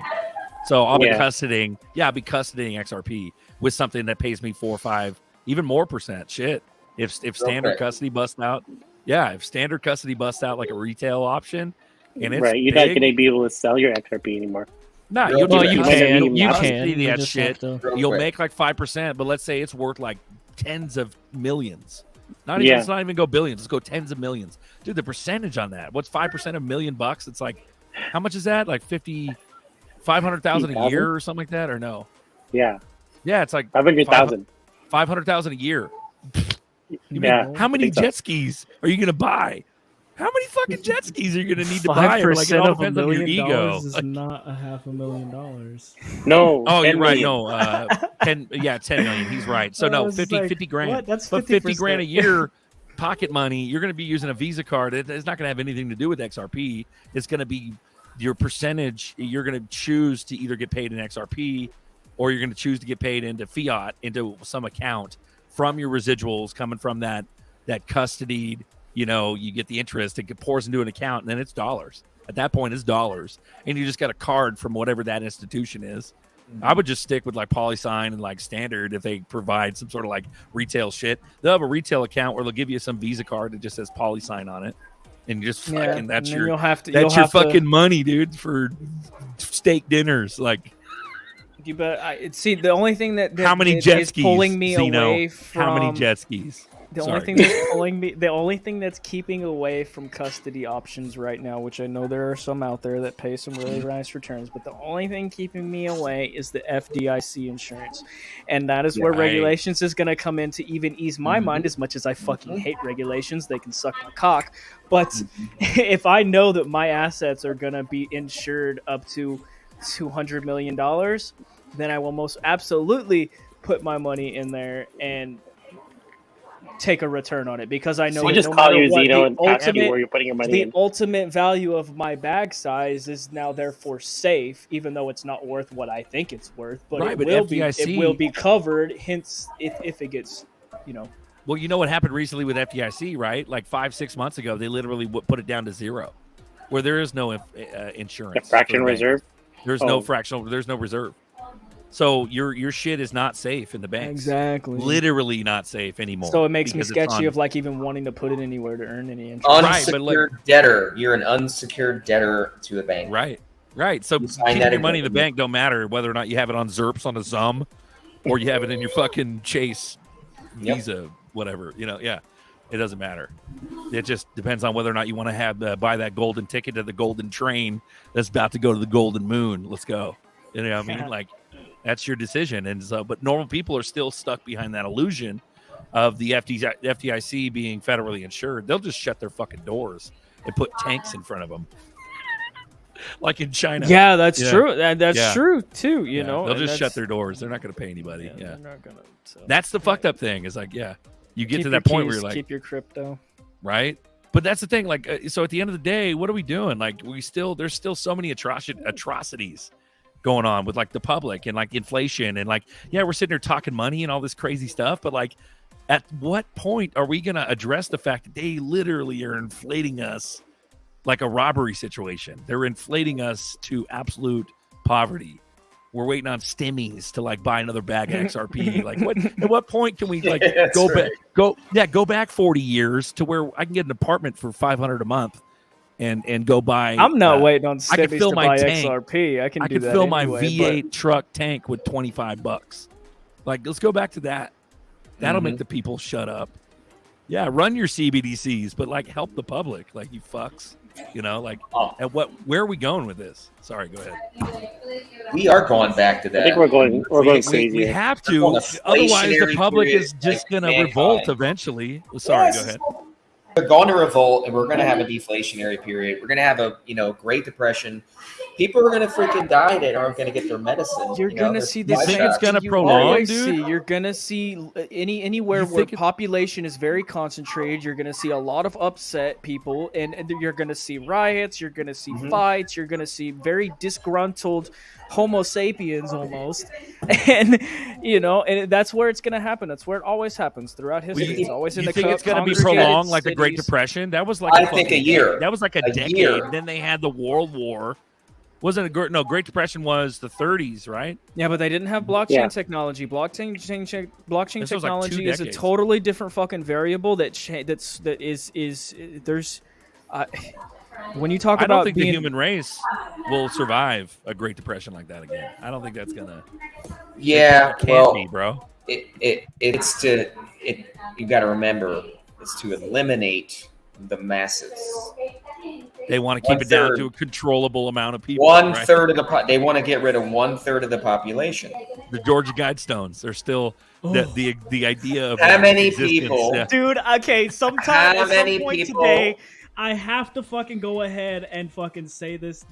So I'll be custodying XRP with something that pays me 4 or 5, even more percent. Shit, if standard custody busts out, if standard custody busts out like a retail option, and it's right, you're not going to be able to sell your XRP anymore. No, you can. That shit. You'll make like 5%, but let's say it's worth like tens of millions. Let's not even go billions. Let's go tens of millions. Dude, the percentage on that. What's 5% of $1 million? It's like, how much is that? Like 500,000 a year or something like that, or no? Yeah. Yeah, it's like 500,000. 500,000 a year. How many jet skis are you going to buy? How many fucking jet skis are you going to need to buy? 5% it all of $1 depends on your million ego. is not $500,000. No. Oh, you're right. Million. No, 10 million. He's right. So no, 50 grand. What? That's 50%. But 50 grand a year pocket money, you're going to be using a Visa card. It's not going to have anything to do with XRP. It's going to be your percentage. You're going to choose to either get paid in XRP or you're going to choose to get paid into fiat, into some account from your residuals coming from that custodied. You get the interest, it pours into an account, and then it's dollars. At that point, it's dollars. And you just got a card from whatever that institution is. I would just stick with like PolySign and like Standard if they provide some sort of like retail shit. They'll have a retail account where they'll give you some Visa card that just says PolySign on it. And just fucking, that's your fucking money, dude, for steak dinners. Like, you bet. See, the only thing that how many jet skis pulling me away from how many jet skis? The only thing that's keeping away from custody options right now, which I know there are some out there that pay some really nice returns, but the only thing keeping me away is the FDIC insurance. And that is where regulations is going to come in to even ease my mind. As much as I fucking hate regulations, they can suck my cock. But if I know that my assets are going to be insured up to $200 million, then I will most absolutely put my money in there and take a return on it because I know we that just no call matter you what, Zeno the and ask you ultimate where you're putting your money the in. ultimate value of my bag size is now therefore safe, even though it's not worth what I think it's worth. But Right, it but will FDIC it will be covered. Hence, if it gets, Well, you know what happened recently with FDIC, right? Like 5-6 months ago, they literally put it down to zero, where there is no insurance. The fraction reserve. There's no fractional. There's no reserve. So your shit is not safe in the banks. Exactly. Literally not safe anymore. So it makes me sketchy of like even wanting to put it anywhere to earn any interest. Unsecured debtor. You're an unsecured debtor to a bank. Right. So keeping your money in the bank don't matter whether or not you have it on ZERPs on a ZUM or you have it in your fucking Chase Visa, whatever. Yeah. It doesn't matter. It just depends on whether or not you want to have buy that golden ticket to the golden train that's about to go to the golden moon. Let's go. You know what I mean? Like, that's your decision. And so, but normal people are still stuck behind that illusion of the FDIC being federally insured. They'll just shut their fucking doors and put tanks in front of them. Like in China. Yeah, that's true. That's true too. You know, they'll just shut their doors. They're not going to pay anybody. Yeah, they're not gonna. So. That's the fucked up thing. Is like, you get to that point where you're like, keep your crypto, right? But that's the thing. Like, so at the end of the day, what are we doing? Like, there's still so many atrocities going on with like the public and like inflation and like, we're sitting here talking money and all this crazy stuff. But like, at what point are we going to address the fact that they literally are inflating us like a robbery situation? They're inflating us to absolute poverty. We're waiting on stimmies to like buy another bag of XRP. Like, at what point can we like go back 40 years to where I can get an apartment for $500 a month and go buy? I'm not waiting on I can stimmies fill to my buy tank. XRP. I can fill anyway, my V8 truck tank with $25. Like, let's go back to that. That'll make the people shut up. Yeah, run your CBDCs, but like help the public. Like, you fucks. Like, where are we going with this? Sorry, go ahead. We are going back to that. I think we're going crazy. We have to. Otherwise, the public is just going to revolt eventually. Sorry, go ahead. We're going to revolt, and we're going to have a deflationary period. We're going to have a Great Depression. People are going to freaking die that aren't going to get their medicine. You're going to see the You think it's going to you prolong, always dude? see. You're going to see anywhere where population is very concentrated. You're going to see a lot of upset people, and you're going to see riots. You're going to see fights. You're going to see very disgruntled Homo sapiens almost, and and that's where it's going to happen. That's where it always happens throughout history. It's always in the. You think it's going to be prolonged like the Great Depression? That was like I think a year. That was like a decade. Year. Then they had the World War. Wasn't it? No, Great Depression was the 30s, right? Yeah, but they didn't have blockchain technology. Blockchain technology is a totally different fucking variable when you talk about I don't think the human race will survive a Great Depression like that again. I don't think that's gonna. Yeah, it can't be, bro. You got to remember, it's to eliminate the masses. They want to keep it down to a controllable amount of people. One-third of they want to get rid of 1/3 of the population. The Georgia Guidestones. They're still the idea of how many people, dude. Okay, sometime at some point today, I have to fucking go ahead and fucking say this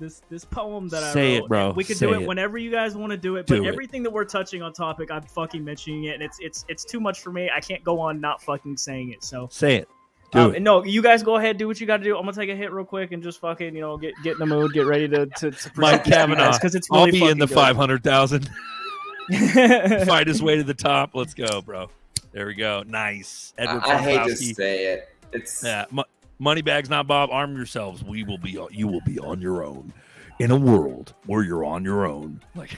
poem that I wrote. Say it, bro. We can do it whenever you guys want to do it. But everything that we're touching on topic, I'm fucking mentioning it, and it's too much for me. I can't go on not fucking saying it. So say it. No, you guys go ahead, do what you got to do. I'm gonna take a hit real quick and just fucking, get in the mood, get ready to Mike Kavanaugh, because it's really I'll be in the 500,000. Fight his way to the top. Let's go, bro. There we go. Nice. Edward I hate to say it. It's Moneybags, not Bob. Arm yourselves. You will be on your own in a world where you're on your own. Like,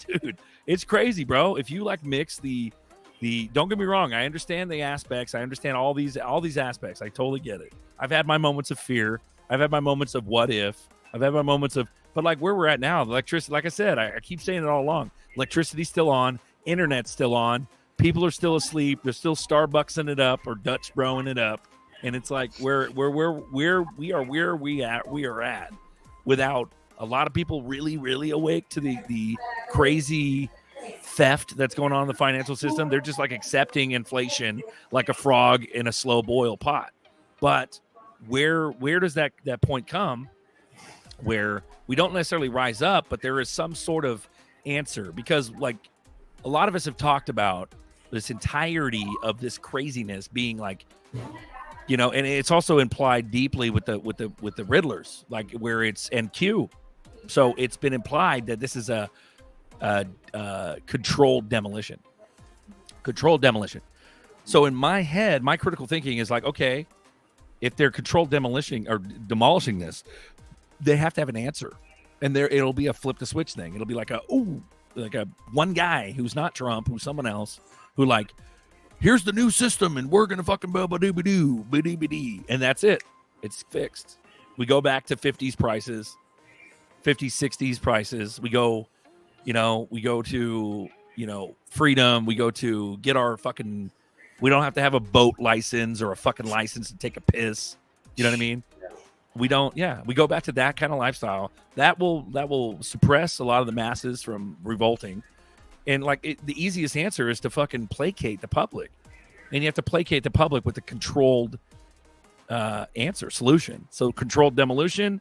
dude, it's crazy, bro. If you like mix the don't get me wrong, I understand the aspects. I understand all these aspects. I totally get it. I've had my moments of fear. I've had my moments of what if. I've had my moments of, but like where we're at now, the electricity, like I said, I keep saying it all along. Electricity's still on. Internet's still on. People are still asleep. They're still Starbucksing it up or Dutch broing it up. And it's like we are at without a lot of people really, really awake to the crazy theft that's going on in the financial system. They're just like accepting inflation like a frog in a slow boil pot. But where does that point come where we don't necessarily rise up, but there is some sort of answer? Because like a lot of us have talked about this entirety of this craziness being like, you know, and it's also implied deeply with the Riddlers, like where it's NQ. So it's been implied that this is a controlled demolition. Controlled demolition. So in my head, my critical thinking is like, okay, if they're controlled demolishing or demolishing this, they have to have an answer, and it'll be a flip the switch thing. It'll be like a one guy who's not Trump, who's someone else, who like, here's the new system, and we're gonna fucking ba-ba-doo-ba-doo, ba-dee-ba-dee, and that's it. It's fixed. We go back to 50s prices, 50s, 60s prices. We go to, you know, freedom. We go to get our fucking, we don't have to have a boat license or a fucking license to take a piss. You know what I mean? We don't, we go back to that kind of lifestyle. That will suppress a lot of the masses from revolting. And like the easiest answer is to fucking placate the public. And you have to placate the public with a controlled solution. So controlled demolition,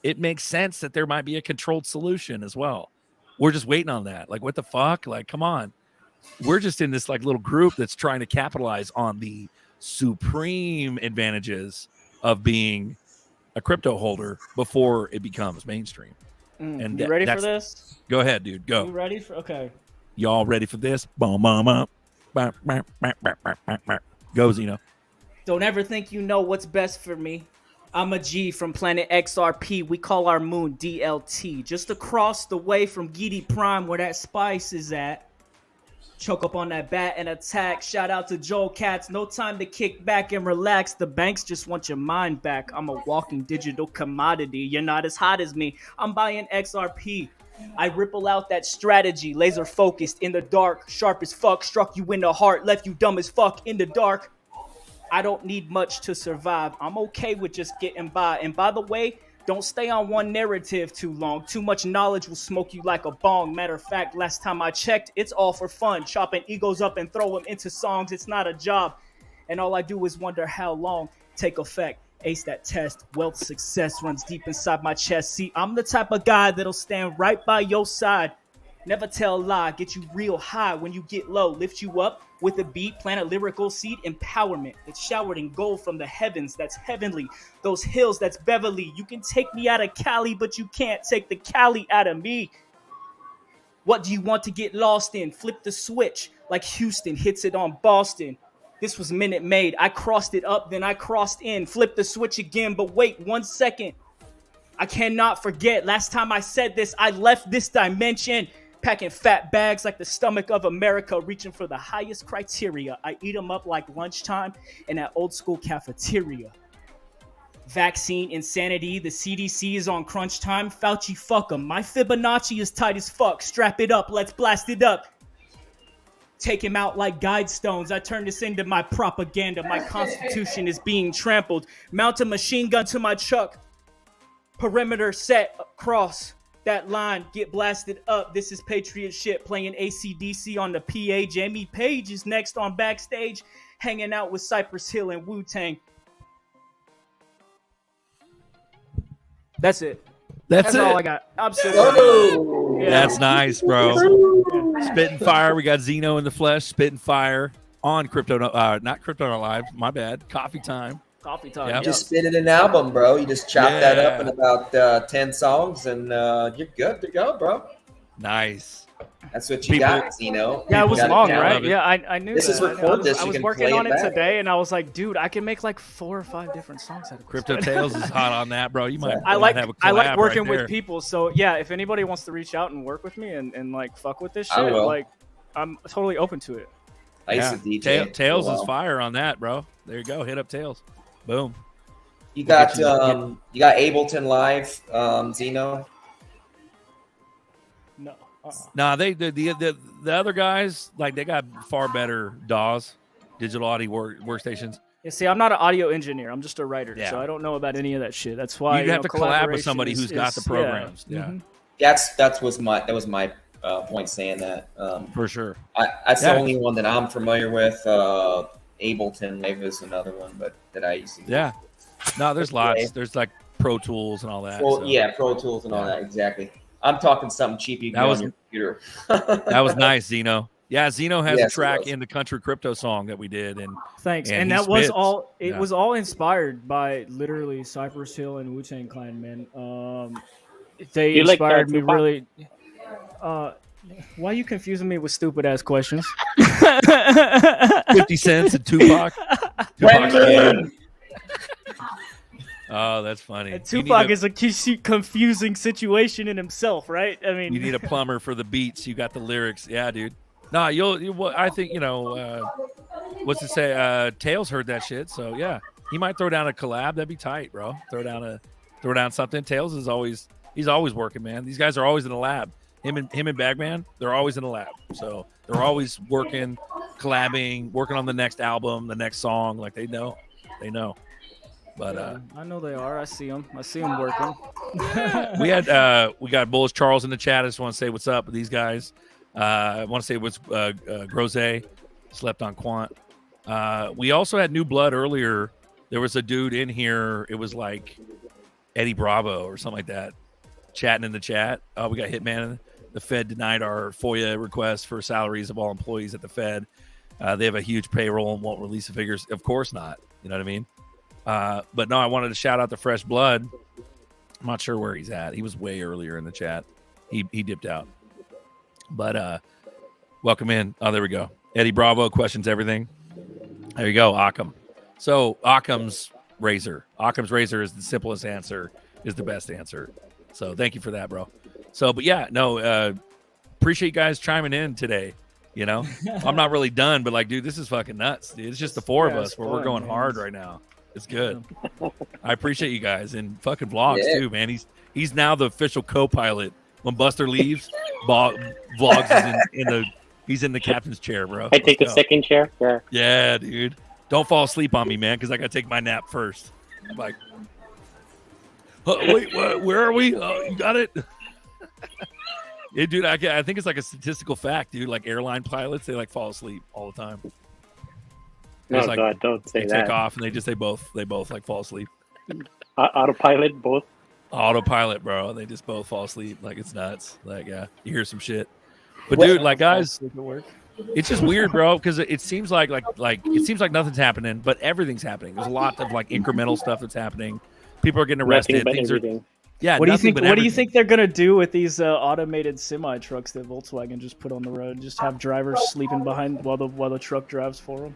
it makes sense that there might be a controlled solution as well. We're just waiting on that. Like, what the fuck? Like, come on. We're just in this like little group that's trying to capitalize on the supreme advantages of being a crypto holder before it becomes mainstream. And you ready for this? Go ahead, dude. Go. You ready for? Okay. Y'all ready for this? Boom, boom, boom. Go, Zeno. Don't ever think you know what's best for me. I'm a G from planet XRP. We call our moon DLT. Just across the way from Gidi Prime where that spice is at. Choke up on that bat and attack. Shout out to Joel Katz. No time to kick back and relax. The banks just want your mind back. I'm a walking digital commodity. You're not as hot as me. I'm buying XRP. I ripple out that strategy. Laser focused in the dark. Sharp as fuck. Struck you in the heart. Left you dumb as fuck in the dark. I don't need much to survive. I'm okay with just getting by. And by the way, don't stay on one narrative too long. Too much knowledge will smoke you like a bong. Matter of fact, last time I checked, it's all for fun. Chopping egos up and throw them into songs. It's not a job. And all I do is wonder how long. Take effect. Ace that test. Wealth success runs deep inside my chest. See, I'm the type of guy that'll stand right by your side. Never tell a lie. Get you real high when you get low. Lift you up with a beat. Plant a lyrical seed. Empowerment. It's showered in gold from the heavens. That's heavenly. Those hills, that's Beverly. You can take me out of Cali, but you can't take the Cali out of me. What do you want to get lost in? Flip the switch like Houston hits it on Boston. This was Minute Maid. I crossed it up, then I crossed in. Flip the switch again, but wait 1 second. I cannot forget. Last time I said this, I left this dimension. Packing fat bags like the stomach of America, reaching for the highest criteria. I eat them up like lunchtime in that old school cafeteria. Vaccine insanity, the CDC is on crunch time. Fauci, fuck 'em. My Fibonacci is tight as fuck. Strap it up, let's blast it up. Take him out like guide stones. I turn this into my propaganda. My constitution is being trampled. Mount a machine gun to my truck. Perimeter set across. That line, get blasted up. This is Patriot shit, playing AC/DC on the PA. Jamie Page is next on backstage, hanging out with Cypress Hill and Wu-Tang. That's it. That's it. all I got. Absolutely. Yeah. That's nice, bro. Spitting fire. We got Zeno in the flesh. Spitting fire on Crypto. Not Crypto Not Live. My bad. Coffee time. Coffee time. Yep. Just spit it an album, bro. You just chop that up in about 10 songs, and you're good to go, bro. Nice. That's what you got, Zeno. Yeah, it was long, right? it. Yeah, I knew This that. is record this. I You was can working play on it it back. today, and I was like, dude, I can make like 4 or 5 different songs out of this. Crypto Tales is hot on that, bro. You might. I like have a I like collab working right with there. people. So yeah, if anybody wants to reach out and work with me and like fuck with this I shit, will. like I'm totally open to it. I used to DJ. Tails for a is while. fire on that, bro. There you go. Hit up Tails. Boom. You got Ableton Live, Zeno. No. Nah, the other guys, like, they got far better DAWs, digital audio workstations. Yeah, see, I'm not an audio engineer. I'm just a writer, Yeah. so I don't know about any of that shit. That's why You have to collab with somebody who's got the programs. Yeah. Yeah, Mhm. That was my point saying that. for sure. That's Yeah. the only one that I'm familiar with. Ableton Live is another one, but that I used to use. Yeah. No, there's lots. Okay. There's like Pro Tools and all that. Well, so. yeah, Pro Tools and all that, exactly. I'm talking something cheap you can That do was- on your computer. That was nice, Zeno. Yeah, Zeno has a Yes, it track was. in the country crypto song that we did, and Thanks. And And he that was spits. all. It Yeah. was all inspired by literally Cypress Hill and Wu-Tang Clan, man. They You like inspired me Tupac? really. Why are you confusing me with stupid ass questions? 50 Cent and Tupac. Tupac's king. Oh, that's funny. And You need Tupac a- is a confusing situation in himself, right? I mean, You need a plumber for the beats. You got the lyrics. Yeah, dude. Nah, well, I think, what's it say? Tails heard that shit. So yeah, he might throw down a collab. That'd be tight, bro. Throw down something. Tails he's always working, man. These guys are always in the lab. Him and Bagman, they're always in the lab. So they're always working, collabing, working on the next album, the next song. Like they know. But I know they are. I see them working. we got Bullish Charles in the chat. I just want to say what's up with these guys. I want to say what's Groze slept on Quant. We also had new blood earlier. There was a dude in here. It was like Eddie Bravo or something like that, chatting in the chat. We got Hitman. The Fed denied our FOIA request for salaries of all employees at the Fed. They have a huge payroll and won't release the figures. Of course not. You know what I mean? But no, I wanted to shout out to Fresh Blood. I'm not sure where he's at. He was way earlier in the chat. He dipped out. But welcome in. Oh, there we go. Eddie Bravo questions everything. There you go, Occam. So Occam's razor. Occam's razor is the simplest answer, is the best answer. So thank you for that, bro. So, but yeah, no, appreciate you guys chiming in today. You know, I'm not really done, but like, dude, this is fucking nuts, dude. It's just the four of us where we're going hard right now. It's good. I appreciate you guys and fucking vlogs too, man. He's now the official co-pilot. When Buster leaves, vlogs is he's in the captain's chair, bro. I take the second chair. Yeah. Yeah, dude. Don't fall asleep on me, man, because I gotta take my nap first. I'm like, wait, where are we? You got it. Yeah, dude. I think it's like a statistical fact, dude. Like airline pilots, they like fall asleep all the time. No, like, God, don't say they that. take off and they both like fall asleep. Autopilot, both. Autopilot, bro. They just both fall asleep. Like it's nuts. Like yeah, you hear some shit. But dude, like guys, it's just weird, bro, because it seems like it seems like nothing's happening, but everything's happening. There's a lot of like incremental stuff that's happening. People are getting arrested. Things are What do you think? What do you think they're gonna do with these automated semi trucks that Volkswagen just put on the road? Just have drivers sleeping behind while the truck drives for them?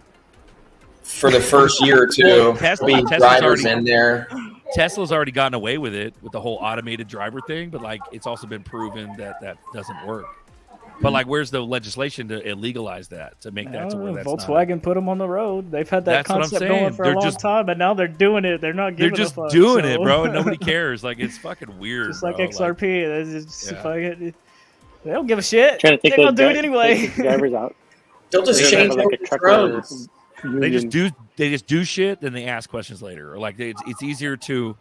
For the first year or two, Tesla's drivers already in there. Tesla's already gotten away with it with the whole automated driver thing, but like it's also been proven that doesn't work. But like, where's the legislation to illegalize that, to make that to where that's Volkswagen put them on the road. They've had that That's what I'm concept saying. going for They're a long just- time, but now they're doing it. They're not They're giving just a fuck, doing so- it, bro, and nobody cares. Like it's fucking weird. Just like bro. XRP, they just Yeah. fucking, they don't give a shit. Trying to take They're those gonna do it anyway. take the drivers out. They'll just They're gonna change have, like, a over trucker drones. They just do shit, then they ask questions later. Or like it's easier to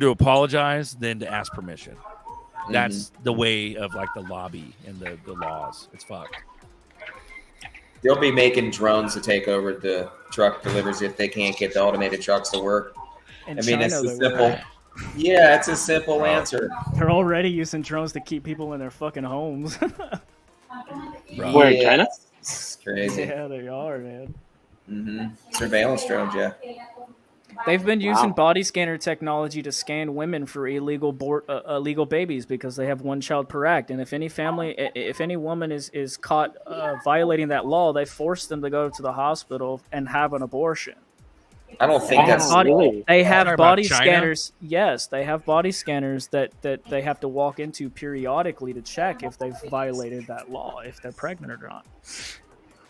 apologize than to ask permission. That's the way of like the lobby and the laws. It's fucked. They'll be making drones to take over the truck deliveries if they can't get the automated trucks to work. In I mean, it's China, a they simple. were. Yeah, it's a simple answer. They're already using drones to keep people in their fucking homes. Where, in China? It's crazy. Yeah, they are, man. Surveillance drones, yeah. They've been using body scanner technology to scan women for illegal babies because they have one child per act. And if any woman is caught violating that law, they force them to go to the hospital and have an abortion. I don't think that's They have Talking body about China? scanners. Yes, they have body scanners that they have to walk into periodically to check if they've violated that law, if they're pregnant or not.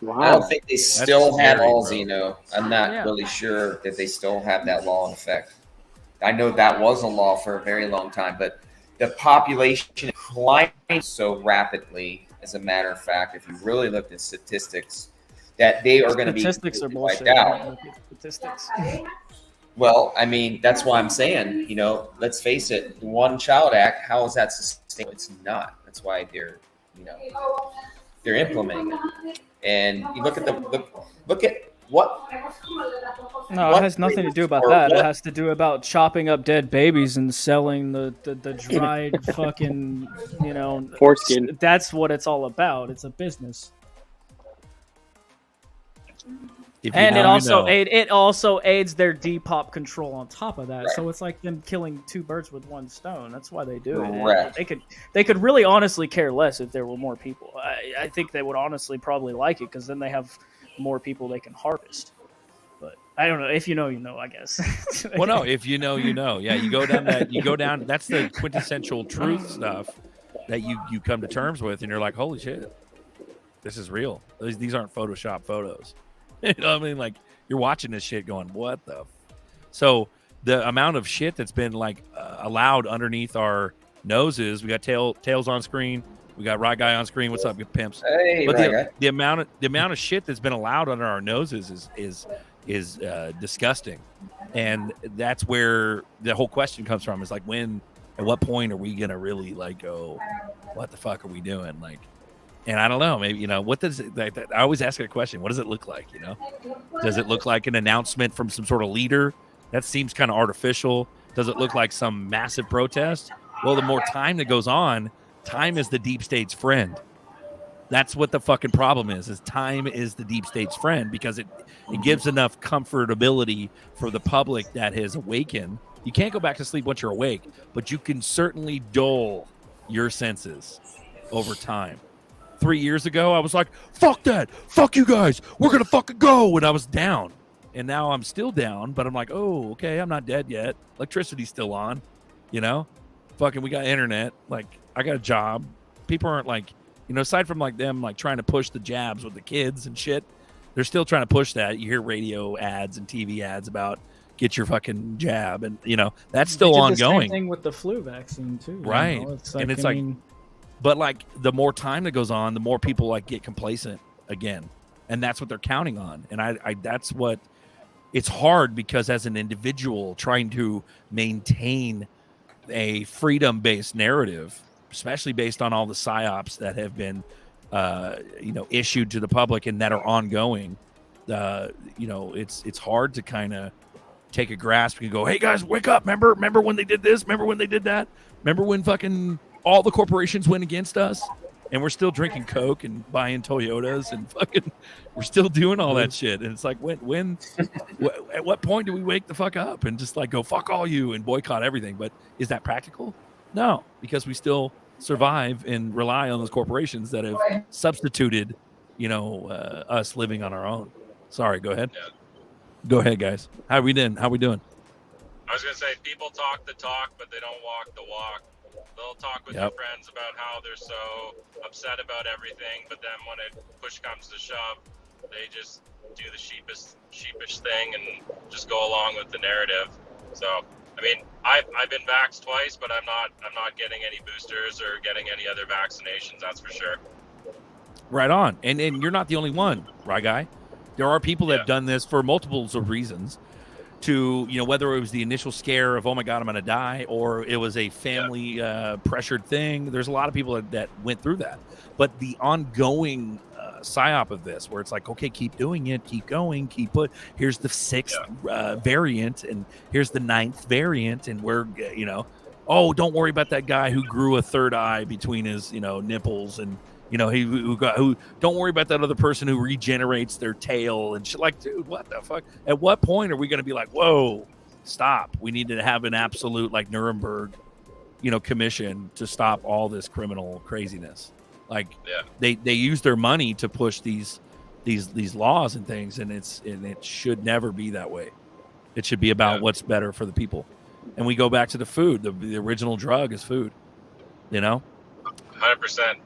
Wow. I don't think they still have scary, all bro. Zeno. I'm not Yeah. really sure that they still have that law in effect. I know that was a law for a very long time, but the population is climbing so rapidly, as a matter of fact, if you really looked at statistics, that they are going to be Statistics are completely bullshit. wiped out. Statistics. Well, I mean, that's why I'm saying, let's face it, the One Child Act, how is that sustainable? It's not. That's why they're implementing it. And you look at look at what. No, it has nothing to do about that. It has to do about chopping up dead babies and selling the dried fucking, Foreskin. That's what it's all about. It's a business. And it also aids their Depop control on top of that. Right. So it's like them killing two birds with one stone. That's why they do it. Correct. They could really honestly care less if there were more people. I think they would honestly probably like it because then they have more people they can harvest. But I don't know. If you know, you know, I guess. Well, no, if you know, you know. Yeah, you go down. That's the quintessential truth stuff that you come to terms with, and you're like, holy shit, this is real. These aren't Photoshop photos. You know what I mean? Like, you're watching this shit going, what the? So the amount of shit that's been like allowed underneath our noses. We got tails on screen. We got Rye Guy on screen. What's up, you pimps? Hey, but Rye Guy. the amount of shit that's been allowed under our noses is disgusting, and that's where the whole question comes from. Is like, at what point are we gonna really like go, what the fuck are we doing? Like, and I don't know, maybe, you know, what does it, I always ask it a question. What does it look like? You know, does it look like an announcement from some sort of leader? That seems kind of artificial. Does it look like some massive protest? Well, the more time that goes on, time is the deep state's friend. That's what the fucking problem is time is the deep state's friend, because it gives enough comfortability for the public that has awakened. You can't go back to sleep once you're awake, but you can certainly dull your senses over time. 3 years ago, I was like, fuck that. Fuck you guys. We're going to fucking go. And I was down. And now I'm still down, but I'm like, oh, okay, I'm not dead yet. Electricity's still on, you know? Fucking, we got internet. Like, I got a job. People aren't like, you know, aside from like them like trying to push the jabs with the kids and shit, they're still trying to push that. You hear radio ads and TV ads about get your fucking jab, and you know that's still ongoing. The same thing with the flu vaccine too, right? You know? It's like, and it's but like the more time that goes on, the more people like get complacent again, and that's what they're counting on. And I that's what it's hard, because as an individual trying to maintain a freedom-based narrative, especially based on all the psyops that have been, you know, issued to the public and that are ongoing, you know, it's hard to kind of take a grasp and go, hey guys, wake up. Remember when they did this? Remember when they did that? Remember when fucking all the corporations went against us? And we're still drinking Coke and buying Toyotas and fucking, we're still doing all that shit. And it's like, at what point do we wake the fuck up and just like go, fuck all you and boycott everything? But is that practical? No, because we still survive and rely on those corporations that have substituted, you know, us living on our own. Sorry, go ahead. Yeah. Go ahead, guys. How we doing? I was going to say, people talk the talk, but they don't walk the walk. They'll talk with their friends about how they're so upset about everything, but then when it push comes to shove, they just do the sheepish thing and just go along with the narrative. So, I mean, I've been vaxxed twice, but I'm not getting any boosters or getting any other vaccinations. That's for sure. Right on, and you're not the only one, right, guy? There are people that have done this for multiples of reasons. To, you know, whether it was the initial scare of, oh my God, I'm going to die, or it was a family pressured thing. There's a lot of people that went through that. But the ongoing psyop of this, where it's like, okay, keep doing it, keep going, here's the 6th variant, and here's the 9th variant, and we're, you know, oh, don't worry about that guy who grew a third eye between his, you know, nipples, and you know, who don't worry about that other person who regenerates their tail and shit. Like, dude, what the fuck? At what point are we going to be like, whoa, stop? We need to have an absolute like Nuremberg, you know, commission to stop all this criminal craziness. Like, they use their money to push these laws and things, and it should never be that way. It should be about what's better for the people. And we go back to the food. The original drug is food. You know, 100%.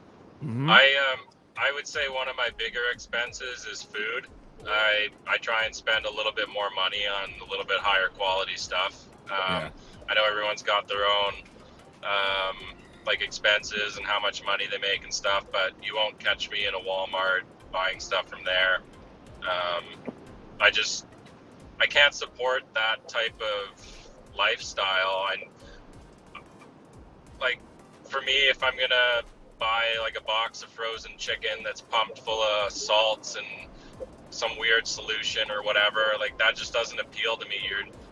Mm-hmm. I would say one of my bigger expenses is food. I try and spend a little bit more money on a little bit higher quality stuff. I know everyone's got their own like expenses and how much money they make and stuff, but you won't catch me in a Walmart buying stuff from there. I can't support that type of lifestyle. Like, for me, if I'm gonna buy like a box of frozen chicken that's pumped full of salts and some weird solution or whatever, like that just doesn't appeal to me.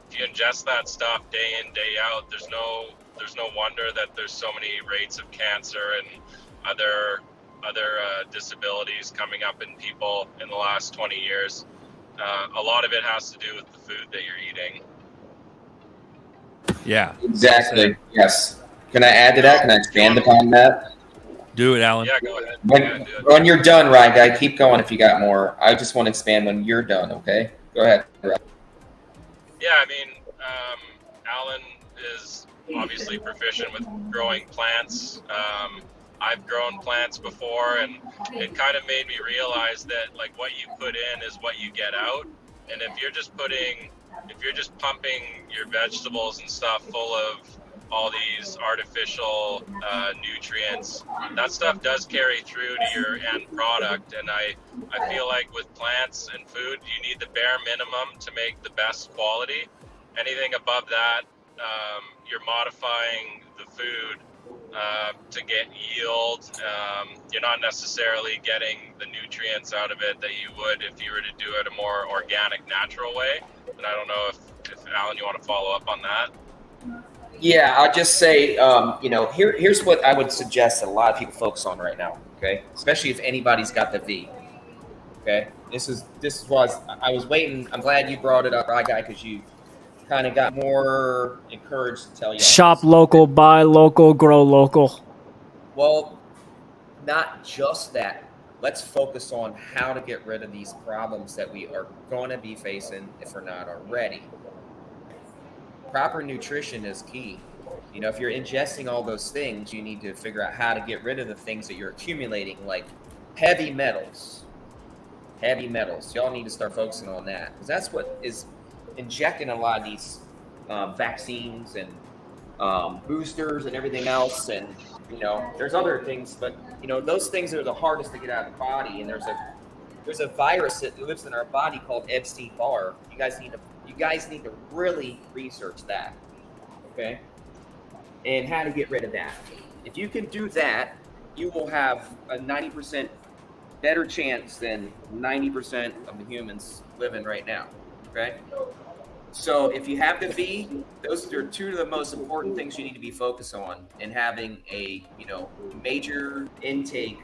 If you ingest that stuff day in, day out, there's no wonder that there's so many rates of cancer and other disabilities coming up in people in the last 20 years. a lot of it has to do with the food that you're eating. Yeah. Exactly. Yes. Can I add to that? Can I expand upon that? Do it, Alan. Yeah, go ahead. When you're done, Ryan guy, keep going if you got more. I just want to expand when you're done, okay? Go ahead. Yeah, I mean, Alan is obviously proficient with growing plants. I've grown plants before, and it kind of made me realize that like what you put in is what you get out. And if you're just pumping your vegetables and stuff full of all these artificial nutrients, that stuff does carry through to your end product. And I feel like with plants and food, you need the bare minimum to make the best quality. Anything above that, you're modifying the food to get yield. You're not necessarily getting the nutrients out of it that you would if you were to do it a more organic, natural way. And I don't know if Alan, you want to follow up on that? Yeah, I'll just say, here's what I would suggest that a lot of people focus on right now, okay? Especially if anybody's got the V, okay? This is why I was waiting. I'm glad you brought it up, right, guy, because you kind of got more encouraged to tell you. Shop local, buy local, grow local. Well, not just that. Let's focus on how to get rid of these problems that we are going to be facing if we're not already. Proper nutrition is key. You know, if you're ingesting all those things, you need to figure out how to get rid of the things that you're accumulating, like heavy metals. Heavy metals. Y'all need to start focusing on that, because that's what is injecting a lot of these vaccines and boosters and everything else. And, there's other things, but, those things are the hardest to get out of the body. And there's a virus that lives in our body called Epstein-Barr. You guys need to really research that, okay? And how to get rid of that. If you can do that, you will have a 90% better chance than 90% of the humans living right now, okay? So if you have the V, those are two of the most important things you need to be focused on in having a, major intake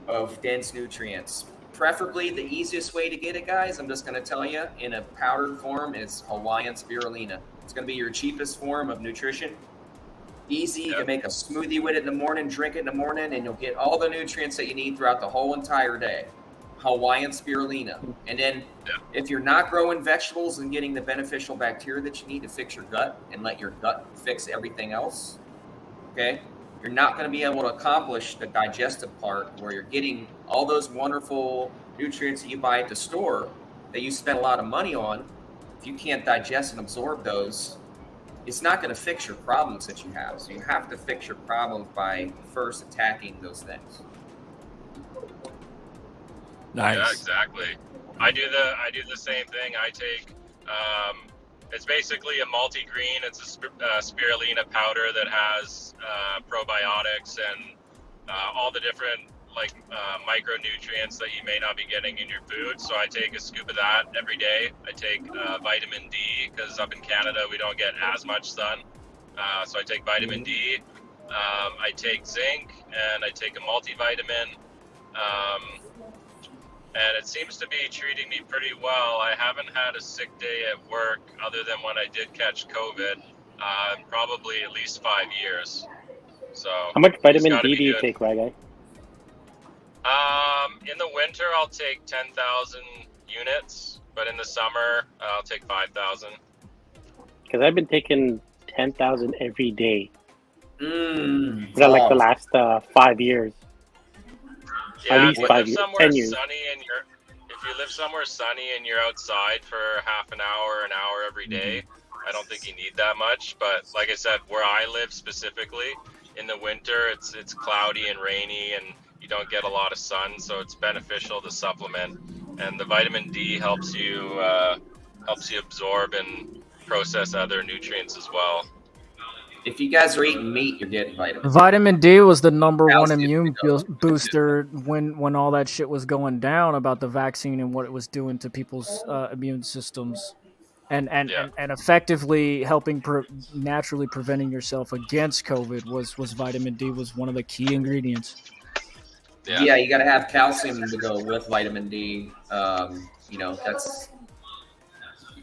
of dense nutrients. Preferably, the easiest way to get it, guys, I'm just going to tell you, in a powdered form is Hawaiian spirulina. It's going to be your cheapest form of nutrition. Easy, you can make a smoothie with it in the morning, drink it in the morning, and you'll get all the nutrients that you need throughout the whole entire day. Hawaiian spirulina. And then if you're not growing vegetables and getting the beneficial bacteria that you need to fix your gut and let your gut fix everything else, okay, you're not going to be able to accomplish the digestive part where you're getting all those wonderful nutrients that you buy at the store that you spend a lot of money on. If you can't digest and absorb those, it's not going to fix your problems that you have. So you have to fix your problems by first attacking those things. Nice. Yeah, exactly. I do the same thing. I take it's basically a multi-green. It's a spirulina powder that has probiotics and all the different micronutrients that you may not be getting in your food. So I take a scoop of that every day. I take vitamin D because up in Canada we don't get as much sun. So I take vitamin D. I take zinc and I take a multivitamin. And it seems to be treating me pretty well. I haven't had a sick day at work other than when I did catch COVID, probably at least 5 years. So how much vitamin D do you take, right guy? In the winter, I'll take 10,000 units, but in the summer, I'll take 5,000. Because I've been taking 10,000 every day. For like the last 5 years. Yeah, at least 5 years, 10 years. If you live somewhere sunny and you're outside for half an hour every day, I don't think you need that much. But like I said, where I live specifically, in the winter, it's cloudy and rainy, and you don't get a lot of sun, so it's beneficial to supplement. And the vitamin D helps you absorb and process other nutrients as well. If you guys are eating meat, you're getting vitamins. Vitamin D was the number one immune booster when all that shit was going down about the vaccine and what it was doing to people's immune systems, and effectively helping naturally preventing yourself against COVID was vitamin D was one of the key ingredients. Yeah, you got to have calcium to go with vitamin D. That's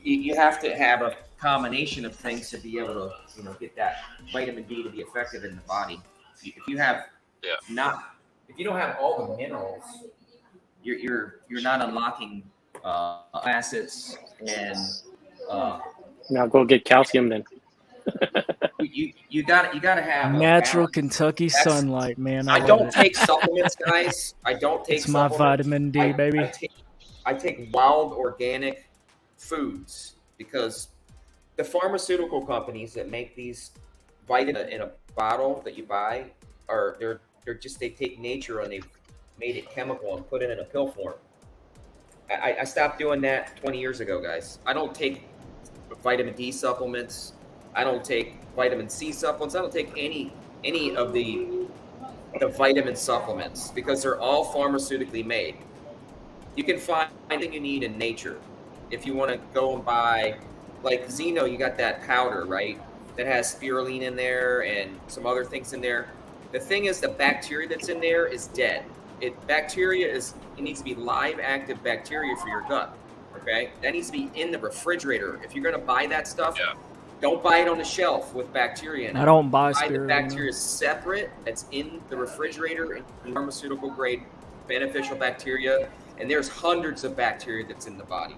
you have to have a combination of things to be able to, get that vitamin D to be effective in the body. If you have if you don't have all the minerals, you're not unlocking acids and now go get calcium then. you got to have natural Kentucky sunlight, man. I don't take supplements, guys. I don't take. It's my vitamin D, baby. I take wild organic foods because the pharmaceutical companies that make these vitamin in a bottle that you buy they take nature and they've made it chemical and put it in a pill form. I stopped doing that 20 years ago, guys. I don't take vitamin D supplements. I don't take vitamin C supplements. I don't take any of the vitamin supplements because they're all pharmaceutically made. You can find anything you need in nature. If you want to go and buy, like Xeno, you got that powder, right? That has spirulina in there and some other things in there. The thing is, the bacteria that's in there is dead. It needs to be live, active bacteria for your gut. Okay, that needs to be in the refrigerator. If you're gonna buy that stuff, don't buy it on the shelf with bacteria in it. I don't buy the spirulina. bacteria separate. That's in the refrigerator, in pharmaceutical grade beneficial bacteria, and there's hundreds of bacteria that's in the body.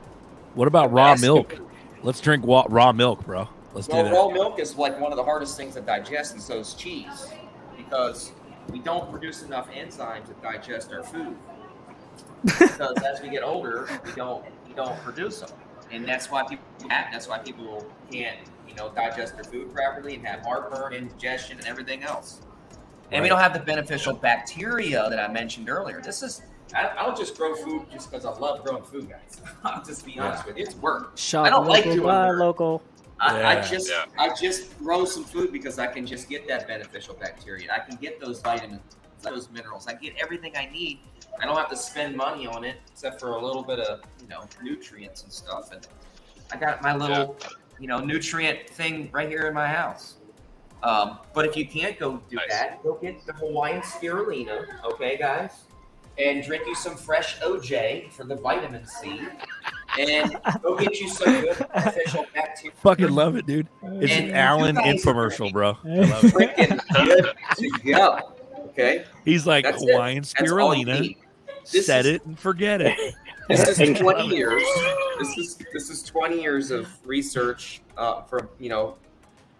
What about raw milk? Let's drink raw milk, bro. Let's do that. Raw milk is like one of the hardest things to digest, and so is cheese, because we don't produce enough enzymes to digest our food. Because as we get older, we don't produce them, and that's why people can't digest their food properly and have heartburn, indigestion, and everything else. And we don't have the beneficial bacteria that I mentioned earlier. I don't just grow food just because I love growing food, guys. I'll just be honest with you, it's work. Shop I don't local, like doing buy work. local. I just grow some food because I can just get that beneficial bacteria. I can get those vitamins, those minerals. I get everything I need. I don't have to spend money on it except for a little bit of nutrients and stuff. And I got my little nutrient thing right here in my house. But if you can't go do that, go get the Hawaiian spirulina, okay, guys, and drink you some fresh OJ for the vitamin C, and go get you some good beneficial bacteria. Fucking love it, dude. It's an Allen infomercial, bro. I love it. Freaking good to go. Okay. He's like That's Hawaiian it. That's all you spirulina. need. Set it and forget it. This is 20 years. This is 20 years of research for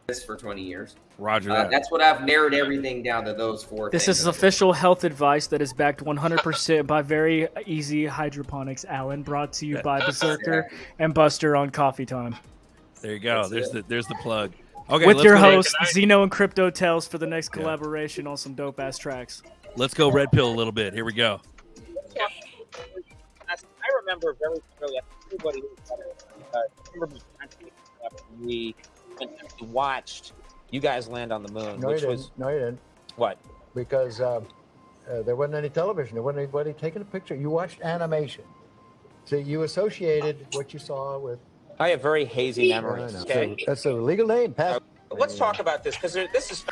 this for 20 years. Roger that. That's what I've narrowed everything down to those four. This things. is official health advice that is backed 100% by Very Easy Hydroponics, Alan, brought to you by Berserker and Buster on Coffee Time. There you go. There's the plug. Okay, with let's your go host Xeno and Crypto Tales for the next collaboration on some dope ass tracks. Let's go red pill a little bit. Here we go. I remember very clearly. Everybody we watched you guys land on the moon, No, you didn't. What? Because there wasn't any television. There wasn't anybody taking a picture. You watched animation. So you associated what you saw with. I have very hazy memories. Okay, so that's a legal name. Let's talk about this because this is.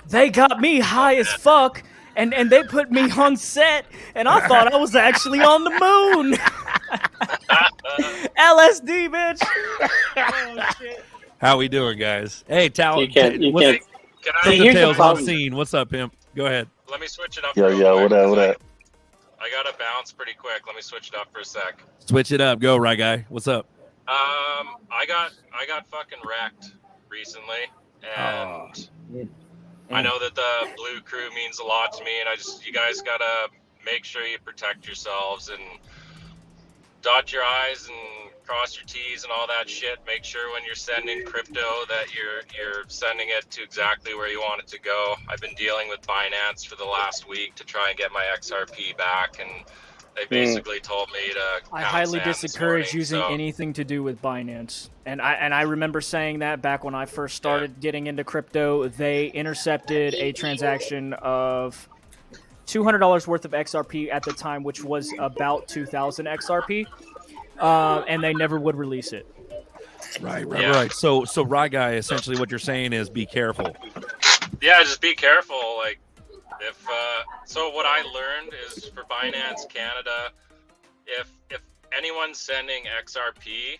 They got me high as fuck, and they put me on set, and I thought I was actually on the moon. LSD, bitch. Oh, shit. How we doing, guys? Hey, Tal. Can Tales on scene. What's up, pimp? Go ahead. Let me switch it up. Yo, what up? I gotta bounce pretty quick. Let me switch it up for a sec. Switch it up. Go, right guy. What's up? I got fucking wrecked recently, and I know that the Blue Crew means a lot to me, and you guys gotta make sure you protect yourselves and dot your I's and cross your T's and all that shit. Make sure when you're sending crypto that you're sending it to exactly where you want it to go. I've been dealing with Binance for the last week to try and get my XRP back, and they basically told me to. I highly discourage using anything to do with Binance, and I remember saying that back when I first started getting into crypto. They intercepted a transaction of $200 worth of XRP at the time, which was about 2,000 XRP, and they never would release it. Right. So right guy, essentially what you're saying is be careful. Yeah, just be careful. Like, so what I learned is for Binance Canada, if anyone's sending XRP,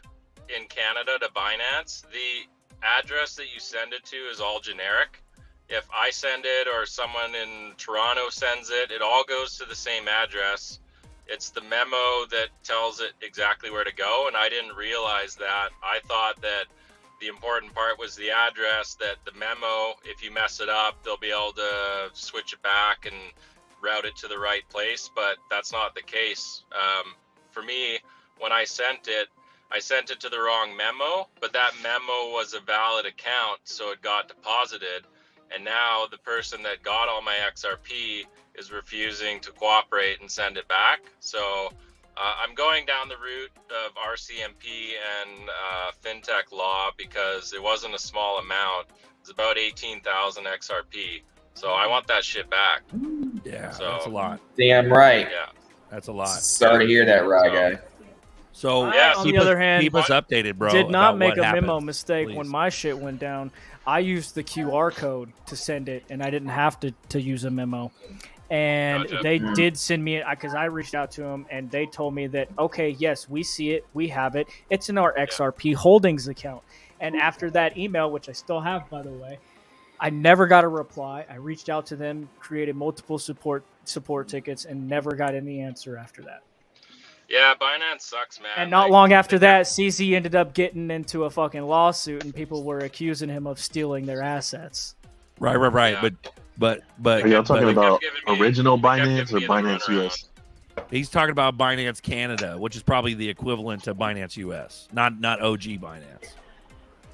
in Canada to Binance, the address that you send it to is all generic. If I send it or someone in Toronto sends it, it all goes to the same address. It's the memo that tells it exactly where to go, and I didn't realize that. I thought that the important part was the address, that the memo, if you mess it up, they'll be able to switch it back and route it to the right place, but that's not the case. For me, when I sent it to the wrong memo, but that memo was a valid account, so it got deposited. And now the person that got all my XRP is refusing to cooperate and send it back. So I'm going down the route of RCMP and fintech law because it wasn't a small amount. It's about 18,000 XRP. So I want that shit back. Yeah, so, that's a lot. Damn right. Yeah, that's a lot. Sorry to hear that, Rye guy. So yeah, on the other hand, keep us updated, bro. Did not about make what a happened, memo mistake please. when my shit went down. I used the QR code to send it, and I didn't have to use a memo. And Gotcha. they did send me it because I reached out to them, and they told me that, okay, yes, we see it, we have it. It's in our XRP holdings account. And after that email, which I still have, by the way, I never got a reply. I reached out to them, created multiple support tickets, and never got any answer after that. Yeah, Binance sucks, man. And not long after that, CZ ended up getting into a fucking lawsuit, and people were accusing him of stealing their assets. Right. Yeah. But Are y'all talking about giving me- original they kept Binance or giving me the Binance runaround. US? he's talking about Binance Canada, which is probably the equivalent to Binance US, not OG Binance.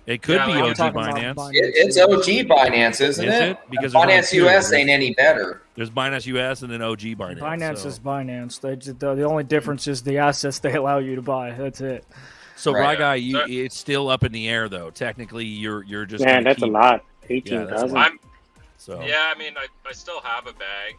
It could Yeah, be like OG you're talking about Binance. Binance. It's OG Binance, isn't Is it? it? Because there's only Binance two. US ain't any better. There's Binance US and then OG Binance. Binance so. is Binance. The only difference is the assets they allow you to buy. That's it. So, Right. Guy, it's still up in the air, though. Technically, you're just Man, gonna that's a keep- lot. Yeah, 18,000. that's So Yeah, I mean, I still have a bag.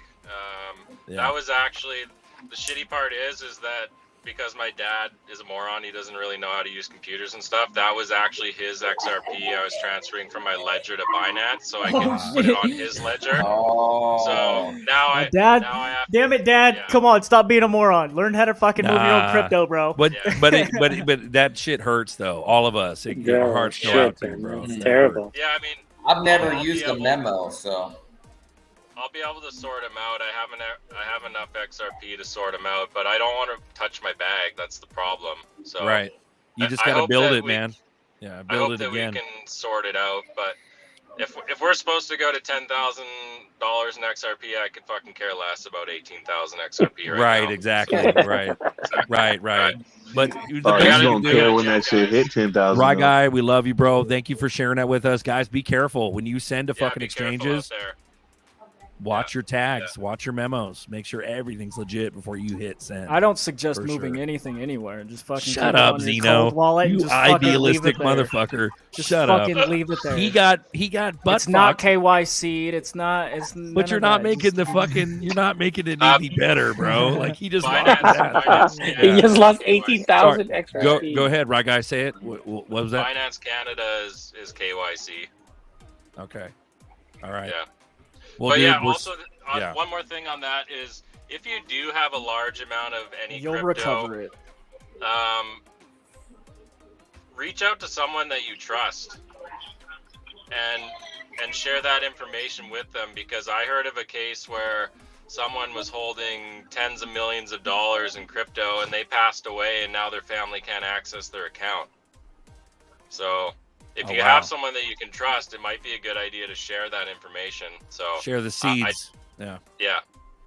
Yeah. That was actually the shitty part is that because my dad is a moron, he doesn't really know how to use computers and stuff. That was actually his XRP. I was transferring from my ledger to Binance, so I could put it on his ledger. Oh. So now I Dad, now I have. damn it, Dad! Yeah. Come on, stop being a moron. Learn how to fucking move your own Nah. crypto, bro. But Yeah. but that shit hurts though. All of us, our Yeah, hearts go shit, out to you, man. bro. It's That terrible. Yeah, I mean, I've never I'll be used a able- memo, so I'll be able to sort them out. I have enough XRP to sort them out, but I don't want to touch my bag. That's the problem. So hurt. Right. You just I got to hope build that it, we- man. Yeah, I build hope it that again. we can sort it out. But if we're supposed to go to $10,000 in XRP, I could fucking care less about 18,000 XRP Right, now. exactly. Right. Right. But the Oh, best you you gonna can care do, when that shit hit 10,000? Right, Guy, we love you, bro. Thank you for sharing that with us, guys. Be careful when you send to Yeah, fucking be careful exchanges. out there. Watch your tags, watch your memos, make sure everything's legit before you hit send. I don't suggest For moving sure. anything anywhere. Just fucking Shut keep it up, on your Zeno. cold wallet. and You just fucking idealistic leave it there. motherfucker. Just Shut up. fucking leave it there. He got butt It's not fucked. KYC. It's not. It's. But you're not making the fucking. You're not making it any better, bro. Like he just lost Binance, that. He just lost Sorry. 18,000 extra. Go ahead, right guy. Say it. What was that? Binance Canada is KYC. Okay. All right. Yeah. Well, But dude, yeah, we're also yeah. one more thing on that is if you do have a large amount of any You'll crypto, recover it. Reach out to someone that you trust and share that information with them, because I heard of a case where someone was holding tens of millions of dollars in crypto and they passed away and now their family can't access their account. So if you have someone that you can trust, it might be a good idea to share that information. So share the seeds. Yeah.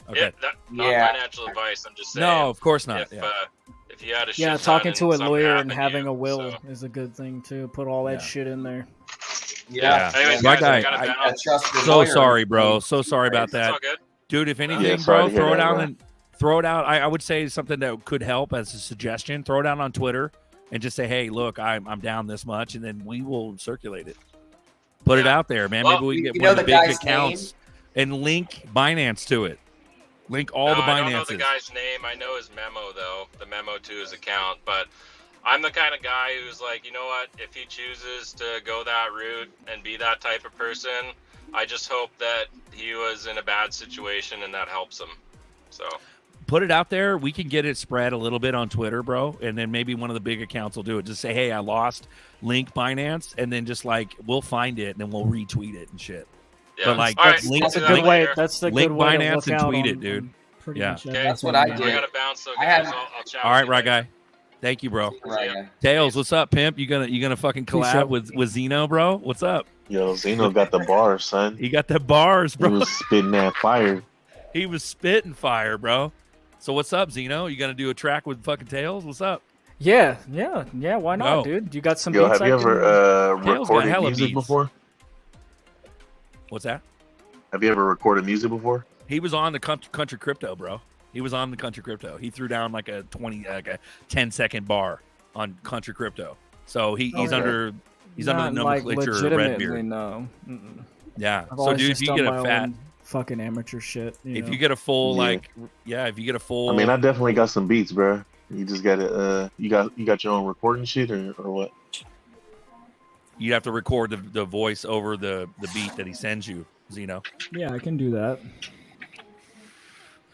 Okay. Not financial advice. I'm just saying. No, of course not. If you had a Yeah, shit talking ton to a and something lawyer and happened to having you, a will so- is a good thing too. Put all that shit in there. Yeah. Anyways, Right guys, guy. I gotta bounce. So sorry, bro. So sorry about It's that. all good. Dude, if anything, Yeah, sorry bro, to hear throw it that, out bro. and throw it out. I would say something that could help as a suggestion. Throw it out on Twitter and just say, "Hey, look, I'm down this much," and then we will circulate it. Put it out there, man. Well, Maybe we can get you one know of the the big guy's accounts and link Binance to it. Link all the I don't know the Binances. guy's name. I know his memo though. The memo to his account. But I'm the kind of guy who's like, you know what? If he chooses to go that route and be that type of person, I just hope that he was in a bad situation and that helps him. So. put it out there. We can get it spread a little bit on Twitter, bro, and then maybe one of the big accounts will do it. Just say, hey, I lost link Binance, and then just like we'll find it and then we'll retweet it and shit. Yeah. But like That's a good way. That's the link good way to Binance look and out tweet on- it, dude. on pretty Yeah. much Okay, That's what I I did. gotta bounce, so I guys, have- I'll chat All with right, you right later. guy. Thank you, bro. Right. Tails, what's up, pimp? You gonna fucking Peace collab out. with Zeno, bro? What's up? Yo, Zeno got the bars, son. He got the bars, He bro. was spitting that fire. He was spitting fire, bro. So what's up, Zeno? You gonna do a track with fucking Tails? What's up? Yeah. Why not, Go. dude? You got some Yo, beats? have you I can- ever Tails got recorded hella music beats. before? What's that? Have you ever recorded music before? He was on the country crypto, bro. He was on the country crypto. He threw down like a 10-second bar on country crypto. So he's Okay. under the Not, like, nomenclature legitimately, Redbeard. no. Mm-mm. Yeah. I've So always dude, if just you done get my a fat, own fucking amateur shit. if you get a full Yeah. if you get a full, I mean, I definitely got some beats, bro. You just got to, you got your own recording shit or what? you'd have to record the voice over the beat that he sends you, Zeno. Yeah, I can do that.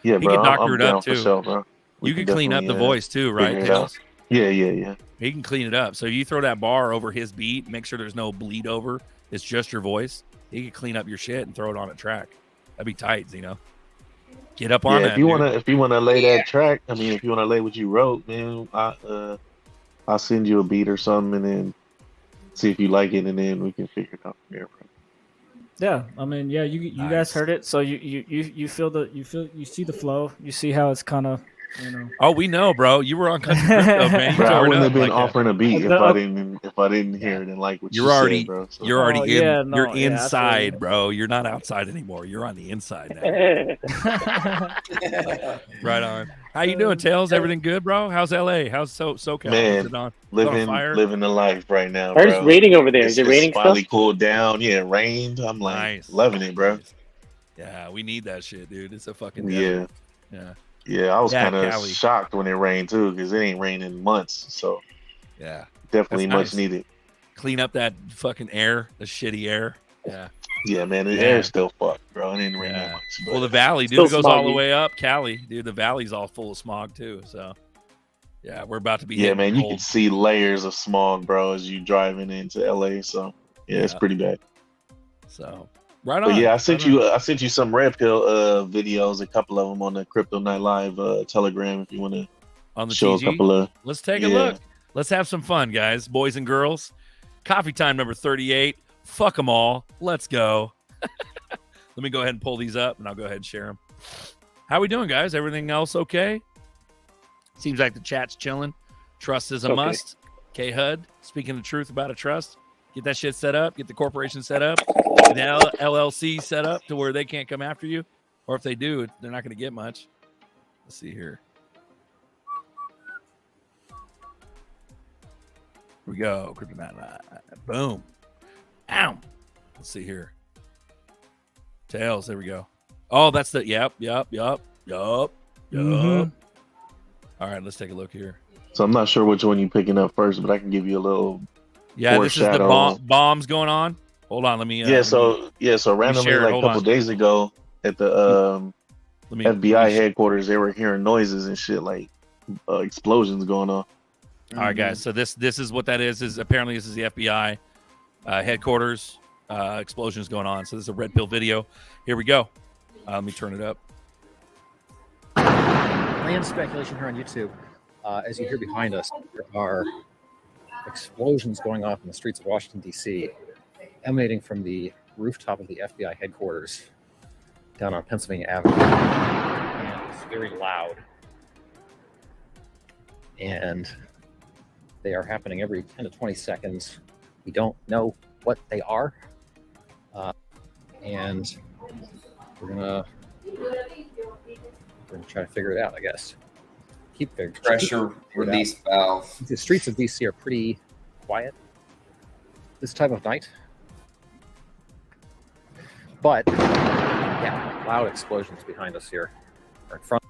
Yeah, He bro. can doctor I'm it down up for too. sure, bro. We You can clean up the definitely, voice too, right? figure it out. Tails? Yeah. He can clean it up. So you throw that bar over his beat, make sure there's no bleed over. It's just your voice. He can clean up your shit and throw it on a track. That'd be tight, Zeno. Get up on Yeah, that. if you wanna lay that track, I mean, if you wanna lay what you wrote, man, I'll send you a beat or something, and then see if you like it, and then we can figure it out from there, bro. Yeah, I mean, yeah, you guys heard it, so you see the flow, you see how it's kind of, you know. Oh, we know, bro. You were on country crypto, man. You Bro, I tore it wouldn't up have been like that. offering a beat if I didn't hear it and like what You're you already, said, bro. So. you're already Oh, in. yeah, no, you're yeah, inside, absolutely. bro. You're not outside anymore. You're on the inside now. Right on. How you doing, Tails? Everything good, bro? How's LA? How's SoCal? Man, Is it on fire? living the life right now, Where's bro. raining over there? Is it It's raining finally still? cooled down. Yeah, it rained. I'm like Nice. loving it, bro. Yeah, we need that shit, dude. It's a fucking Yeah. desert. Yeah. Yeah, I was Yeah, kind of Cali. shocked when it rained too, because it ain't rained in months. So Yeah. definitely That's much nice. needed. Clean up that fucking air, the shitty air. Yeah. Yeah, man, the Yeah. air is still fucked, bro. It didn't rain Yeah. that much. But Well, the valley, dude, Still it goes all the smoggy. way up. Cali, dude, the valley's all full of smog too. So, yeah, we're about to be. yeah, hitting man, you cold. can see layers of smog, bro, as you driving into LA. So yeah, it's Yeah. pretty bad. So, right on. But yeah, I sent right on. you some Red Pill videos, a couple of them on the Crypto Night Live Telegram if you want to On the show TG. a couple of. Let's take a Yeah. look. Let's have some fun, guys, boys and girls. Coffee time number 38. Fuck them all. Let's go. Let me go ahead and pull these up, and I'll go ahead and share them. How we doing, guys? Everything else okay? Seems like the chat's chilling. Trust is a Okay. must. K-HUD, speaking the truth about a trust. Get that shit set up. Get the corporation set up. Get the LLC set up to where they can't come after you. Or if they do, they're not going to get much. Let's see here. Here we go. Boom. Ow. Let's see here. Tails. There we go. Oh, that's the. Yep. Mhm. All right, let's take a look here. So I'm not sure which one you're picking up first, but I can give you a little. Yeah, this is the foreshadow. bombs going on. Hold on, let me. So randomly, share it. like a Hold couple on. days ago at the let me, FBI headquarters, they were hearing noises and shit like explosions going on. All right, guys. So this is what that is. Is apparently this is the FBI headquarters. Explosions going on. So this is a red pill video. Here we go. Let me turn it up. Land speculation here on YouTube. As you hear behind us, there are explosions going off in the streets of Washington, D.C., emanating from the rooftop of the FBI headquarters down on Pennsylvania Avenue. And it's very loud. And they are happening every 10 to 20 seconds. We don't know what they are. And we're gonna try to figure it out, I guess. Pressure release valve. The streets of DC are pretty quiet this time of night. But yeah, loud explosions behind us here, or in front.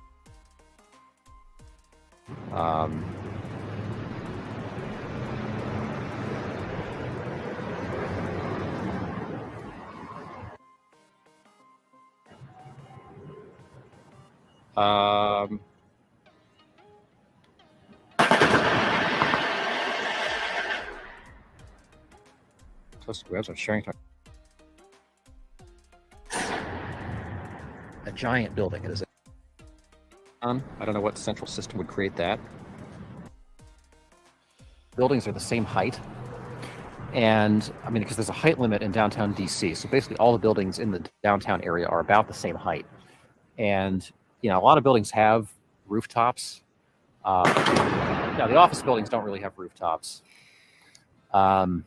office. We have sharing time. A giant building. It is. I don't know what central system would create that. Buildings are the same height. And I mean, because there's a height limit in downtown DC. So basically all the buildings in the downtown area are about the same height. And, you know, a lot of buildings have rooftops. Now, the office buildings don't really have rooftops that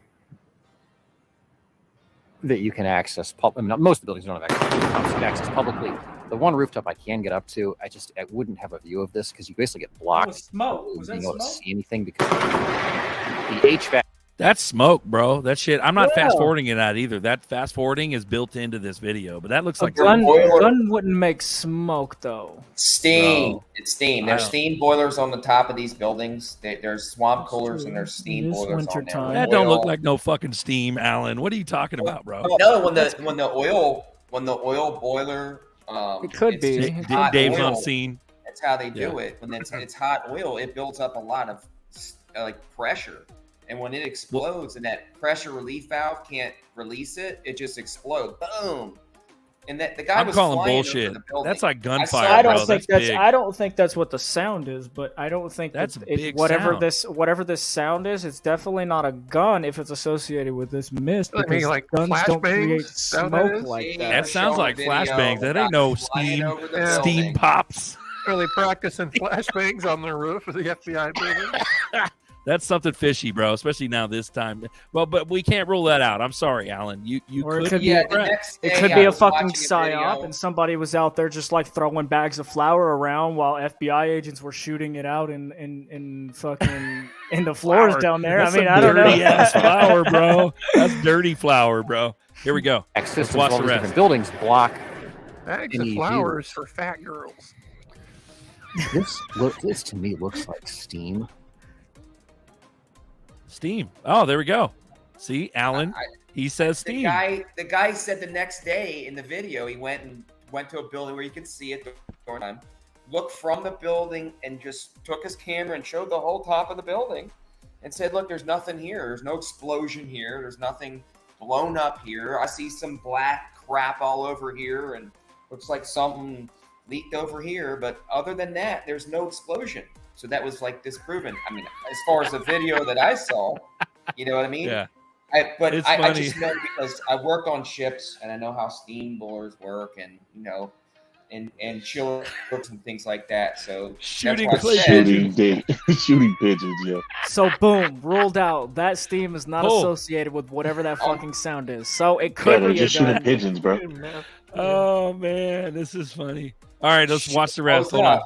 you can access. I mean, most of the buildings don't have rooftops you can access publicly. The one rooftop I can get up to, I wouldn't have a view of this because you basically get blocked. That was smoke. Was that being able to smoke? see anything because the HVAC. That's smoke, bro. That shit. I'm not fast forwarding it out either. That fast forwarding is built into this video, but that looks like gun wouldn't make smoke though. Steam. Bro. It's steam. There's steam boilers on the top of these buildings. There's swamp coolers and there's steam boilers on there. That don't look like no fucking steam, Alan. What are you talking about, bro? No, when the oil boiler. It could be. Dave's oil, on scene. That's how they do it. When it's hot oil, it builds up a lot of like pressure. And when it explodes and that pressure relief valve can't release it, it just explodes. Boom. And that the guy I'm was calling flying bullshit. over the building. That's like gunfire, I don't bro. think That's big. I don't think that's what the sound is, but I don't think That's that a big whatever sound. whatever this sound is, it's definitely not a gun if it's associated with this mist. I mean, Because like guns don't flashbangs? create Is that what that smoke is? like that. That sounds like flashbangs. That ain't no steam pops. Are they practicing flashbangs on the roof of the FBI building? That's something fishy, bro. Especially now this time. Well, but we can't rule that out. I'm sorry, Alan. You Or it could could be be, correct. it could be a fucking psyop, and somebody was out there just like throwing bags of flour around while FBI agents were shooting it out in fucking in the floors Flour. down there. That's I mean, some I don't know. dirty ass flour, bro. That's dirty flour, bro. Here we go. Access Let's to watch all the these rest. different buildings block Bags any of view. flowers for fat girls. This to me looks like steam. Steam. Oh, there we go. See, Alan, he says steam. The guy said the next day in the video he went to a building where you could see it during time, looked from the building and just took his camera and showed the whole top of the building and said, look, there's nothing here. There's no explosion here. There's nothing blown up here. I see some black crap all over here and looks like something leaked over here. But other than that, there's no explosion. So that was like disproven. I mean, as far as the video that I saw, you know what I mean? Yeah. I just know because I work on ships and I know how steam boilers work and, you know, and chillers and things like that. So Shooting that's why I said- shooting pigeons, yeah. So boom, ruled out. That steam is not Oh. associated with whatever that fucking sound is. So it could they're be just a gun. shooting pigeons, bro. Oh man, this is funny. All right, let's watch the rest. Hold on.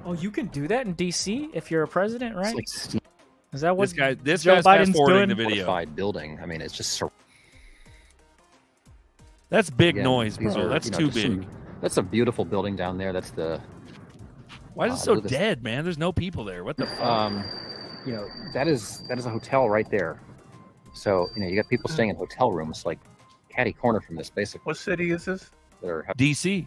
Oh, you can do that in DC if you're a president, right? Like steam. Is that what This Joe guy's Biden's fast-forwarding doing? the video. Fortified building. I mean, it's just so. That's big Again, noise, these bro. are, That's you know, too just big. some- that's a beautiful building down there. That's the. Why is it so look at this. dead, man? There's no people there. What the fuck? You know, that is a hotel right there. So you know, you got people staying in hotel rooms, like catty corner from this, basically. What city is this? That are DC.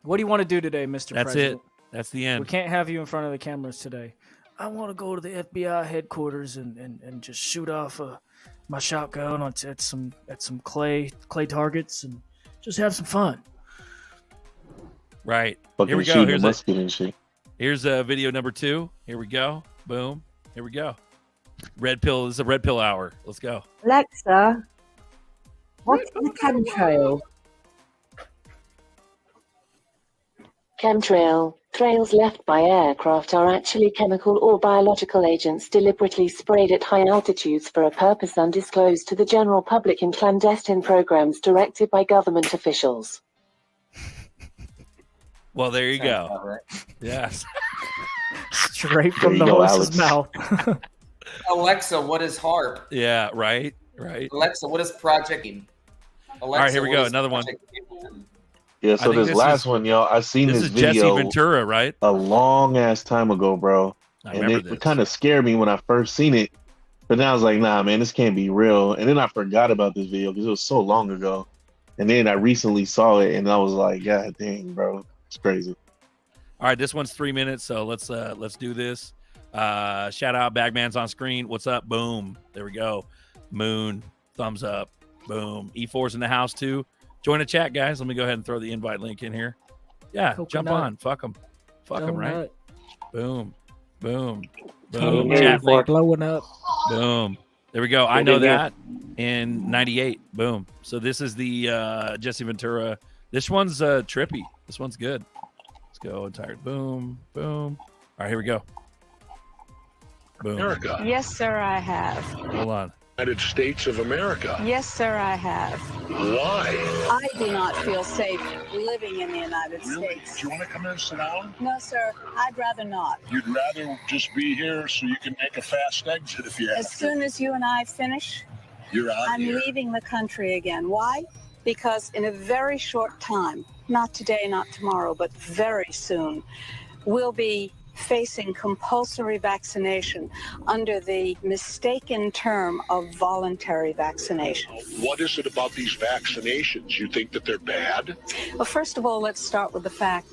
What do you want to do today, Mr. That's President? it. That's the end. We can't have you in front of the cameras today. I want to go to the FBI headquarters and just shoot off my shotgun at some clay targets and just have some fun. Right. Fucking Here we go. shooting Here's a musket and shit. Here's video number 2. Here we go. Boom. Here we go. Red pill. This is a red pill hour. Let's go. Alexa, what's the chemtrail? Chemtrail. Trails left by aircraft are actually chemical or biological agents deliberately sprayed at high altitudes for a purpose undisclosed to the general public in clandestine programs directed by government officials. Well, there you go. Yes. Straight There from you the go, horse's Alex. mouth. Alexa, what is HARP? Yeah. Right. Right. Alexa, what is Project Alexa, All right. Here we what go. is Another one. Project Yeah, I so think this last one, y'all, I seen This this is Jesse video Ventura, right? a long ass time ago, bro. I And remember it this. kind of scared me when I first seen it. But now I was like, nah, man, this can't be real. And then I forgot about this video because it was so long ago. And then I recently saw it and I was like, God dang, bro. It's crazy. All right. This one's 3 minutes, so let's do this. Shout out, Bagman's on screen. What's up? Boom. There we go. Moon, thumbs up. Boom. E4's in the house too. Join the chat, guys. Let me go ahead and throw the invite link in here. Yeah, Coconut. jump on. Fuck them. Fuck them, right? Donut. Boom. Boom. Boom. Boom. Chat link. Blowing up. Boom. There we go. I know that in 98. Boom. So this is the Jesse Ventura. This one's trippy. This one's good. Let's go entire. Boom. Boom. All right, here we go. Boom. America. Yes, sir, I have. Hold on. United States of America. Yes, sir, I have. Why? I do not feel safe living in the United Really? States. Do you want to come in and sit down? No, sir, I'd rather not. You'd rather just be here so you can make a fast exit if you have As soon as you and I finish, You're out I'm here. leaving the country again. Why? Because in a very short time, not today, not tomorrow, but very soon, we'll be facing compulsory vaccination under the mistaken term of voluntary vaccination. What is it about these vaccinations? You think that they're bad? Well, first of all, let's start with the fact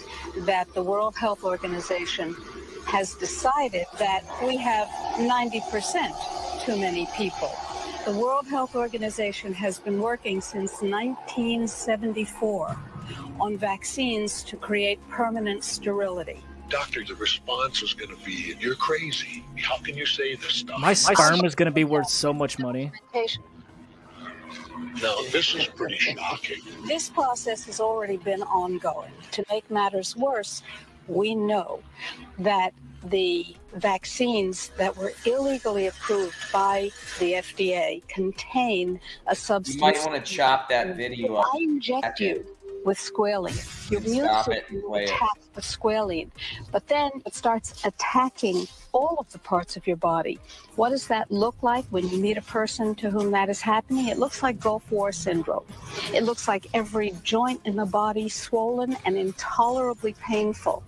that the World Health Organization has decided that we have 90% too many people. The World Health Organization has been working since 1974 on vaccines to create permanent sterility. Doctor, the response is going to be, you're crazy. How can you say this stuff? My sperm is going to be worth so much money. No, this is pretty shocking. This process has already been ongoing. To make matters worse, we know that the vaccines that were illegally approved by the FDA contain a substance. You might want to chop that video up. I inject you with squalene. Your immune Stop it system and will play it. attack the squalene, but then it starts attacking all of the parts of your body. What does that look like when you meet a person to whom that is happening? It looks like Gulf War syndrome. It looks like every joint in the body swollen and intolerably painful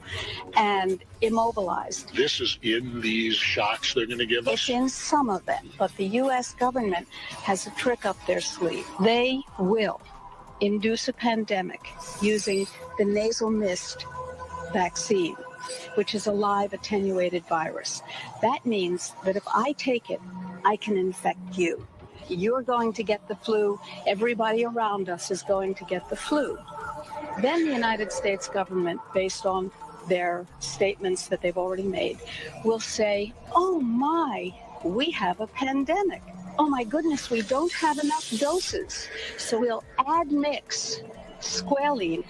and immobilized. This is in these shots they're going to give us? It's in some of them, but the U.S. government has a trick up their sleeve. They will induce a pandemic using the nasal mist vaccine, which is a live attenuated virus. That means that if I take it, I can infect you. You're going to get the flu. Everybody around us is going to get the flu. Then the United States government, based on their statements that they've already made, will say, oh my, we have a pandemic. Oh my goodness, we don't have enough doses. So we'll admix squalene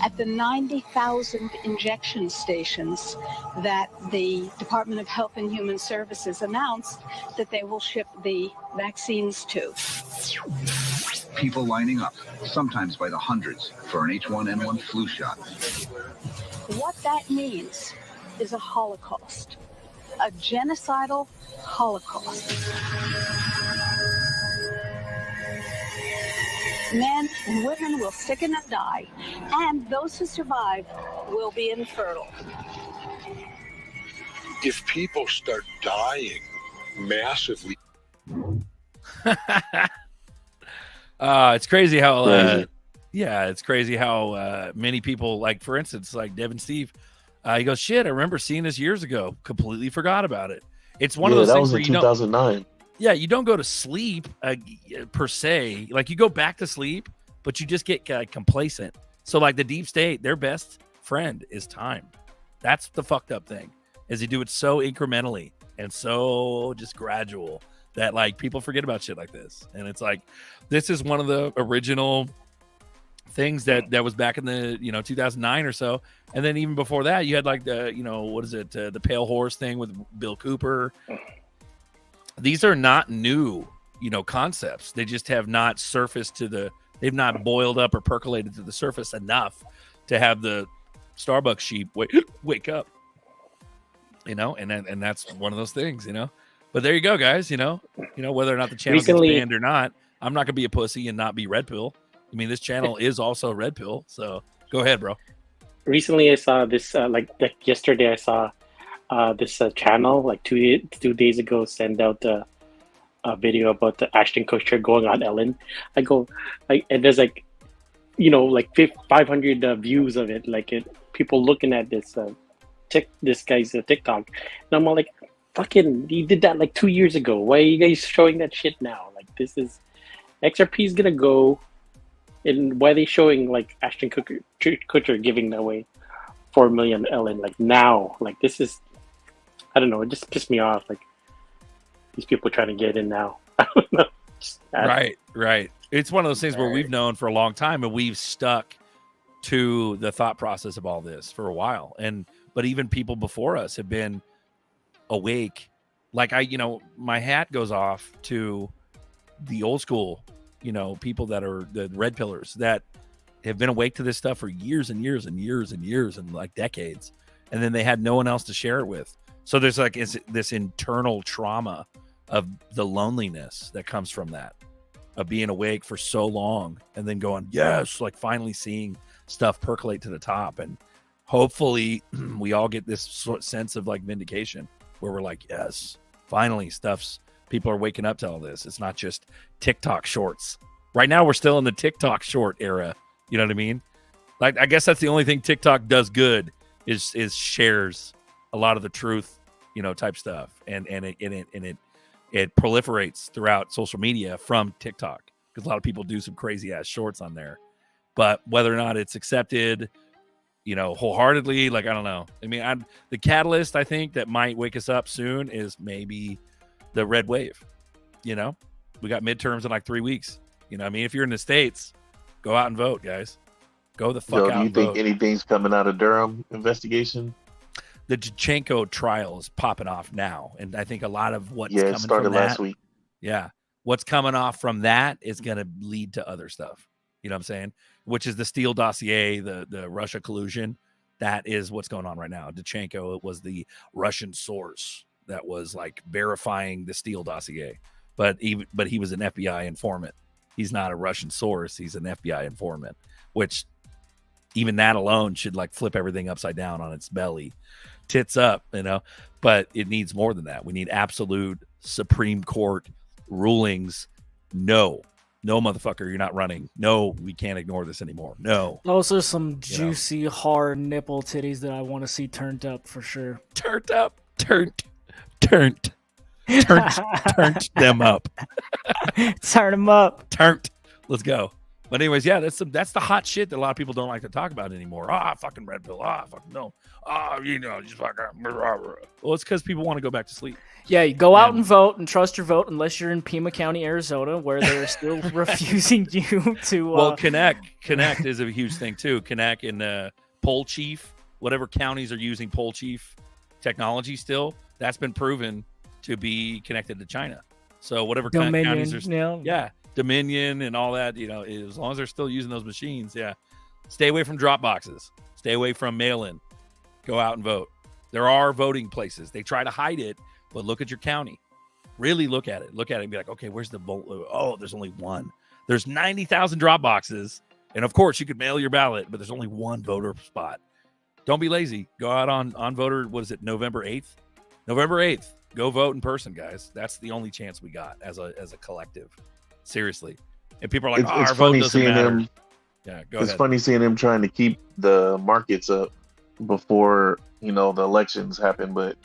at the 90,000 injection stations that the Department of Health and Human Services announced that they will ship the vaccines to. People lining up, sometimes by the hundreds, for an H1N1 flu shot. What that means is a Holocaust, a genocidal Holocaust. Men and women will sicken and die, and those who survive will be infertile. If people start dying massively. It's crazy how Crazy. it's crazy how many people, like for instance, like Devin Steve, he goes, shit, I remember seeing this years ago, completely forgot about it. It's one of those that things was where in you don't 2009. yeah, you don't go to sleep per se. Like you go back to sleep, but you just get complacent. So like the deep state, their best friend is time. That's the fucked up thing, is they do it so incrementally and so just gradual that like people forget about shit like this. And it's like, this is one of the original things that was back in the 2009 or so. And then even before that, you had like the what is it, the pale horse thing with Bill Cooper. These are not new concepts. They just have not surfaced they've not boiled up or percolated to the surface enough to have the Starbucks sheep wake up, and that's one of those things, but there you go, guys, whether or not the channel gets banned or not, I'm not gonna be a pussy and not be Red Pill. I mean, this channel is also Red Pill, so go ahead, bro. Recently I saw this like yesterday I saw this channel like two days ago send out a video about the Ashton Kutcher going on Ellen. I go and there's like 500 views of it, people looking at this this guy's TikTok, and I'm all like, fucking, you did that like 2 years ago. Why are you guys showing that shit now? Like, this is XRP is gonna go, and why are they showing like Ashton Kutcher giving away 4 million LN like now? Like, this is, I don't know, it just pissed me off. Like, these people trying to get in now. I don't know. Right. It's one of those things where we've known for a long time, and we've stuck to the thought process of all this for a while. But even people before us have been awake. Like my hat goes off to the old school, people that are the red pillars that have been awake to this stuff for years and years and years and years and like decades. And then they had no one else to share it with. So there's like this internal trauma of the loneliness that comes from that, of being awake for so long and then going, yes, like finally seeing stuff percolate to the top. And hopefully we all get this sense of like vindication where we're like, yes, finally people are waking up to all this. It's not just TikTok shorts. Right now we're still in the TikTok short era. You know what I mean? Like, I guess that's the only thing TikTok does good is shares a lot of the truth, type stuff. And it proliferates throughout social media from TikTok because a lot of people do some crazy ass shorts on there. But whether or not it's accepted, wholeheartedly, like, I don't know. I mean, the catalyst I think that might wake us up soon is maybe the red wave. We got midterms in like 3 weeks. I mean, if you're in the States, go out and vote, guys. Go the fuck out. Do you and think vote. anything's coming out of Durham investigation? The Jachenko trial is popping off now, and I think a lot of what's coming it started from that, last week. Yeah, what's coming off from that is going to lead to other stuff. You know what I'm saying? Which is the Steele dossier, the Russia collusion. That is what's going on right now. Jachenko, it was the Russian source that was like verifying the Steele dossier, but he was an FBI informant. He's not a Russian source. He's an FBI informant, which even that alone should like flip everything upside down on its belly, tits up, but it needs more than that. We need absolute Supreme Court rulings. No, motherfucker, you're not running. No, we can't ignore this anymore. No. Those are some juicy, hard nipple titties that I want to see turned up for sure. Turned them up. Turn them up. Let's go. But anyways, yeah, that's the hot shit that a lot of people don't like to talk about anymore. Fucking red pill. Fucking no. Just fucking. Well, it's because people want to go back to sleep. Yeah, you go out and vote and trust your vote unless you're in Pima County, Arizona, where they're still refusing you to. Well, Connect is a huge thing too. Connect and Poll Chief, whatever counties are using Poll Chief technology still, that's been proven to be connected to China. So whatever counties are, Dominion and all that, as long as they're still using those machines, stay away from drop boxes, stay away from mail-in, go out and vote. There are voting places. They try to hide it, but look at your county. Really look at it and be like, okay, where's the vote? Oh, there's only one. There's 90,000 drop boxes, and of course you could mail your ballot, but there's only one voter spot. Don't be lazy. Go out on voter. What is it? November 8th. Go vote in person, guys. That's the only chance we got as a collective. Seriously. And people are like, our vote doesn't matter. Go ahead. Funny seeing them trying to keep the markets up before the elections happen, but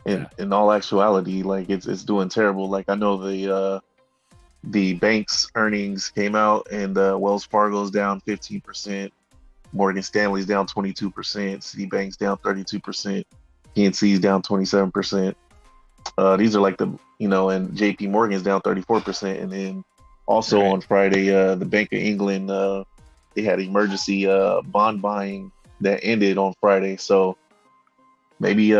in all actuality, like it's doing terrible. Like I know the bank's earnings came out, and Wells Fargo's down 15%, Morgan Stanley's down 22%, Citibank's down 32%, PNC's down 27%. These are like and JP Morgan's down 34%, and then also on Friday, the Bank of England they had emergency bond buying that ended on Friday. So maybe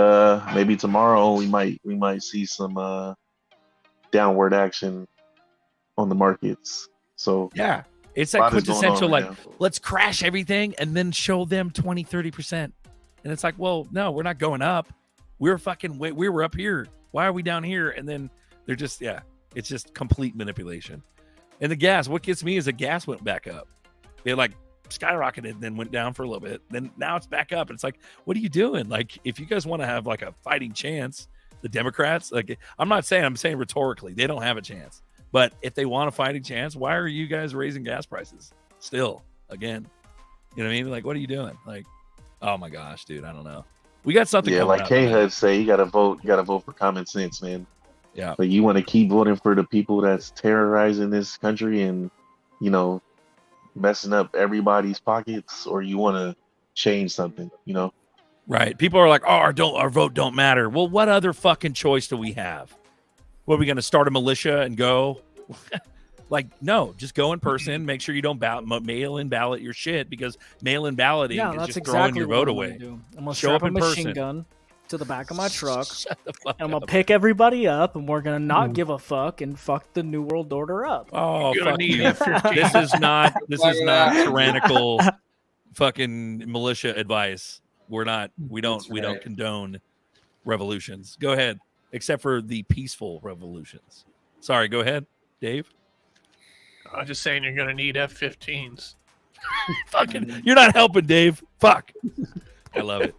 tomorrow we might see some downward action on the markets. So it's like quintessential like let's crash everything and then show them 20-30%, and it's like, well, no, we're not going up. We were up here. Why are we down here? And then they're just it's just complete manipulation. And the gas, what gets me is the gas went back up. It like skyrocketed and then went down for a little bit. Then now it's back up. And it's like, what are you doing? Like, if you guys want to have like a fighting chance, the Democrats, like, I'm saying rhetorically, they don't have a chance. But if they want a fighting chance, why are you guys raising gas prices still again? You know what I mean? Like, what are you doing? Like, oh my gosh, dude, I don't know. We got something. Yeah, coming like up. K-Hud say, you gotta vote. You gotta vote for common sense, man. Yeah. Like you want to keep voting for the people that's terrorizing this country and, you know, messing up everybody's pockets, or you want to change something, you know? Right. People are like, oh, our vote don't matter. Well, what other fucking choice do we have? What, are we going to start a militia and go? Like, no, just go in person. Make sure you don't mail-in ballot your shit, because mail-in balloting is just throwing your vote away. I'm gonna Show strap up a in machine person. gun to the back of my truck. And I'm gonna pick everybody up, and we're gonna not give a fuck and fuck the New World Order up. Oh, You're gonna fuck need you. F-15. This is not that. tyrannical fucking militia advice. We don't right. condone revolutions. Go ahead. Except for the peaceful revolutions. Sorry, go ahead, Dave. I'm just saying you're gonna need F-15s. Fucking, you're not helping, Dave. Fuck. I love it.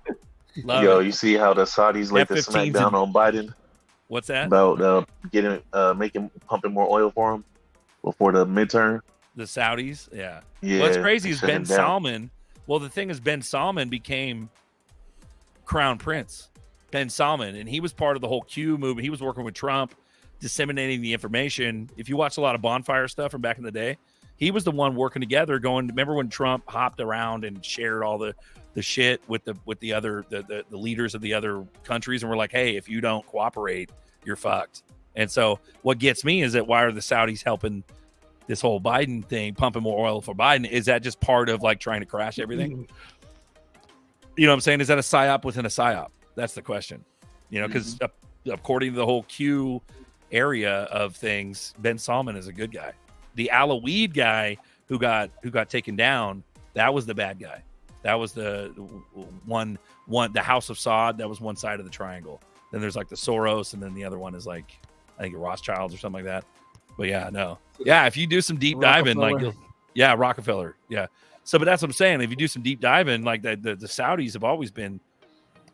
Yo, you see how the Saudis laid the F-15s smackdown and- on Biden What's that? about pumping more oil for him before the midterm? The Saudis? Yeah. Yeah, What's crazy is shut Ben him down. Salman. Well, the thing is, Ben Salman became crown prince. Ben Salman, and he was part of the whole Q movement. He was working with Trump, disseminating the information. If you watch a lot of bonfire stuff from back in the day, he was the one working together. Remember when Trump hopped around and shared all the shit with the other the leaders of the other countries, and we're like, hey, if you don't cooperate, you're fucked. And so what gets me is that why are the Saudis helping this whole Biden thing, pumping more oil for Biden? Is that just part of like trying to crash everything? You know what I'm saying? Is that a psyop within a psyop? That's the question. You know, because according to the whole Q area of things, Ben Salman is a good guy. The Alaweed guy who got taken down, that was the bad guy. That was the one the House of Saud. That was one side of the triangle. Then there's like the Soros, and then the other one is like, I think Rothschilds or something like that. But yeah, no. Yeah, if you do some deep diving, like, Rockefeller. Yeah. So, but that's what I'm saying. If you do some deep diving, like the Saudis have always been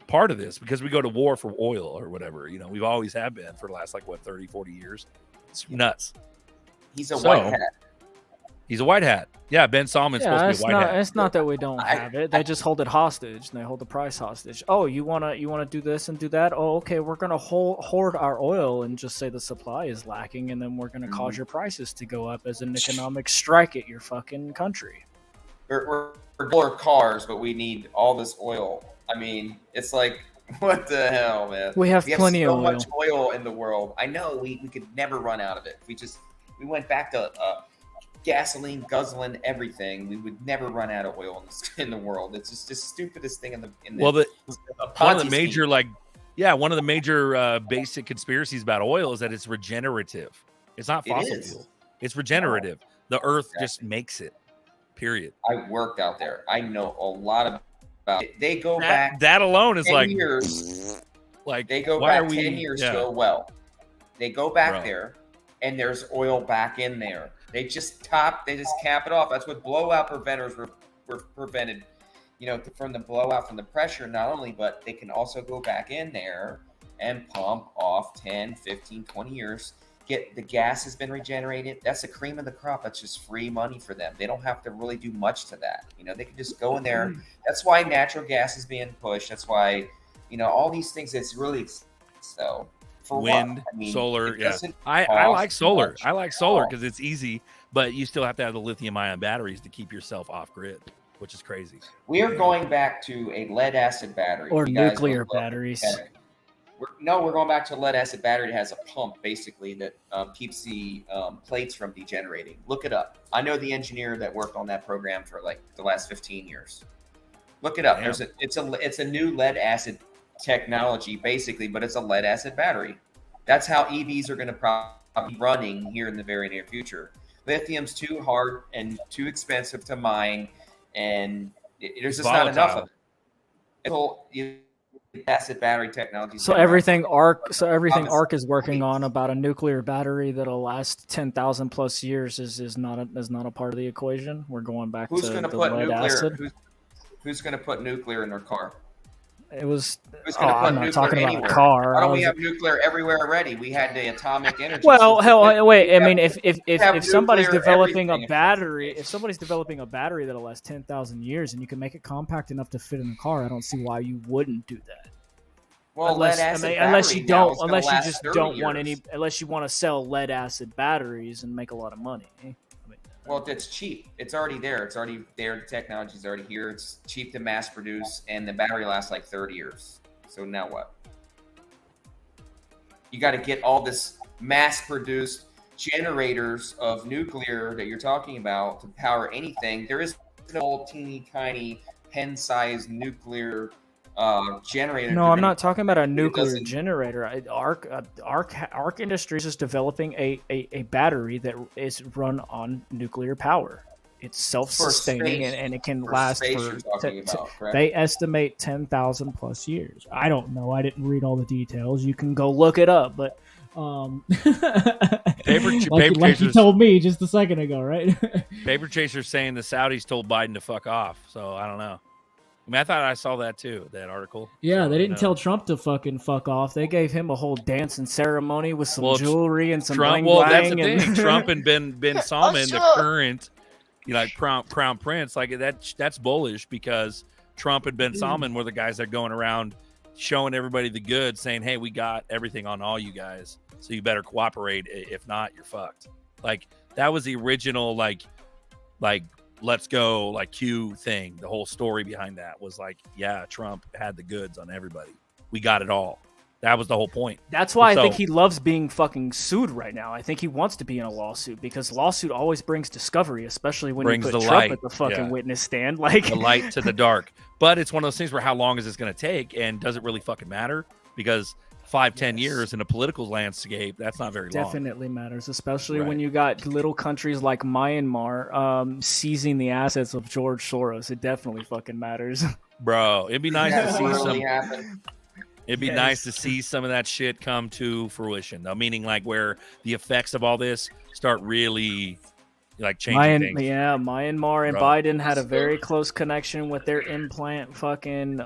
part of this, because we go to war for oil or whatever. You know, we've always have been for the last, 30, 40 years. It's nuts. He's a white hat. He's a white hat. Yeah, Ben Salman's supposed to be a white hat. It's not that we don't have it. They just hold it hostage. And they hold the price hostage. Oh, you wanna do this and do that? Oh, okay. We're gonna hoard our oil and just say the supply is lacking, and then we're gonna cause your prices to go up as an economic strike at your fucking country. We're cars, but we need all this oil. I mean, it's like, what the hell, man? We have plenty so of oil. much oil in the world. I know we could never run out of it. We went back to gasoline, guzzling, everything. We would never run out of oil in the world. It's just the stupidest thing in the one of the major one of the major basic conspiracies about oil is that it's regenerative. It's not fossil fuel. It's regenerative. The earth just makes it. Period. I worked out there. I know a lot about it. They go back. That alone is 10 like years. Like, they go why back are we, 10 years yeah. to a well. They go back Bro. there, and there's oil back in there. They just cap it off. That's what blowout preventers were prevented, from the blowout from the pressure, not only, but they can also go back in there and pump off 10, 15, 20 years. Get the gas has been regenerated. That's the cream of the crop. That's just free money for them. They don't have to really do much to that. They can just go in there. That's why natural gas is being pushed. That's why, all these things. It's really so. For Wind, solar, yeah. I like solar. I like solar because it's easy, but you still have to have the lithium-ion batteries to keep yourself off grid, which is crazy. We are going back to a lead-acid battery. Or nuclear batteries. We're going back to a lead-acid battery that has a pump, basically, that keeps the plates from degenerating. Look it up. I know the engineer that worked on that program for the last 15 years. Look it up. Damn. It's a new lead-acid technology, basically, but it's a lead-acid battery. That's how EVs are going to probably be running here in the very near future. Lithium's too hard and too expensive to mine, and there's just not enough of it. Acid battery technology. So everything ARC is working on about a nuclear battery that'll last 10,000 plus years is not a part of the equation. We're going back to the lead acid. Who's going to put nuclear in their car? It was. Who's going to put I'm not nuclear talking about anywhere? a car. Why I don't we was- have nuclear everywhere already? We had the atomic energy. Well, system. hell, wait. I We mean, have- we have if somebody's nuclear developing everything. a battery, if somebody's developing a battery that'll last 10,000 years, and you can make it compact enough to fit in a car, I don't see why you wouldn't do that. Well, unless, lead acid unless you battery now don't, is gonna unless you last just 30 don't want years. any, unless you want to sell lead acid batteries and make a lot of money. Well, it's cheap. It's already there. It's already there. The technology's already here. It's cheap to mass produce, and the battery lasts like 30 years. So now what? You got to get all this mass-produced generators of nuclear that you're talking about to power anything. There is no teeny tiny pen-sized nuclear generator. No, I'm not talking about a nuclear doesn't- generator. Arc Industries is developing a battery that is run on nuclear power. It's self-sustaining space. and it can For last space for. you're talking about, correct? They estimate 10,000 plus years. I don't know. I didn't read all the details. You can go look it up, but. Paper like you chasers told me just a second ago, right? Paper chasers saying the Saudis told Biden to fuck off. So I don't know. I mean, I thought I saw that too. That article. Yeah, So, they didn't you know. tell Trump to fucking fuck off. They gave him a whole dancing ceremony with some Well, jewelry and some Trump. bling Well, blang. that's the and... thing. Trump and Ben Salman, the current, crown prince, like that's bullish because Trump and Ben Salman were the guys that are going around showing everybody the goods, saying, "Hey, we got everything on all you guys, so you better cooperate. If not, you're fucked." Like that was the original, like let's go, like Q thing. The whole story behind that was like, yeah, Trump had the goods on everybody. We got it all. That was the whole point. That's why So- I think he loves being fucking sued right now. I think he wants to be in a lawsuit because lawsuit always brings discovery, especially when Brings you put the Trump light, at the fucking yeah. witness stand. Like the light to the dark. But it's one of those things where how long is this going to take, and does it really fucking matter? Because 5-10 years in a political landscape, that's not very long. definitely matters, especially Right. when you got little countries like Myanmar seizing the assets of George Soros. It definitely fucking matters. Bro, it'd be nice to That see really some. happened. It'd be Yes. nice to see some of that shit come to fruition, though. Meaning, like where the effects of all this start really, like changing things. Myanmar and Bro. Biden had a very close connection with their implant fucking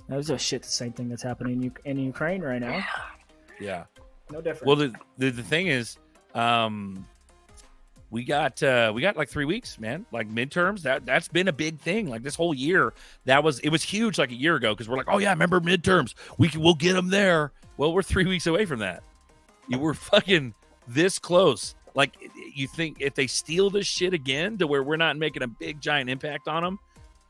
that was a shit the same thing that's happening in Ukraine right now. Yeah. No different. Well, the thing is, we got like 3 weeks, man. Like midterms, that's been a big thing. Like this whole year, it was huge like a year ago because we're like, oh yeah, remember midterms? We'll get them there. Well, we're 3 weeks away from that. You were fucking this close. Like you think if they steal this shit again to where we're not making a big giant impact on them,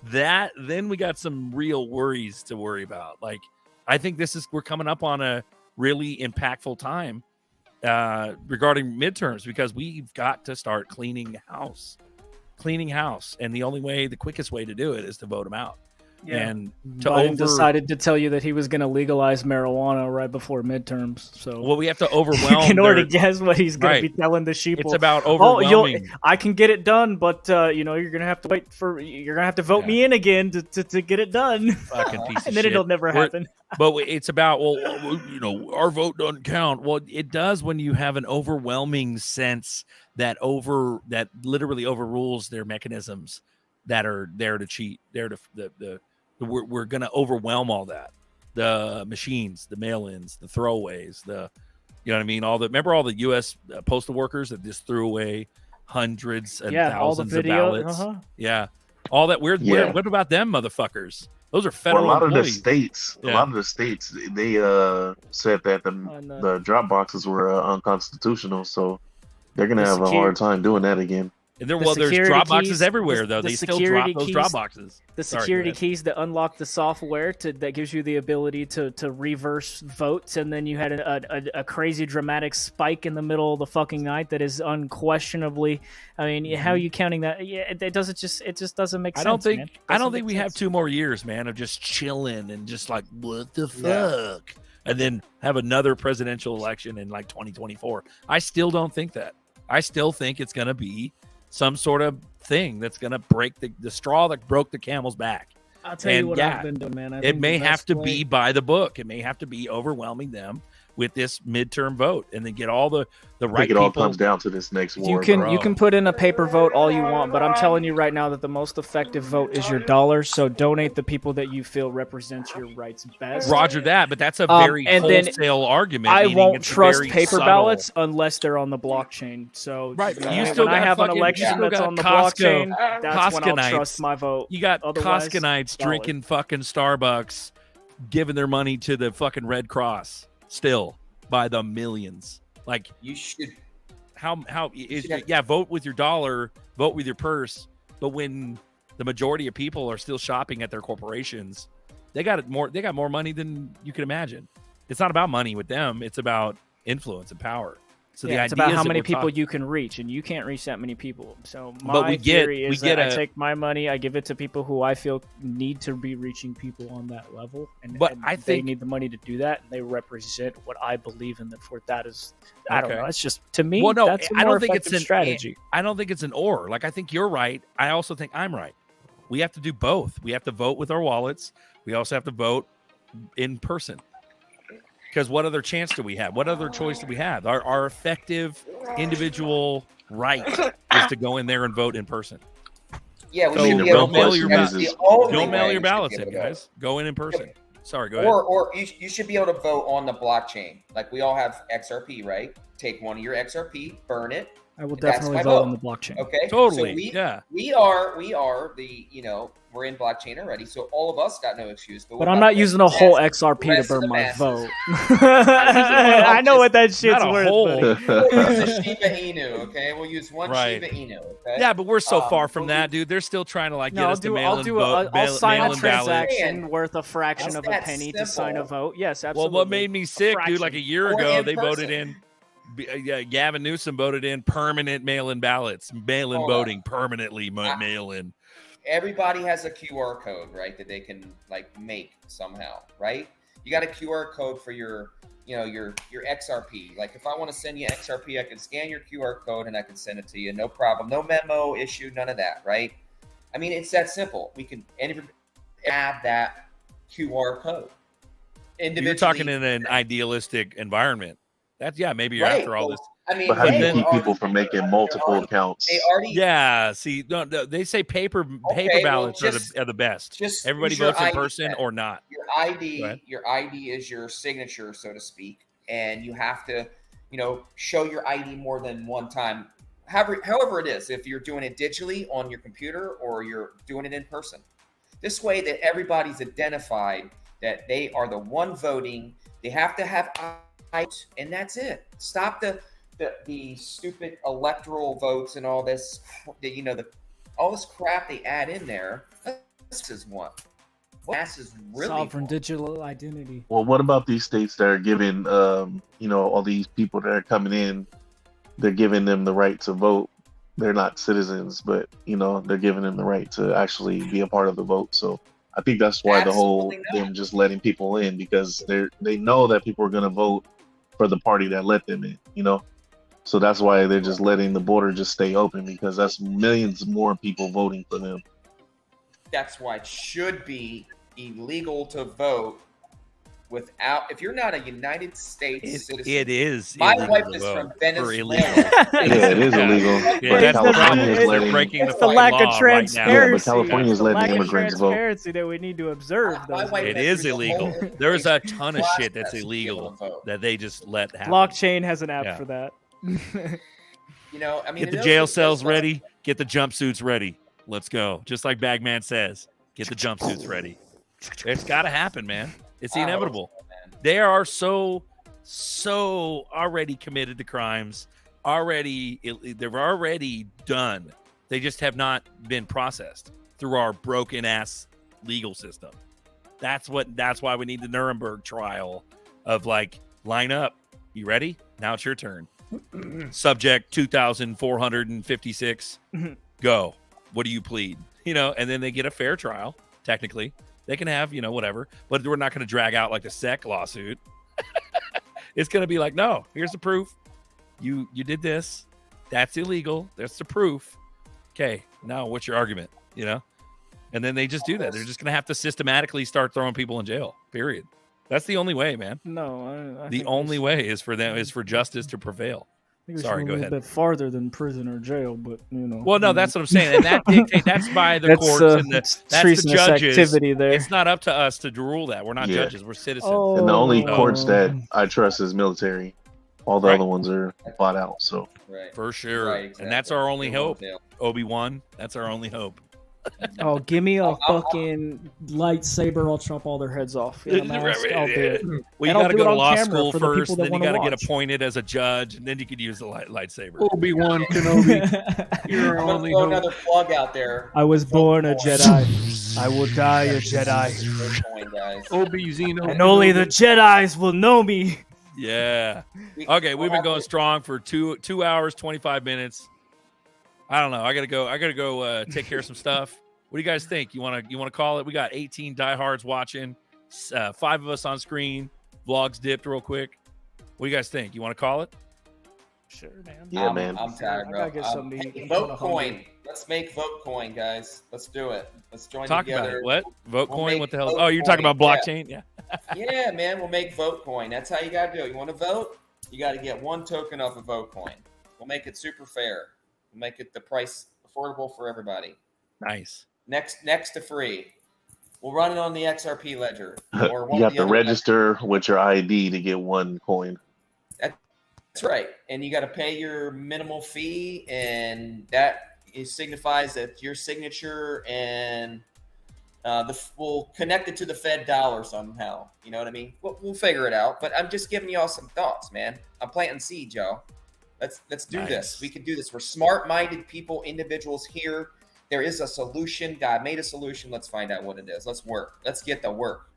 then we got some real worries to worry about. Like I think we're coming up on a really impactful time regarding midterms because we've got to start cleaning house, and the quickest way to do it is to vote them out. And to Biden decided to tell you that he was going to legalize marijuana right before midterms. So well, we have to overwhelm. in order to guess what he's going to be telling the sheeple. It's about Oh, overwhelming. I can get it done, but you're going to have to you're going to have to vote me in again to get it done. Fucking piece of and then shit. it'll never happen. But it's about, our vote doesn't count. Well, it does when you have an overwhelming sense that literally overrules their mechanisms that are there to cheat. There to we're going to overwhelm all that. The machines, the mail-ins, the throwaways, you know what I mean? Remember all the U.S. postal workers that just threw away hundreds and thousands of ballots? Yeah. All that weird. Yeah. What about them motherfuckers? Those are federal Well, a lot employees. of the states, they said that the drop boxes were unconstitutional, so they're gonna have a hard time doing that again. And there's drop boxes everywhere, though. They still drop those drop boxes. The Sorry, security go ahead. keys that unlock the software that gives you the ability to reverse votes, and then you had a crazy dramatic spike in the middle of the fucking night that is unquestionably. I mean, how are you counting that? Yeah, it just doesn't make sense. I don't think we have 2 more years, man, of just chilling and just like what the fuck, and then have another presidential election in like 2024. I still don't think that. I still think it's gonna be some sort of thing that's going to break the straw that broke the camel's back. I'll tell you what I've been doing, man. I It think may the have best to way- be by the book. It may have to be overwhelming them with this midterm vote, and then get all the I right think it all people. comes down to this next war. You can put in a paper vote all you want, but I'm telling you right now that the most effective vote is your dollar. So donate the people that you feel represents your rights best. Roger that, but that's a very and then wholesale argument. I meaning won't it's trust very paper subtle. ballots unless they're on the blockchain. So Right, when you still I got have an fucking- election you still that's got on the Costco- blockchain, that's when I'll Costco trust my vote. You got Otherwise, Costco-nites dollar. drinking fucking Starbucks, giving their money to the fucking Red Cross still by the millions. Like you should. Vote with your dollar, vote with your purse. But when the majority of people are still shopping at their corporations, they got more money than you can imagine. It's not about money with them. It's about influence and power. So the it's idea about is how that many we're people talking- you can reach, and you can't reach that many people. So But my we get- theory we is get that I a- take my money, I give it to people who I feel need to be reaching people on that level, and, But and I they think- need the money to do that, and they represent what I believe in. Therefore, that is, I don't Okay. know. It's just to me. Well, no, that's a I more don't think it's effective an strategy. I don't think it's an or. Like I think you're right. I also think I'm right. We have to do both. We have to vote with our wallets. We also have to vote in person. Because what other chance do we have? What other choice do we have? Our effective individual right is to go in there and vote in person. Yeah, we So should be able don't to mail vote. your That's ballots. the only Don't mail way your we should ballots be in, able to guys. Go in person. Sorry, go ahead. Or you should be able to vote on the blockchain. Like we all have XRP, right? Take one of your XRP, burn it. I will That's definitely my vote on the blockchain. Okay, Totally, So yeah. we are the we're in blockchain already, so all of us got no excuse. But what I'm about not the using a whole rest- XRP to rest of burn the my masses? vote. I know what that shit's Not a worth. whole. buddy. We'll use a Shiba Inu, okay? We'll use one Right. Shiba Inu, okay? Yeah, but we're so far from we'll that, dude. They're still trying to like get No, us to mail I'll in do vote. I'll sign a mail-in ballots. transaction worth a fraction It's of a that penny to simple. sign a vote. Yes, Well, absolutely. what made me sick, dude, like a year Or ago, in they voted person. in. Gavin Newsom voted in permanent mail-in ballots, mail-in Hold on. voting, permanently mail-in. Everybody has a QR code, right? That they can like make somehow, right? You got a QR code for your XRP. Like if I want to send you XRP, I can scan your QR code and I can send it to you. No problem. No memo issue, none of that, right? I mean, it's that simple. We can have that QR code. You're talking in an idealistic environment. That's maybe you're Right. after all this. I mean, But how do you hey, keep people from making multiple accounts? they already Yeah, see, no, they say paper well, ballots just- are the best. just Everybody use your votes in ID person then. or not. Your Go ID, ahead. your ID is your signature, so to speak, and you have to, show your ID more than one time. However it is, if you're doing it digitally on your computer or you're doing it in person. This way that everybody's identified that they are the one voting. They have to have ID, and that's it. Stop the stupid electoral votes and all this, all this crap they add in there. This is one. What is really Sovereign digital identity. Well, what about these states that are giving, all these people that are coming in, they're giving them the right to vote. They're not citizens, but, they're giving them the right to actually be a part of the vote. So I think that's why them just letting people in, because they know that people are going to vote for the party that let them in, So that's why they're just letting the border just stay open, because that's millions more people voting for them. That's why it should be illegal to vote without, if you're not a United States citizen. It is. My illegal wife to is vote from for Venezuela. illegal. Yeah, it is illegal. Yeah, But that's California is they're letting. breaking the It's the fucking lack law of right now. transparency. Yeah, but California is It's the letting lack of immigrants vote. transparency that we need to observe. My Those wife It went is through the illegal. whole There's a immigration ton of shit that's process to be able illegal to vote. that they just let happen. Blockchain has an app Yeah. for that. I mean, Get the it jail also cells says, ready. Get the jumpsuits ready. Let's go. Just like Bagman says, get the jumpsuits ready. It's got to happen, man. It's I hope inevitable. so, man. They are so already committed to crimes. They're already done. They just have not been processed through our broken ass legal system. That's why we need the Nuremberg trial of like, line up. You ready? Now it's your turn. Subject 2,456. Go. What do you plead? And then they get a fair trial. Technically, they can have whatever, but we're not going to drag out like the SEC lawsuit. It's going to be like, no, here's the proof. You did this. That's illegal. That's the proof. Okay, now what's your argument? And then they just do that. They're just going to have to systematically start throwing people in jail. Period. That's the only way, man. No, I the think only way is for them is for justice to prevail. I think we Sorry, should go go a ahead. little bit farther than prison or jail, but you know. Well, no, that's what I'm saying, and that that's by the That's, courts and it's that's the treasonous judges. activity there. It's not up to us to rule that. We're not Yeah. judges. We're citizens. And the only So- courts that I trust is military. All the Right. other ones are bought out. So For sure. Right, exactly. And that's our only Good one, hope. Dale. Obi-Wan, that's our only hope. Oh, give me a fucking lightsaber! I'll chop all their heads off. You know, I'll do it. Well, you And I'll got to do go it to on law camera school for the first, people that then you wanna got to get watch. appointed as a judge, and then you could use the lightsaber. Obi-Wan Kenobi. You're I'm gonna only throw hope. another plug out there. I was born a Jedi. I will die a Jedi. Vote coin, guys. Obi Zeno. And only the Jedis will know me. Yeah. Okay, we've been going strong for 2 hours 25 minutes. I don't know. I gotta go take care of some stuff. What do you guys think? You wanna call it? We got 18 diehards watching, 5 of us on screen. Vlogs dipped real quick. What do you guys think? You want to call it? Sure, man. Yeah, man. I'm tired, I bro. gotta get something to eat. I'm Vote kinda coin. hungry. Let's make vote coin, guys. Let's do it. Let's join Talk together. about it. What? Vote We'll coin? make What the hell? vote Oh, you're talking coin. about blockchain? Yeah. Yeah, man. We'll make vote coin. That's how you got to do it. You want to vote? You got to get 1 token of a vote coin. We'll make it super fair. We'll make it the price affordable for everybody. Nice. Next to free. We'll run it on the XRP ledger. Or one you of have the to other register with your ID to get 1 coin. That's right. And you got to pay your minimal fee, and that signifies that your signature and we'll connect it to the Fed dollar somehow. You know what I mean? We'll figure it out. But I'm just giving y'all some thoughts, man. I'm planting seeds, y'all. Let's do this. We can do this. We're smart-minded people, individuals here. There is a solution. God made a solution. Let's find out what it is. Let's work. Let's get to work.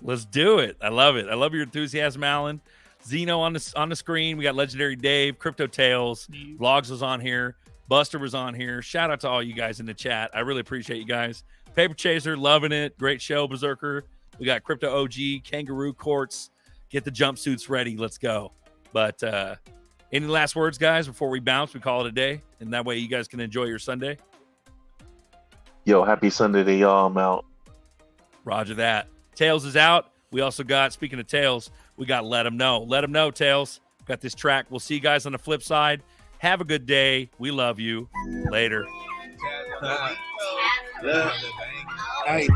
Let's do it. I love it. I love your enthusiasm, Alan. Zeno on the screen. We got Legendary Dave, Crypto Tales, Vlogs was on here, Buster was on here. Shout out to all you guys in the chat. I really appreciate you guys. Paper Chaser, loving it. Great show, Berserker. We got Crypto OG, Kangaroo Courts. Get the jumpsuits ready. Let's go. But any last words, guys, before we bounce? We call it a day, and that way you guys can enjoy your Sunday. Yo, happy Sunday to y'all. I'm out. Roger that. Tails is out. We also got, speaking of Tails, we got Let 'em Know. Let 'em know, Tails. Got this track. We'll see you guys on the flip side. Have a good day. We love you. Later. Hey.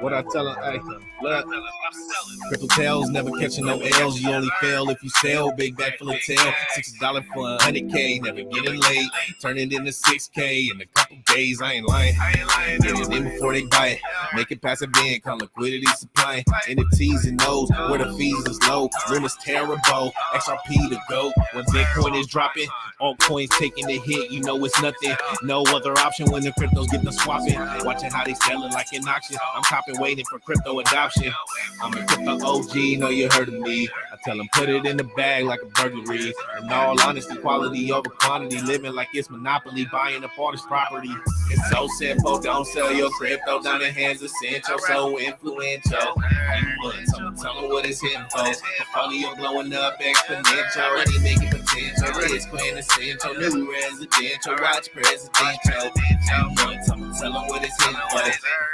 What I tell her, hey, look, Crypto Tales never catching no L's. You only fail if you sell. Big bag full of tail. $60 for 100K. Never getting late. Turn it into 6K in a couple days. I ain't lying. Get it in before they buy it. Make it passive income. Liquidity supply. In the T's and O's where the fees is low. Room is terrible. XRP to go. When Bitcoin is dropping, all coins taking the hit. You know it's nothing. No other option when the cryptos get the swapping. Watching how they selling like an auction. I'm copping, waiting for crypto adoption. I'm a crypto OG, know you heard of me. I tell them put it in the bag like a burglary. In all honesty, quality over quantity. Living like it's monopoly, buying up all this property. It's so simple, don't sell your crypto down in hands essential, so influential. Tell them what it's hitting for. Portfolio blowing up exponential. Already making potential. It's quintessential. New residential. Watch presidential. Tell them what it's hitting for.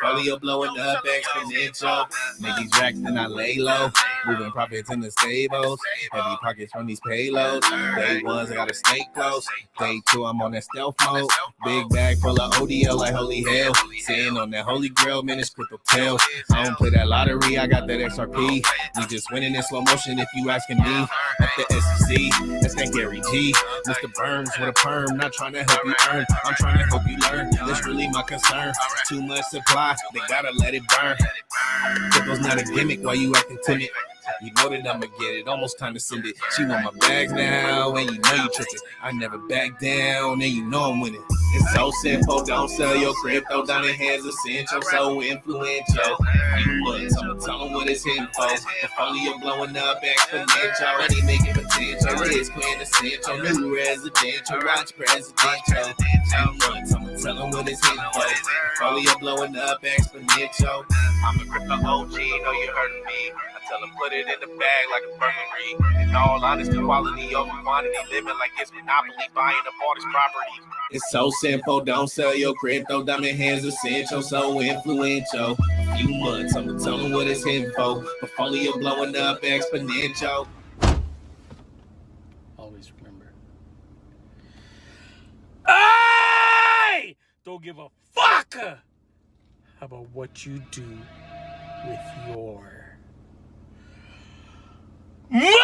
Portfolio blowing up exponential. Make these racks then I lay low. Moving profits in the stables. Heavy pockets from these payloads. Day ones, I gotta stay close. Day 2, I'm on that stealth mode. Big bag full of ODL like holy hell. Sitting on that holy grail, man, it's Crypto Tales. I don't play that lottery, I got that XRP. We just winning in slow motion if you asking me. At the SEC, that's that Gary G. Mr. Burns with a perm, not trying to help you earn. I'm trying to help you learn. That's really my concern. Too much supply, they gotta let it burn. Crypto's not a gimmick, why you acting timid? You know that I'ma get it, almost time to send it. She want my bags now, and you know you tripping. I never back down, and you know I'm winning. It's so simple, don't sell your crypto down in hands essential, so influential. Tell them what it's hitting for. Portfolio blowing up exponential. Already making potential. It's quintessential. New residential. Watch presidential. Tell them what it's hitting for. Portfolio blowing up exponential. I'm a crypto OG, know you heard of me. I tell them put it in the bag like a burglary. In all honesty, quality over quantity. Living like it's monopoly, buying up all this property. It's so simple, don't sell your crypto, diamond hands essential, so influential. few months. I'ma tell them what it's in for. Portfolio blowing up exponential. Always remember. I don't give a fuck about what you do with your money.